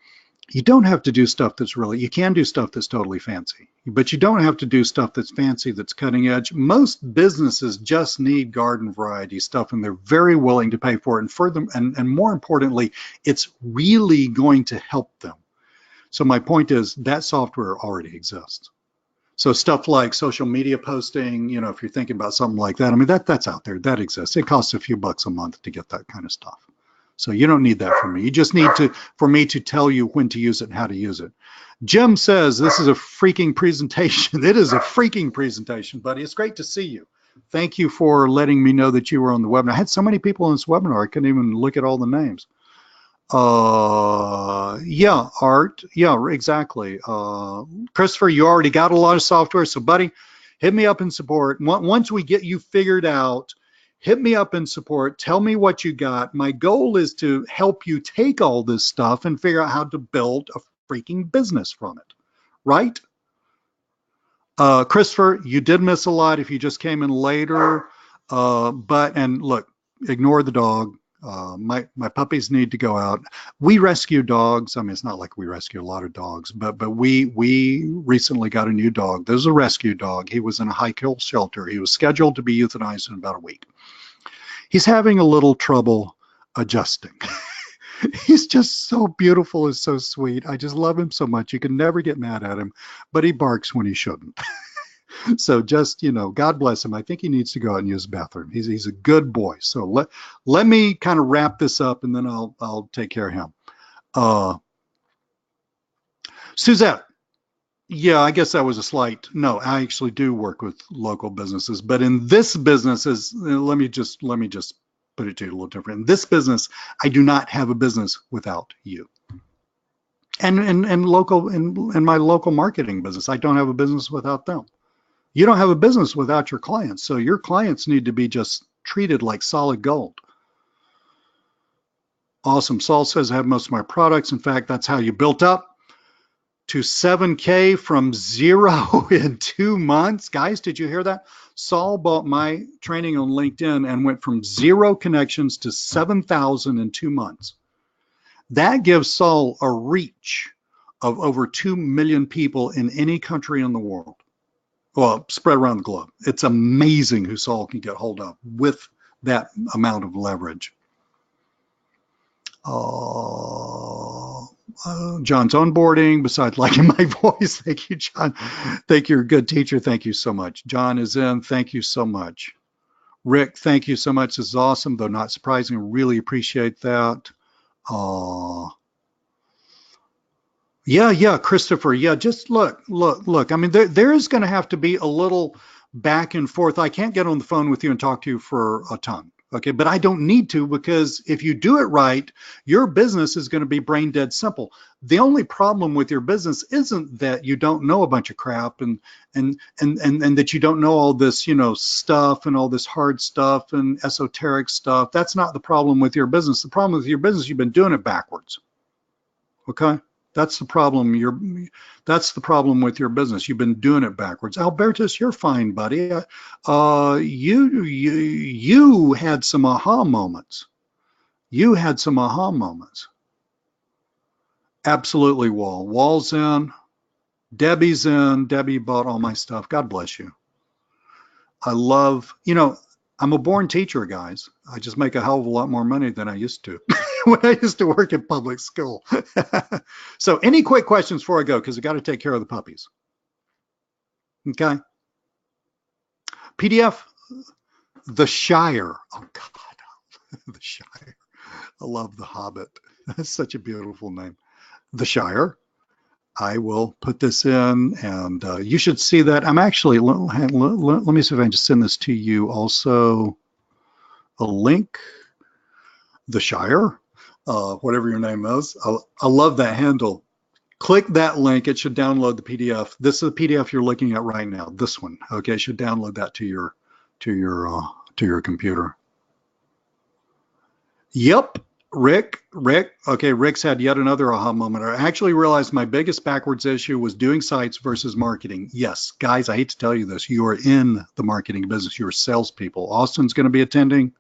You don't have to do stuff that's really, you can do stuff that's totally fancy, but you don't have to do stuff that's fancy, that's cutting edge. Most businesses just need garden variety stuff, and they're very willing to pay for it. And further, and more importantly, it's really going to help them. So my point is that software already exists. So stuff like social media posting, if you're thinking about something like that, I mean, that's out there, that exists. It costs a few bucks a month to get that kind of stuff. So you don't need that from me. You just need for me to tell you when to use it and how to use it. Jim says, this is a freaking presentation. It is a freaking presentation, buddy. It's great to see you. Thank you for letting me know that you were on the webinar. I had so many people on this webinar, I couldn't even look at all the names. Yeah, Art. Yeah, exactly. Christopher, you already got a lot of software. So buddy, hit me up in support. Once we get you figured out, hit me up in support. Tell me what you got. My goal is to help you take all this stuff and figure out how to build a freaking business from it, right? Christopher, you did miss a lot if you just came in later. And look, ignore the dog. My puppies need to go out. We rescue dogs. I mean, it's not like we rescue a lot of dogs, but we recently got a new dog. This is a rescue dog. He was in a high kill shelter. He was scheduled to be euthanized in about a week. He's having a little trouble adjusting. He's just so beautiful and so sweet. I just love him so much. You can never get mad at him, but he barks when he shouldn't. So just, God bless him. I think he needs to go out and use the bathroom. He's a good boy. So let me kind of wrap this up, and then I'll take care of him. Suzette, yeah, I guess that was a slight. No, I actually do work with local businesses, but in this business let me just put it to you a little different. In this business, I do not have a business without you. And in my local marketing business, I don't have a business without them. You don't have a business without your clients. So your clients need to be just treated like solid gold. Awesome. Saul says I have most of my products. In fact, that's how you built up to 7K from 0 in 2 months. Guys, did you hear that? Saul bought my training on LinkedIn and went from 0 connections to 7,000 in 2 months. That gives Saul a reach of over 2 million people in any country in the world. Well, spread around the globe. It's amazing who Saul can get hold of with that amount of leverage. John's onboarding, besides liking my voice. Thank you, John. Thank you, you're a good teacher. Thank you so much. John is in. Thank you so much. Rick, thank you so much. This is awesome, though not surprising. Really appreciate that. Yeah, Christopher. Yeah, just look. I mean, there is going to have to be a little back and forth. I can't get on the phone with you and talk to you for a ton, okay? But I don't need to, because if you do it right, your business is going to be brain dead simple. The only problem with your business isn't that you don't know a bunch of crap and that you don't know all this, stuff and all this hard stuff and esoteric stuff. That's not the problem with your business. The problem with your business, you've been doing it backwards, okay? That's the problem. That's the problem with your business. You've been doing it backwards. Albertus, you're fine, buddy. You had some aha moments. You had some aha moments. Absolutely, Wall. Wall's in. Debbie's in. Debbie bought all my stuff. God bless you. I love, I'm a born teacher, guys. I just make a hell of a lot more money than I used to when I used to work in public school. So any quick questions before I go, because I got to take care of the puppies. Okay. PDF, The Shire. Oh, God. The Shire. I love The Hobbit. That's such a beautiful name. The Shire. I will put this in, and you should see that. I'm actually, let me see if I can just send this to you also. A link, The Shire, whatever your name is. I love that handle. Click that link. It should download the PDF. This is the PDF you're looking at right now. This one, okay? It should download that to your computer. Yep. Rick. Okay, Rick's had yet another aha moment. I actually realized my biggest backwards issue was doing sites versus marketing. Yes, guys, I hate to tell you this. You are in the marketing business. You're salespeople. Austin's going to be attending.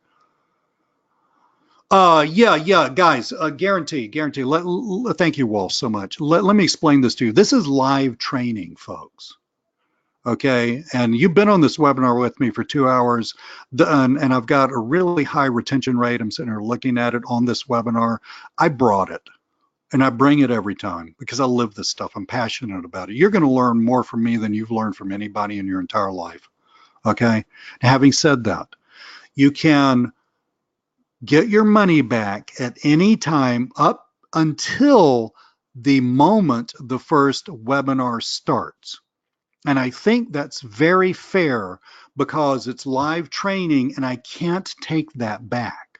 Yeah, guys, guarantee. Thank you all so much. Let me explain this to you. This is live training, folks. Okay, and you've been on this webinar with me for 2 hours, and I've got a really high retention rate. I'm sitting here looking at it on this webinar. I brought it, and I bring it every time because I live this stuff. I'm passionate about it. You're going to learn more from me than you've learned from anybody in your entire life. Okay, having said that, you can get your money back at any time up until the moment the first webinar starts. And I think that's very fair because it's live training and I can't take that back.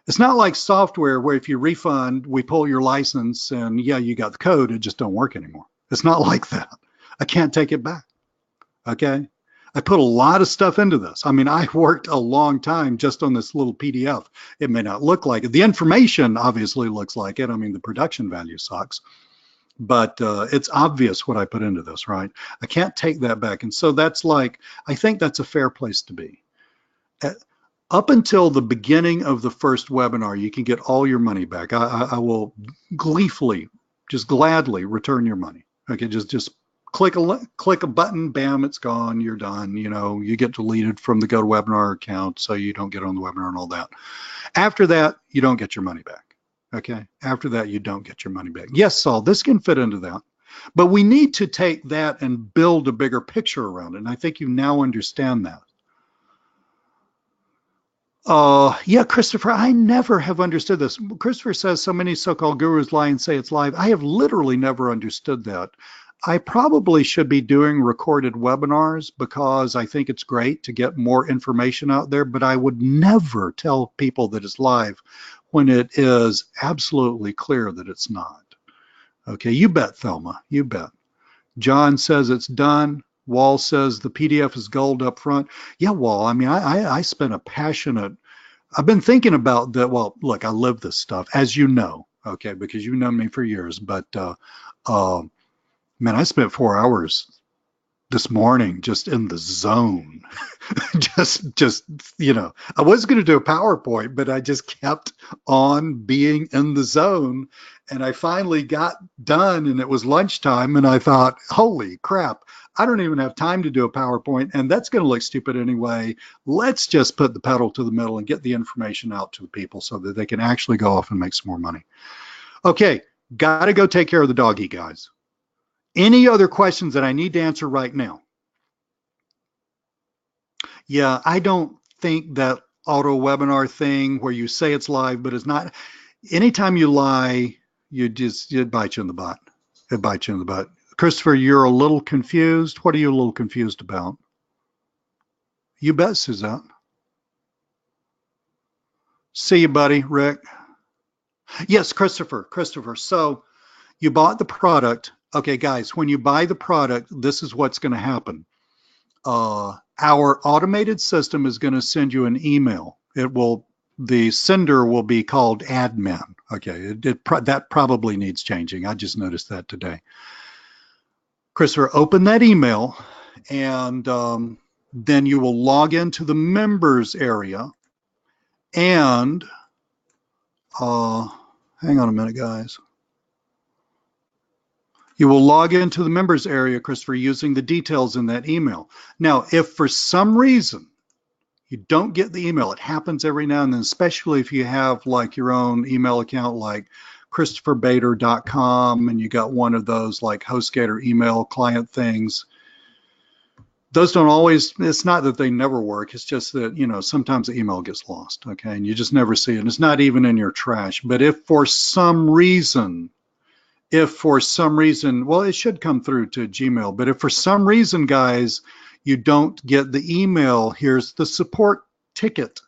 It's not like software where if you refund, we pull your license and yeah, you got the code, it just don't work anymore. It's not like that. I can't take it back. Okay. I put a lot of stuff into this. I mean, I worked a long time just on this little PDF. It may not look like it. The information obviously looks like it. I mean, the production value sucks, but it's obvious what I put into this, right? I can't take that back. And so that's like, I think that's a fair place to be. Up until the beginning of the first webinar, you can get all your money back. I will gleefully, just gladly return your money. Okay, just click a button, bam, it's gone, you're done. You know, you get deleted from the GoToWebinar account, so you don't get on the webinar and all that. After that, you don't get your money back. Okay, after that, you don't get your money back. Yes, Saul, this can fit into that, but we need to take that and build a bigger picture around it, and I think you now understand that. Yeah, Christopher, I never have understood this. Christopher says so many so-called gurus lie and say it's live. I have literally never understood that. I probably should be doing recorded webinars because I think it's great to get more information out there, but I would never tell people that it's live when it is absolutely clear that it's not. Okay, you bet, Thelma, you bet. John says it's done. Wall says the PDF is gold up front. Yeah, Wall, I mean, I spent a passionate, I've been thinking about that. Well, look, I live this stuff, as you know, okay, because you've known me for years, but man, I spent 4 hours this morning just in the zone. just, you know, I was going to do a PowerPoint, but I just kept on being in the zone. And I finally got done and it was lunchtime and I thought, holy crap, I don't even have time to do a PowerPoint and that's going to look stupid anyway. Let's just put the pedal to the metal and get the information out to the people so that they can actually go off and make some more money. Okay, got to go take care of the doggy, guys. Any other questions that I need to answer right now? Yeah, I don't think that auto webinar thing where you say it's live, but it's not. Anytime you lie, it bites you in the butt. It bites you in the butt. Christopher, you're a little confused. What are you a little confused about? You bet, Suzette. See you, buddy, Rick. Yes, Christopher. So you bought the product. Okay, guys, when you buy the product, this is what's going to happen. Our automated system is going to send you an email. The sender will be called admin. Okay, that probably needs changing. I just noticed that today. Christopher, open that email and then you will log into the members area and hang on a minute, guys. You will log into the members area, Christopher, using the details in that email. Now, if for some reason you don't get the email, it happens every now and then, especially if you have like your own email account like christopherbader.com and you got one of those like HostGator email client things. Those don't always, it's not that they never work, it's just that, you know, sometimes the email gets lost, okay, and you just never see it. And it's not even in your trash. But if for some reason, well, it should come through to Gmail, but if for some reason, guys, you don't get the email, here's the support ticket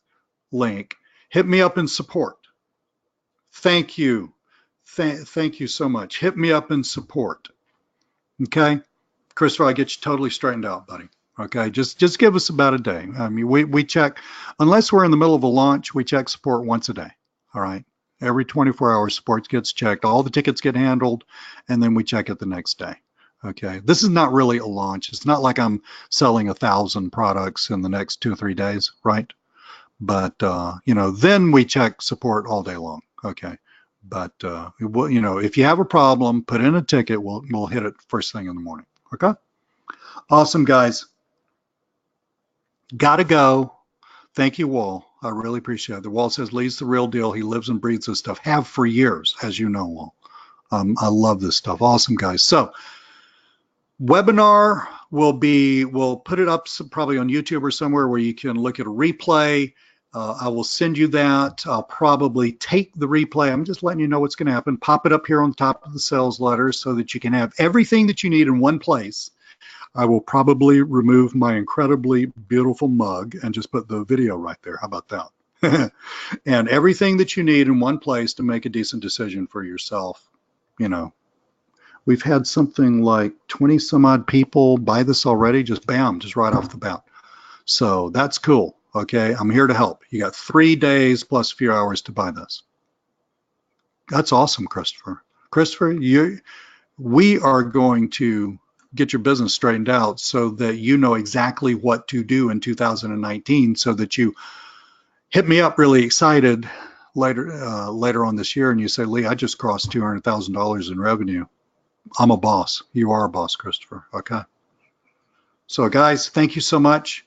link. Hit me up in support. Thank you. Thank you so much. Hit me up in support. Okay? Christopher, I get you totally straightened out, buddy. Okay, just give us about a day. I mean, we check, unless we're in the middle of a launch, we check support once a day. All right. Every 24 hours, support gets checked. All the tickets get handled, and then we check it the next day. Okay. This is not really a launch. It's not like I'm selling 1,000 products in the next 2 or 3 days, right? But then we check support all day long. Okay. But if you have a problem, put in a ticket. We'll hit it first thing in the morning. Okay. Awesome, guys. Gotta go. Thank you, Wall. I really appreciate it. The Wall says Lee's the real deal. He lives and breathes this stuff. Have for years, as you know, Wall. I love this stuff. Awesome, guys. So webinar we'll put it up probably on YouTube or somewhere where you can look at a replay. I will send you that. I'll probably take the replay. I'm just letting you know what's going to happen. Pop it up here on top of the sales letter so that you can have everything that you need in one place. I will probably remove my incredibly beautiful mug and just put the video right there. How about that? And everything that you need in one place to make a decent decision for yourself. We've had something like 20 some odd people buy this already, just bam, just right off the bat. So that's cool. Okay, I'm here to help. You got 3 days plus a few hours to buy this. That's awesome, Christopher. Christopher, we are going to get your business straightened out so that you know exactly what to do in 2019 so that you hit me up really excited later on this year and you say, Lee, I just crossed $200,000 in revenue. I'm a boss. You are a boss, Christopher. Okay. So guys, thank you so much.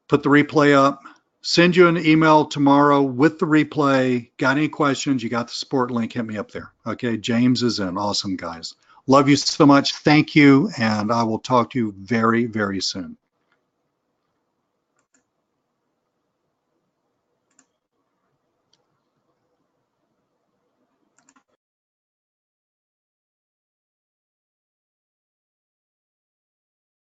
Put the replay up. Send you an email tomorrow with the replay. Got any questions? You got the support link. Hit me up there. Okay. James is in. Awesome, guys. Love you so much. Thank you. And I will talk to you very, very soon.